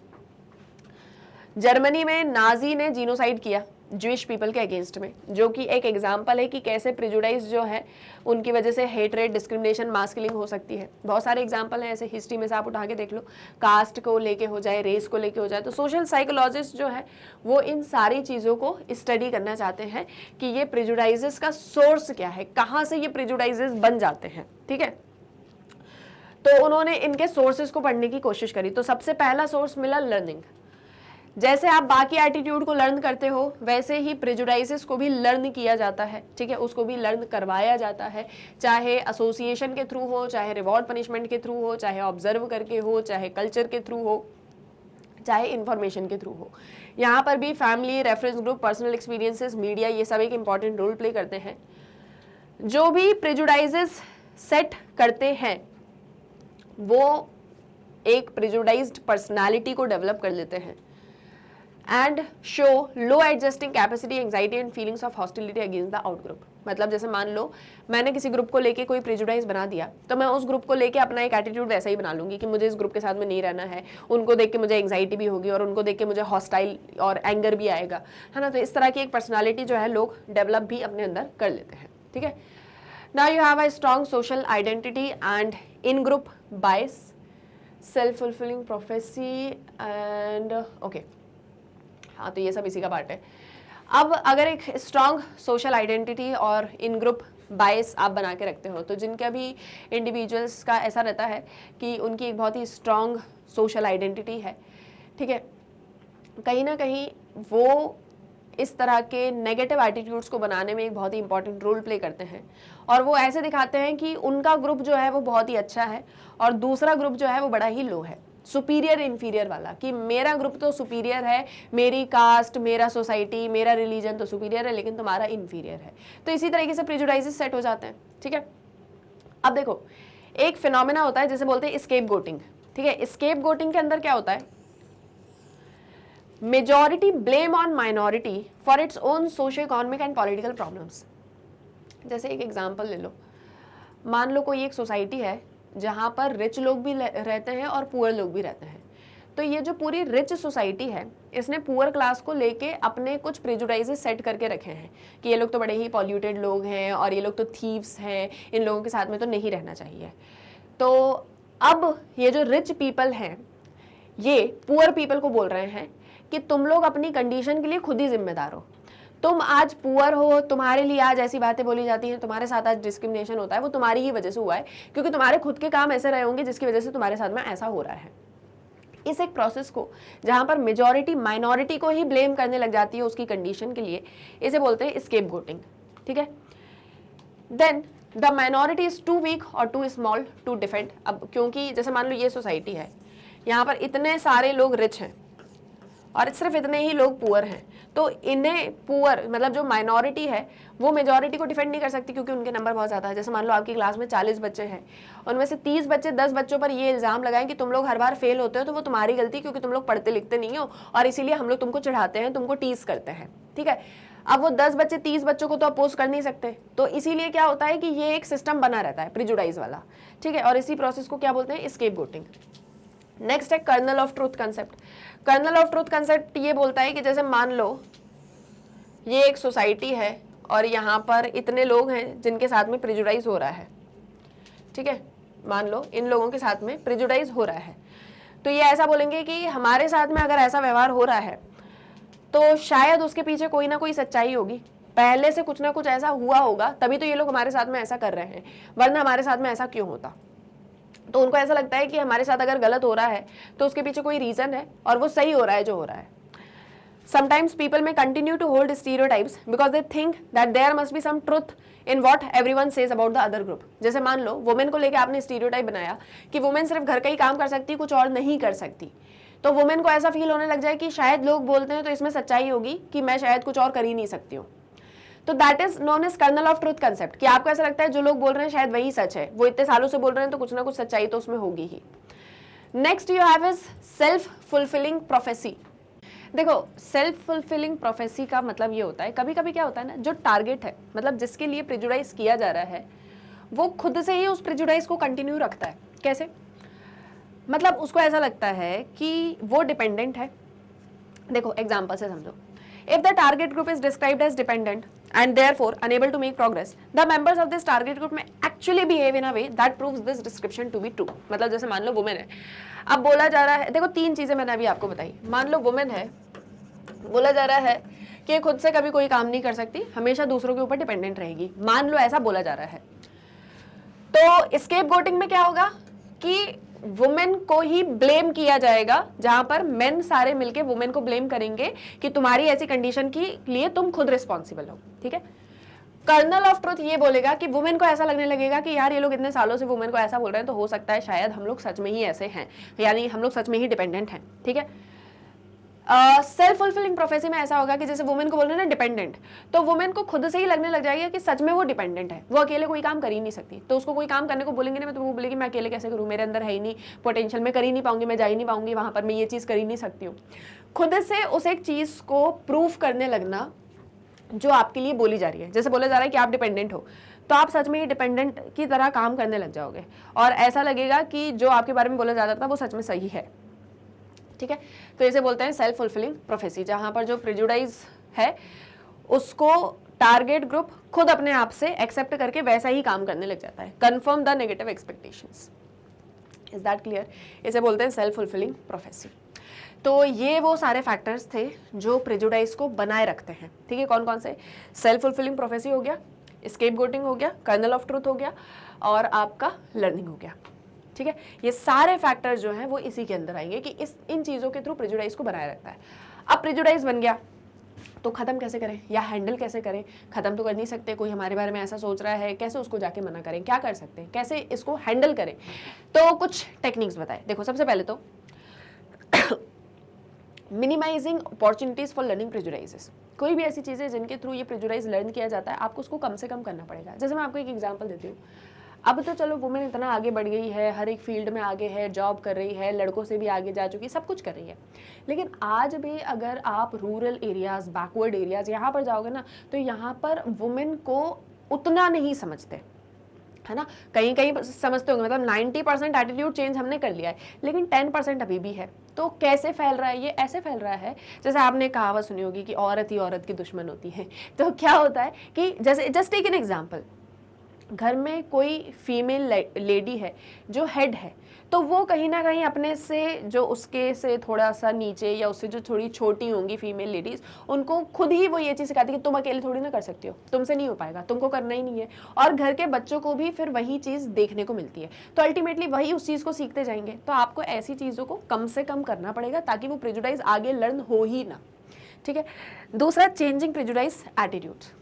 जर्मनी में नाजी ने जीनोसाइड किया ज्यूइश पीपल के अगेंस्ट में, जो कि एक एग्जांपल है कि कैसे प्रेजुडाइज जो है उनकी वजह से हेटरेट, डिस्क्रिमिनेशन, मास किलिंग हो सकती है। बहुत सारे एग्जांपल हैं ऐसे, हिस्ट्री में से आप उठा के देख लो, कास्ट को लेके हो जाए, रेस को लेके हो जाए। तो सोशल साइकोलॉजिस्ट जो है वो इन सारी चीज़ों को स्टडी करना चाहते हैं कि ये प्रेजुडाइजेस का सोर्स क्या है, कहाँ से ये प्रेजुडाइजेस बन जाते हैं। ठीक है, तो उन्होंने इनके सोर्सेज को पढ़ने की कोशिश करी। तो सबसे पहला सोर्स मिला लर्निंग। जैसे आप बाकी एटीट्यूड को लर्न करते हो, वैसे ही प्रेजुडाइसेस को भी लर्न किया जाता है। ठीक है, उसको भी लर्न करवाया जाता है, चाहे एसोसिएशन के थ्रू हो, चाहे रिवॉर्ड पनिशमेंट के थ्रू हो, चाहे ऑब्जर्व करके हो, चाहे कल्चर के थ्रू हो, चाहे इंफॉर्मेशन के थ्रू हो। यहाँ पर भी family, reference group, personal experiences, media, ये सब एक इंपॉर्टेंट रोल प्ले करते हैं। जो भी प्रेजुडाइजेस सेट करते हैं वो एक प्रेजुडाइज्ड पर्सनालिटी को डेवलप कर लेते हैं and show low adjusting capacity, anxiety and feelings of hostility against the out group. मतलब जैसे मान लो मैंने किसी ग्रुप को लेके कोई प्रेजुडाइज बना दिया, तो मैं उस ग्रुप को लेके अपना एक एटीट्यूड वैसा ही बना लूंगी कि मुझे इस ग्रुप के साथ में नहीं रहना है, उनको देख के मुझे एंजाइटी भी होगी और उनको देख के मुझे हॉस्टाइल और एंगर भी आएगा, है ना। तो इस तरह की एक पर्सनालिटी जो है लोग डेवलप भी अपने अंदर कर लेते हैं। ठीक है, now you have a strong social identity and in group bias, self fulfilling prophecy and okay, हाँ, तो ये सब इसी का पार्ट है। अब अगर एक स्ट्रॉन्ग सोशल आइडेंटिटी और इन ग्रुप बायस आप बना के रखते हो, तो जिनका भी इंडिविजुअल्स का ऐसा रहता है कि उनकी एक बहुत ही स्ट्रॉन्ग सोशल आइडेंटिटी है, ठीक है, कहीं ना कहीं वो इस तरह के नेगेटिव एटीट्यूड्स को बनाने में एक बहुत ही इंपॉर्टेंट रोल प्ले करते हैं। और वो ऐसे दिखाते हैं कि उनका ग्रुप जो है वो बहुत ही अच्छा है और दूसरा ग्रुप जो है वो बड़ा ही लो है, सुपीरियर इन्फीरियर वाला, कि मेरा ग्रुप तो सुपीरियर है, मेरी कास्ट, मेरा सोसाइटी, मेरा रिलीजन तो सुपीरियर है, लेकिन तुम्हारा इन्फीरियर है। तो इसी तरीके से प्रेजुडाइजेस सेट हो जाते हैं। ठीक है, अब देखो, एक फिनोमेना होता है जिसे बोलते हैं स्केप गोटिंग। ठीक है, स्केप गोटिंग के अंदर क्या होता है? Majority blame on minority for its own socio economic and political problems. जैसे एक एग्जांपल ले लो, मान लो कोई एक सोसाइटी है जहाँ पर रिच लोग भी रहते हैं और पुअर लोग भी रहते हैं। तो ये जो पूरी रिच सोसाइटी है, इसने पुअर क्लास को लेके अपने कुछ प्रेजुडाइजेस सेट करके रखे हैं कि ये लोग तो बड़े ही पॉल्यूटेड लोग हैं और ये लोग तो थीव्स हैं, इन लोगों के साथ में तो नहीं रहना चाहिए। तो अब ये जो रिच पीपल हैं, ये पुअर पीपल को बोल रहे हैं कि तुम लोग अपनी कंडीशन के लिए खुद ही जिम्मेदार हो। तुम आज पुअर हो, तुम्हारे लिए आज ऐसी बातें बोली जाती हैं, तुम्हारे साथ आज डिस्क्रिमिनेशन होता है, वो तुम्हारी ही वजह से हुआ है, क्योंकि तुम्हारे खुद के काम ऐसे रहे होंगे जिसकी वजह से तुम्हारे साथ में ऐसा हो रहा है। इस एक प्रोसेस को, जहां पर मेजॉरिटी माइनॉरिटी को ही ब्लेम करने लग जाती है उसकी कंडीशन के लिए, इसे बोलते हैं स्केप गोटिंग। ठीक है, then the minority is too weak और टू स्मॉल टू डिफेंड। अब क्योंकि जैसे मान लो ये सोसाइटी है, यहाँ पर इतने सारे लोग रिच हैं और सिर्फ इतने ही लोग पुअर हैं, तो इन्हें पुअर मतलब जो माइनॉरिटी है वो मेजॉरिटी को डिफेंड नहीं कर सकती क्योंकि उनके नंबर बहुत ज़्यादा है। जैसे मान लो आपकी क्लास में 40 बच्चे हैं, उनमें से 30 बच्चे 10 बच्चों पर ये इल्ज़ाम लगाएं कि तुम लोग हर बार फेल होते हो, तो वो तुम्हारी गलती क्योंकि तुम लोग पढ़ते लिखते नहीं हो और इसीलिए हम लोग तुमको चिढ़ाते हैं, तुमको टीज करते हैं, ठीक है। अब वो 10 बच्चे 30 बच्चों को तो अपोज कर नहीं सकते, तो इसीलिए क्या होता है कि ये एक सिस्टम बना रहता है प्रिजुडाइज वाला, ठीक है। और इसी प्रोसेस को क्या बोलते हैं, स्केपगोटिंग। नेक्स्ट है kernel of truth concept. Kernel of truth concept ये बोलता है कि जैसे मान लो ये एक सोसाइटी है और यहाँ पर इतने लोग हैं जिनके साथ में प्रिजुडाइज हो रहा है, ठीक है। मान लो इन लोगों के साथ में प्रिजुडाइज हो रहा है, तो ये ऐसा बोलेंगे कि हमारे साथ में अगर ऐसा व्यवहार हो रहा है तो शायद उसके पीछे कोई ना कोई सच्चाई होगी, पहले से कुछ ना कुछ ऐसा हुआ होगा, तभी तो ये लोग हमारे साथ में ऐसा कर रहे हैं, वरना हमारे साथ में ऐसा क्यों होता। तो उनको ऐसा लगता है कि हमारे साथ अगर गलत हो रहा है तो उसके पीछे कोई रीजन है और वो सही हो रहा है जो हो रहा है। Sometimes people may continue to hold stereotypes because they think that there must be some truth in what everyone says about the other group। जैसे मान लो वुमेन को लेके आपने स्टीरियोटाइप बनाया कि वुमेन सिर्फ घर का ही काम कर सकती, कुछ और नहीं कर सकती, तो वुमेन को ऐसा फील होने लग जाए कि शायद लोग बोलते हैं तो इसमें सच्चाई होगी कि मैं शायद कुछ और कर ही नहीं सकती हूँ। तो that is known as kernel of truth concept, कि आपको ऐसा लगता है जो लोग बोल रहे हैं शायद वही सच है, वो इतने सालों से बोल रहे हैं तो कुछ ना कुछ सच्चाई तो उसमें होगी ही। Next you have is self fulfilling prophecy. देखो सेल्फ फुलफिलिंग प्रोफेसी का मतलब ये होता है, कभी कभी क्या होता है ना, जो टारगेट है मतलब जिसके लिए प्रिजुडाइज किया जा रहा है वो खुद से ही उस प्रिजुडाइज को कंटिन्यू रखता है। कैसे? मतलब उसको ऐसा लगता है कि वो डिपेंडेंट है। देखो एग्जांपल से समझो, if the target group is described age dependent and therefore unable to make progress, the members of this target group may actually behave in a way that proves this description to be true। मतलब जैसे मान लो women है, अब बोला जा रहा है, देखो तीन चीजें मैंने अभी आपको बताई, मान लो वुमेन है, बोला जा रहा है कि खुद से कभी कोई काम नहीं कर सकती, हमेशा दूसरों के ऊपर डिपेंडेंट रहेगी, मान लो ऐसा बोला जा रहा है। तो स्केपगोटिंग में क्या होगा कि वुमेन को ही ब्लेम किया जाएगा, जहां पर मेन सारे मिलके वुमेन को ब्लेम करेंगे कि तुम्हारी ऐसी कंडीशन के लिए तुम खुद रिस्पॉन्सिबल हो, ठीक है। कर्नल ऑफ ट्रूथ ये बोलेगा कि वुमेन को ऐसा लगने लगेगा कि यार ये लोग इतने सालों से वुमेन को ऐसा बोल रहे हैं तो हो सकता है शायद हम लोग सच में ही ऐसे हैं, यानी हम लोग सच में ही डिपेंडेंट हैं, ठीक है। सेल्फ फुलफिलिंग प्रोफेसी में ऐसा होगा कि जैसे वुमेन को बोल रहे हैं ना डिपेंडेंट, तो वुमेन को खुद से ही लगने लग जाएगा कि सच में वो डिपेंडेंट है, वो अकेले कोई काम कर ही नहीं सकती, तो उसको कोई काम करने को बोलेंगे ना तो वो बोलेगी मैं अकेले कैसे करूँ, मेरे अंदर है ही नहीं पोटेंशियल, मैं कर ही नहीं पाऊंगी, मैं जा ही नहीं पाऊंगी वहां पर, मैं ये चीज़ कर ही नहीं सकती हूँ। खुद से उस एक चीज़ को प्रूव करने लगना जो आपके लिए बोली जा रही है, जैसे बोला जा रहा है कि आप डिपेंडेंट हो, तो आप सच में ही डिपेंडेंट की तरह काम करने लग जाओगे और ऐसा लगेगा कि जो आपके बारे में बोला जा रहा था वो सच में सही है, ठीक है। तो इसे बोलते हैं सेल्फ फुलफिलिंग प्रोफेसी, जहां पर जो प्रिजुडाइज है उसको टारगेट ग्रुप खुद अपने आप से एक्सेप्ट करके वैसा ही काम करने लग जाता है, confirm the negative expectations. Is that clear? इसे बोलते हैं सेल्फ फुलफिलिंग प्रोफेसी। तो ये वो सारे फैक्टर्स थे जो प्रिजुडाइज को बनाए रखते हैं, ठीक है। कौन कौन से? सेल्फ फुलफिलिंग प्रोफेसी हो गया, स्केपगोटिंग हो गया, कर्नल ऑफ ट्रूथ हो गया और आपका लर्निंग हो गया, ठीक है। ये सारे फैक्टर्स जो हैं वो इसी के अंदर आएंगे कि इन चीज़ों के थ्रू प्रिजुडाइज को बनाए रखता है। अब प्रिजुडाइज बन गया तो ख़त्म कैसे करें या हैंडल कैसे करें? ख़त्म तो कर नहीं सकते, कोई हमारे बारे में ऐसा सोच रहा है, कैसे उसको जाके मना करें, क्या कर सकते हैं, कैसे इसको हैंडल करें? तो कुछ टेक्निक्स बताएं। देखो सबसे पहले तो मिनिमाइजिंग अपॉर्चुनिटीज फॉर लर्निंग प्रिजुडाइजेस। कोई भी ऐसी चीज़ें जिनके थ्रू ये प्रिजुडाइज लर्न किया जाता है आपको उसको कम से कम करना पड़ेगा। जैसे मैं आपको एक एग्जांपल देती हूँ, अब तो चलो वुमेन इतना आगे बढ़ गई है, हर एक फील्ड में आगे है, जॉब कर रही है, लड़कों से भी आगे जा चुकी, सब कुछ कर रही है, लेकिन आज भी अगर आप रूरल एरियाज, बैकवर्ड एरियाज यहाँ पर जाओगे ना तो यहाँ पर वुमेन को उतना नहीं समझते, है ना। कहीं कहीं समझते होंगे, मतलब 90% एटीट्यूड चेंज हमने कर लिया है, लेकिन 10% अभी भी है। तो कैसे फैल रहा है? ये ऐसे फैल रहा है जैसे आपने कहावत सुनी होगी कि औरत ही औरत की दुश्मन होती है। तो क्या होता है कि जैसे जस्ट टेक एन एग्जांपल, घर में कोई फीमेल लेडी है जो हेड है, तो वो कहीं ना कहीं अपने से जो उसके से थोड़ा सा नीचे या उससे जो थोड़ी छोटी होंगी फीमेल लेडीज़, उनको खुद ही वो ये चीज़ सिखाती है कि तुम अकेले थोड़ी ना कर सकती हो, तुमसे नहीं हो पाएगा, तुमको करना ही नहीं है। और घर के बच्चों को भी फिर वही चीज़ देखने को मिलती है, तो अल्टीमेटली वही उस चीज़ को सीखते जाएंगे। तो आपको ऐसी चीज़ों को कम से कम करना पड़ेगा ताकि वो प्रिजुडाइज आगे लर्न हो ही ना, ठीक है। दूसरा, चेंजिंग प्रिजुडाइज एटीट्यूड्स।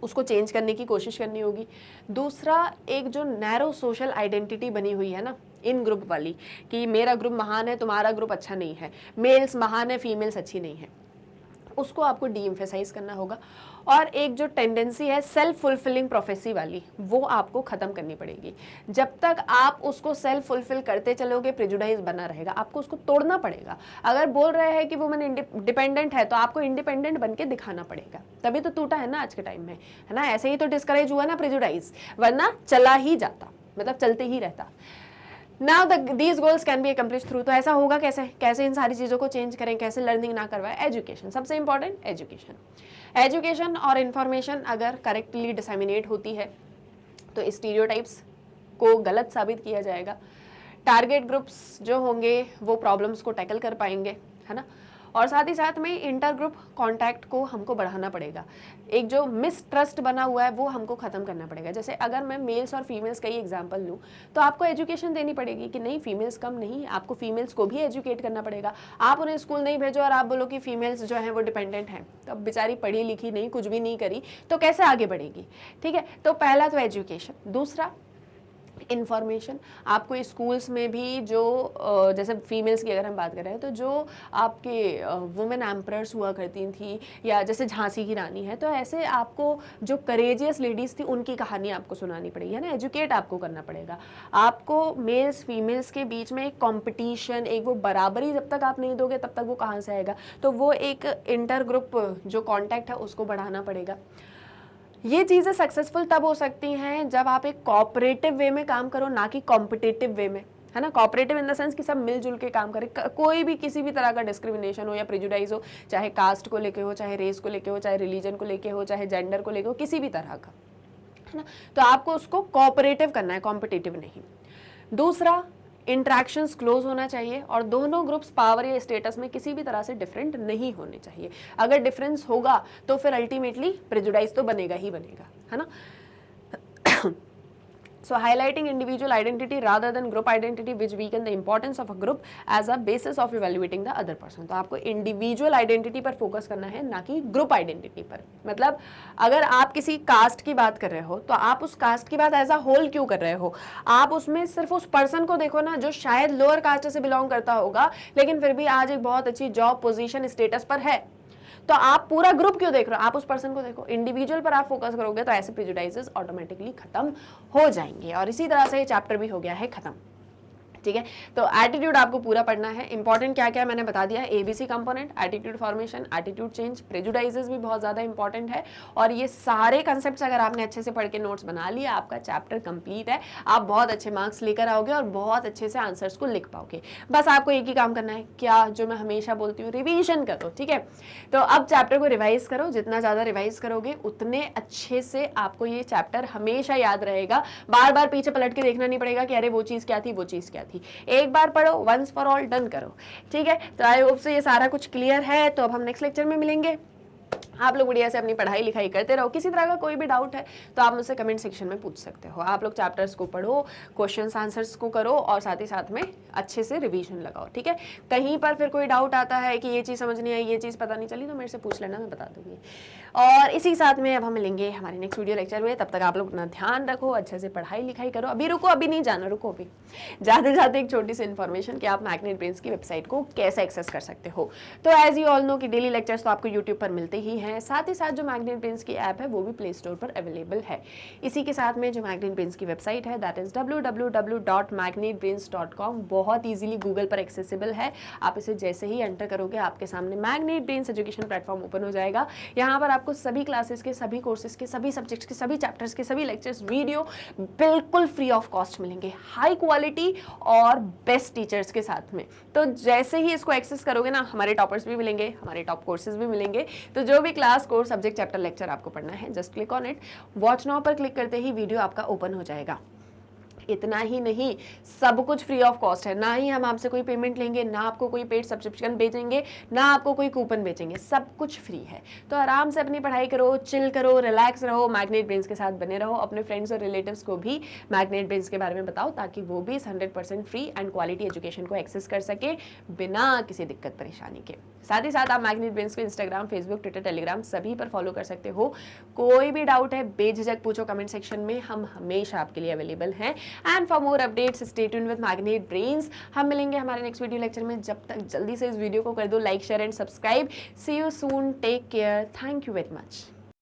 उसको चेंज करने की कोशिश करनी होगी। दूसरा, एक जो नैरो सोशल आइडेंटिटी बनी हुई है ना इन ग्रुप वाली, कि मेरा ग्रुप महान है, तुम्हारा ग्रुप अच्छा नहीं है, मेल्स महान है, फीमेल्स अच्छी नहीं है, उसको आपको डी एम्फेसाइज करना होगा। और एक जो टेंडेंसी है सेल्फ फुलफिलिंग प्रोफेसी वाली, वो आपको ख़त्म करनी पड़ेगी। जब तक आप उसको सेल्फ फुलफिल करते चलोगे, प्रेजुडाइज बना रहेगा, आपको उसको तोड़ना पड़ेगा। अगर बोल रहे हैं कि वुमेन डिपेंडेंट है, तो आपको इंडिपेंडेंट बन के दिखाना पड़ेगा, तभी तो टूटा है ना आज के टाइम में, है ना। ऐसे ही तो डिस्करेज हुआ ना प्रेजुडाइज, वरना चला ही जाता, मतलब चलते ही रहता। Now these goals can be accomplish through, तो ऐसा होगा कैसे, कैसे इन सारी चीज़ों को चेंज करें, कैसे लर्निंग ना करवाए, एजुकेशन सबसे इंपॉर्टेंट। एजुकेशन और इन्फॉर्मेशन अगर करेक्टली डिसेमिनेट होती है तो स्टीरियोटाइप्स को गलत साबित किया जाएगा, टारगेट ग्रुप्स जो होंगे वो प्रॉब्लम्स को टैकल कर पाएंगे, है ना। और साथ ही साथ में इंटर ग्रुप कॉन्टैक्ट को हमको बढ़ाना पड़ेगा। एक जो मिसट्रस्ट बना हुआ है वो हमको ख़त्म करना पड़ेगा। जैसे अगर मैं मेल्स और फीमेल्स का ही एग्जांपल लूँ, तो आपको एजुकेशन देनी पड़ेगी कि नहीं फीमेल्स कम नहीं, आपको फीमेल्स को भी एजुकेट करना पड़ेगा। आप उन्हें स्कूल नहीं भेजो और आप बोलो कि फीमेल्स जो हैं वो डिपेंडेंट हैं, तो अब बेचारी पढ़ी लिखी नहीं, कुछ भी नहीं करी, तो कैसे आगे बढ़ेगी, ठीक है। तो पहला तो एजुकेशन। दूसरा इन्फॉर्मेशन, आपको स्कूल्स में भी जो जैसे फीमेल्स की अगर हम बात करें तो जो आपके वुमेन एम्परर्स हुआ करती थी, या जैसे झांसी की रानी है, तो ऐसे आपको जो करेजियस लेडीज़ थी उनकी कहानी आपको सुनानी पड़ेगी, है ना। एजुकेट आपको करना पड़ेगा। आपको मेल्स फीमेल्स के बीच में एक कॉम्पिटिशन, एक वो बराबरी जब तक आप नहीं दोगे तब तक वो कहाँ से आएगा। तो वो एक इंटर ग्रुप जो कॉन्टैक्ट है उसको बढ़ाना पड़ेगा। ये चीज़ें सक्सेसफुल तब हो सकती हैं जब आप एक कोऑपरेटिव वे में काम करो, ना कि कॉम्पिटिटिव वे में, है ना। कोऑपरेटिव इन द सेंस कि सब मिलजुल के काम करें, कोई भी किसी भी तरह का डिस्क्रिमिनेशन हो या प्रेजुडाइज हो, चाहे कास्ट को लेके हो, चाहे रेस को लेके हो, चाहे रिलीजन को लेके हो, चाहे जेंडर को लेके हो, किसी भी तरह का, है ना। तो आपको उसको कोऑपरेटिव करना है, कॉम्पिटिटिव नहीं। दूसरा, इंट्रैक्शंस क्लोज होना चाहिए और दोनों ग्रुप्स पावर या स्टेटस में किसी भी तरह से डिफरेंट नहीं होने चाहिए। अगर डिफरेंस होगा तो फिर अल्टीमेटली प्रेजुडाइज तो बनेगा ही बनेगा, है ना। So highlighting individual identity rather than group identity which weaken the importance of a group as a basis of evaluating the other person। तो आपको इंडिविजुअल आइडेंटिटी पर फोकस करना है, ना कि ग्रुप आइडेंटिटी पर। मतलब अगर आप किसी कास्ट की बात कर रहे हो तो आप उस कास्ट की बात एज अ होल क्यों कर रहे हो, आप उसमें सिर्फ उस पर्सन को देखो ना जो शायद लोअर कास्ट से बिलोंग करता होगा लेकिन फिर भी आज एक बहुत अच्छी जॉब पोजीशन स्टेटस पर है। तो आप पूरा ग्रुप क्यों देख रहे हो, आप उस पर्सन को देखो। इंडिविजुअल पर आप फोकस करोगे तो ऐसे प्रेजुडाइजेस ऑटोमेटिकली खत्म हो जाएंगे। और इसी तरह से ये चैप्टर भी हो गया है खत्म, ठीक है। तो एटीट्यूड आपको पूरा पढ़ना है। इंपॉर्टेंट क्या क्या मैंने बता दिया, ABC component, attitude formation, attitude change, prejudices भी बहुत ज़्यादा इंपॉर्टेंट है। और ये सारे कंसेप्ट्स अगर आपने अच्छे से पढ़ के नोट्स बना लिया, आपका चैप्टर कंप्लीट है। आप बहुत अच्छे मार्क्स लेकर आओगे और बहुत अच्छे से आंसर्स को लिख पाओगे। बस आपको एक ही काम करना है, क्या, जो मैं हमेशा बोलती हूँ, रिविजन करो, ठीक है। तो अब चैप्टर को रिवाइज करो, जितना ज़्यादा रिवाइज करोगे उतने अच्छे से आपको ये चैप्टर हमेशा याद रहेगा। बार बार पीछे पलट के देखना नहीं पड़ेगा कि अरे वो चीज़ क्या थी, वो चीज़ क्या थी। एक बार पढ़ो, वंस फॉर ऑल डन करो, ठीक है। तो आई होप से ये सारा कुछ क्लियर है। तो अब हम नेक्स्ट लेक्चर में मिलेंगे। आप लोग बढ़िया से अपनी पढ़ाई लिखाई करते रहो। किसी तरह का कोई भी डाउट है तो आप मुझसे कमेंट सेक्शन में पूछ सकते हो। आप लोग चैप्टर्स को पढ़ो, क्वेश्चंस आंसर्स को करो और साथ ही साथ में अच्छे से रिवीजन लगाओ, ठीक है। कहीं पर फिर कोई डाउट आता है कि ये चीज़ समझ नहीं आई, ये चीज़ पता नहीं चली, तो मेरे से पूछ लेना, मैं बता दूंगी। और इसी साथ में अब हम मिलेंगे हमारे नेक्स्ट वीडियो लेक्चर में। तब तक आप लोग अपना ध्यान रखो, अच्छे से पढ़ाई लिखाई करो। अभी रुको, अभी नहीं जाना, रुको अभी। जाते जाते एक छोटी सी इन्फॉर्मेशन कि आप मैग्नेट ब्रेन्स की वेबसाइट को कैसे एक्सेस कर सकते हो। तो एज यू ऑल नो कि डेली लेक्चर्स तो आपको यूट्यूब पर मिलते ही हैं, साथ ही साथ जो मैग्नेट ब्रेन्स की ऐप है वो भी प्ले स्टोर पर अवेलेबल है। इसी के साथ में जो मैग्नेट ब्रेन्स की वेबसाइट है दैट इज www.magnetbrains.com, बहुत ईजिली गूगल पर एक्सेसिबल है। आप इसे जैसे ही एंटर करोगे आपके सामने magnet brains education platform open हो जाएगा। यहाँ पर आपको सभी क्लासेस के, सभी कोर्सेज के, सभी सब्जेक्ट्स के, सभी चैप्टर्स के, सभी लेक्चर्स वीडियो बिल्कुल फ्री ऑफ कॉस्ट मिलेंगे, हाई क्वालिटी और बेस्ट टीचर्स के साथ में। तो जैसे ही इसको एक्सेस करोगे ना, हमारे टॉपर्स भी मिलेंगे, हमारे टॉप कोर्सेज भी मिलेंगे। तो जो भी class, course, subject, chapter, lecture आपको पढ़ना है, just click on it. Watch now पर क्लिक करते ही वीडियो आपका ओपन हो जाएगा। इतना ही नहीं, सब कुछ फ्री ऑफ कॉस्ट है, ना ही हम आपसे कोई पेमेंट लेंगे, ना आपको कोई पेड सब्सक्रिप्शन बेचेंगे, ना आपको कोई कूपन बेचेंगे, सब कुछ फ्री है। तो आराम से अपनी पढ़ाई करो, चिल करो, रिलैक्स रहो, मैग्नेट ब्रेन्स के साथ बने रहो। अपने फ्रेंड्स और रिलेटिव्स को भी मैग्नेट ब्रेन्स के बारे में बताओ ताकि वो भी इस 100% फ्री एंड क्वालिटी एजुकेशन को एक्सेस कर सके बिना किसी दिक्कत परेशानी के। साथ ही साथ आप मैग्नेट ब्रेन्स को इंस्टाग्राम, फेसबुक, ट्विटर, टेलीग्राम सभी पर फॉलो कर सकते हो। कोई भी डाउट है बेझिझक पूछो कमेंट सेक्शन में, हम हमेशा आपके लिए अवेलेबल हैं। And for more updates stay tuned with magnet brains. हम मिलेंगे हमारे नेक्स्ट वीडियो लेक्चर में, जब तक जल्दी से इस वीडियो को कर दो like, share and subscribe. See you soon, take care, thank you very much.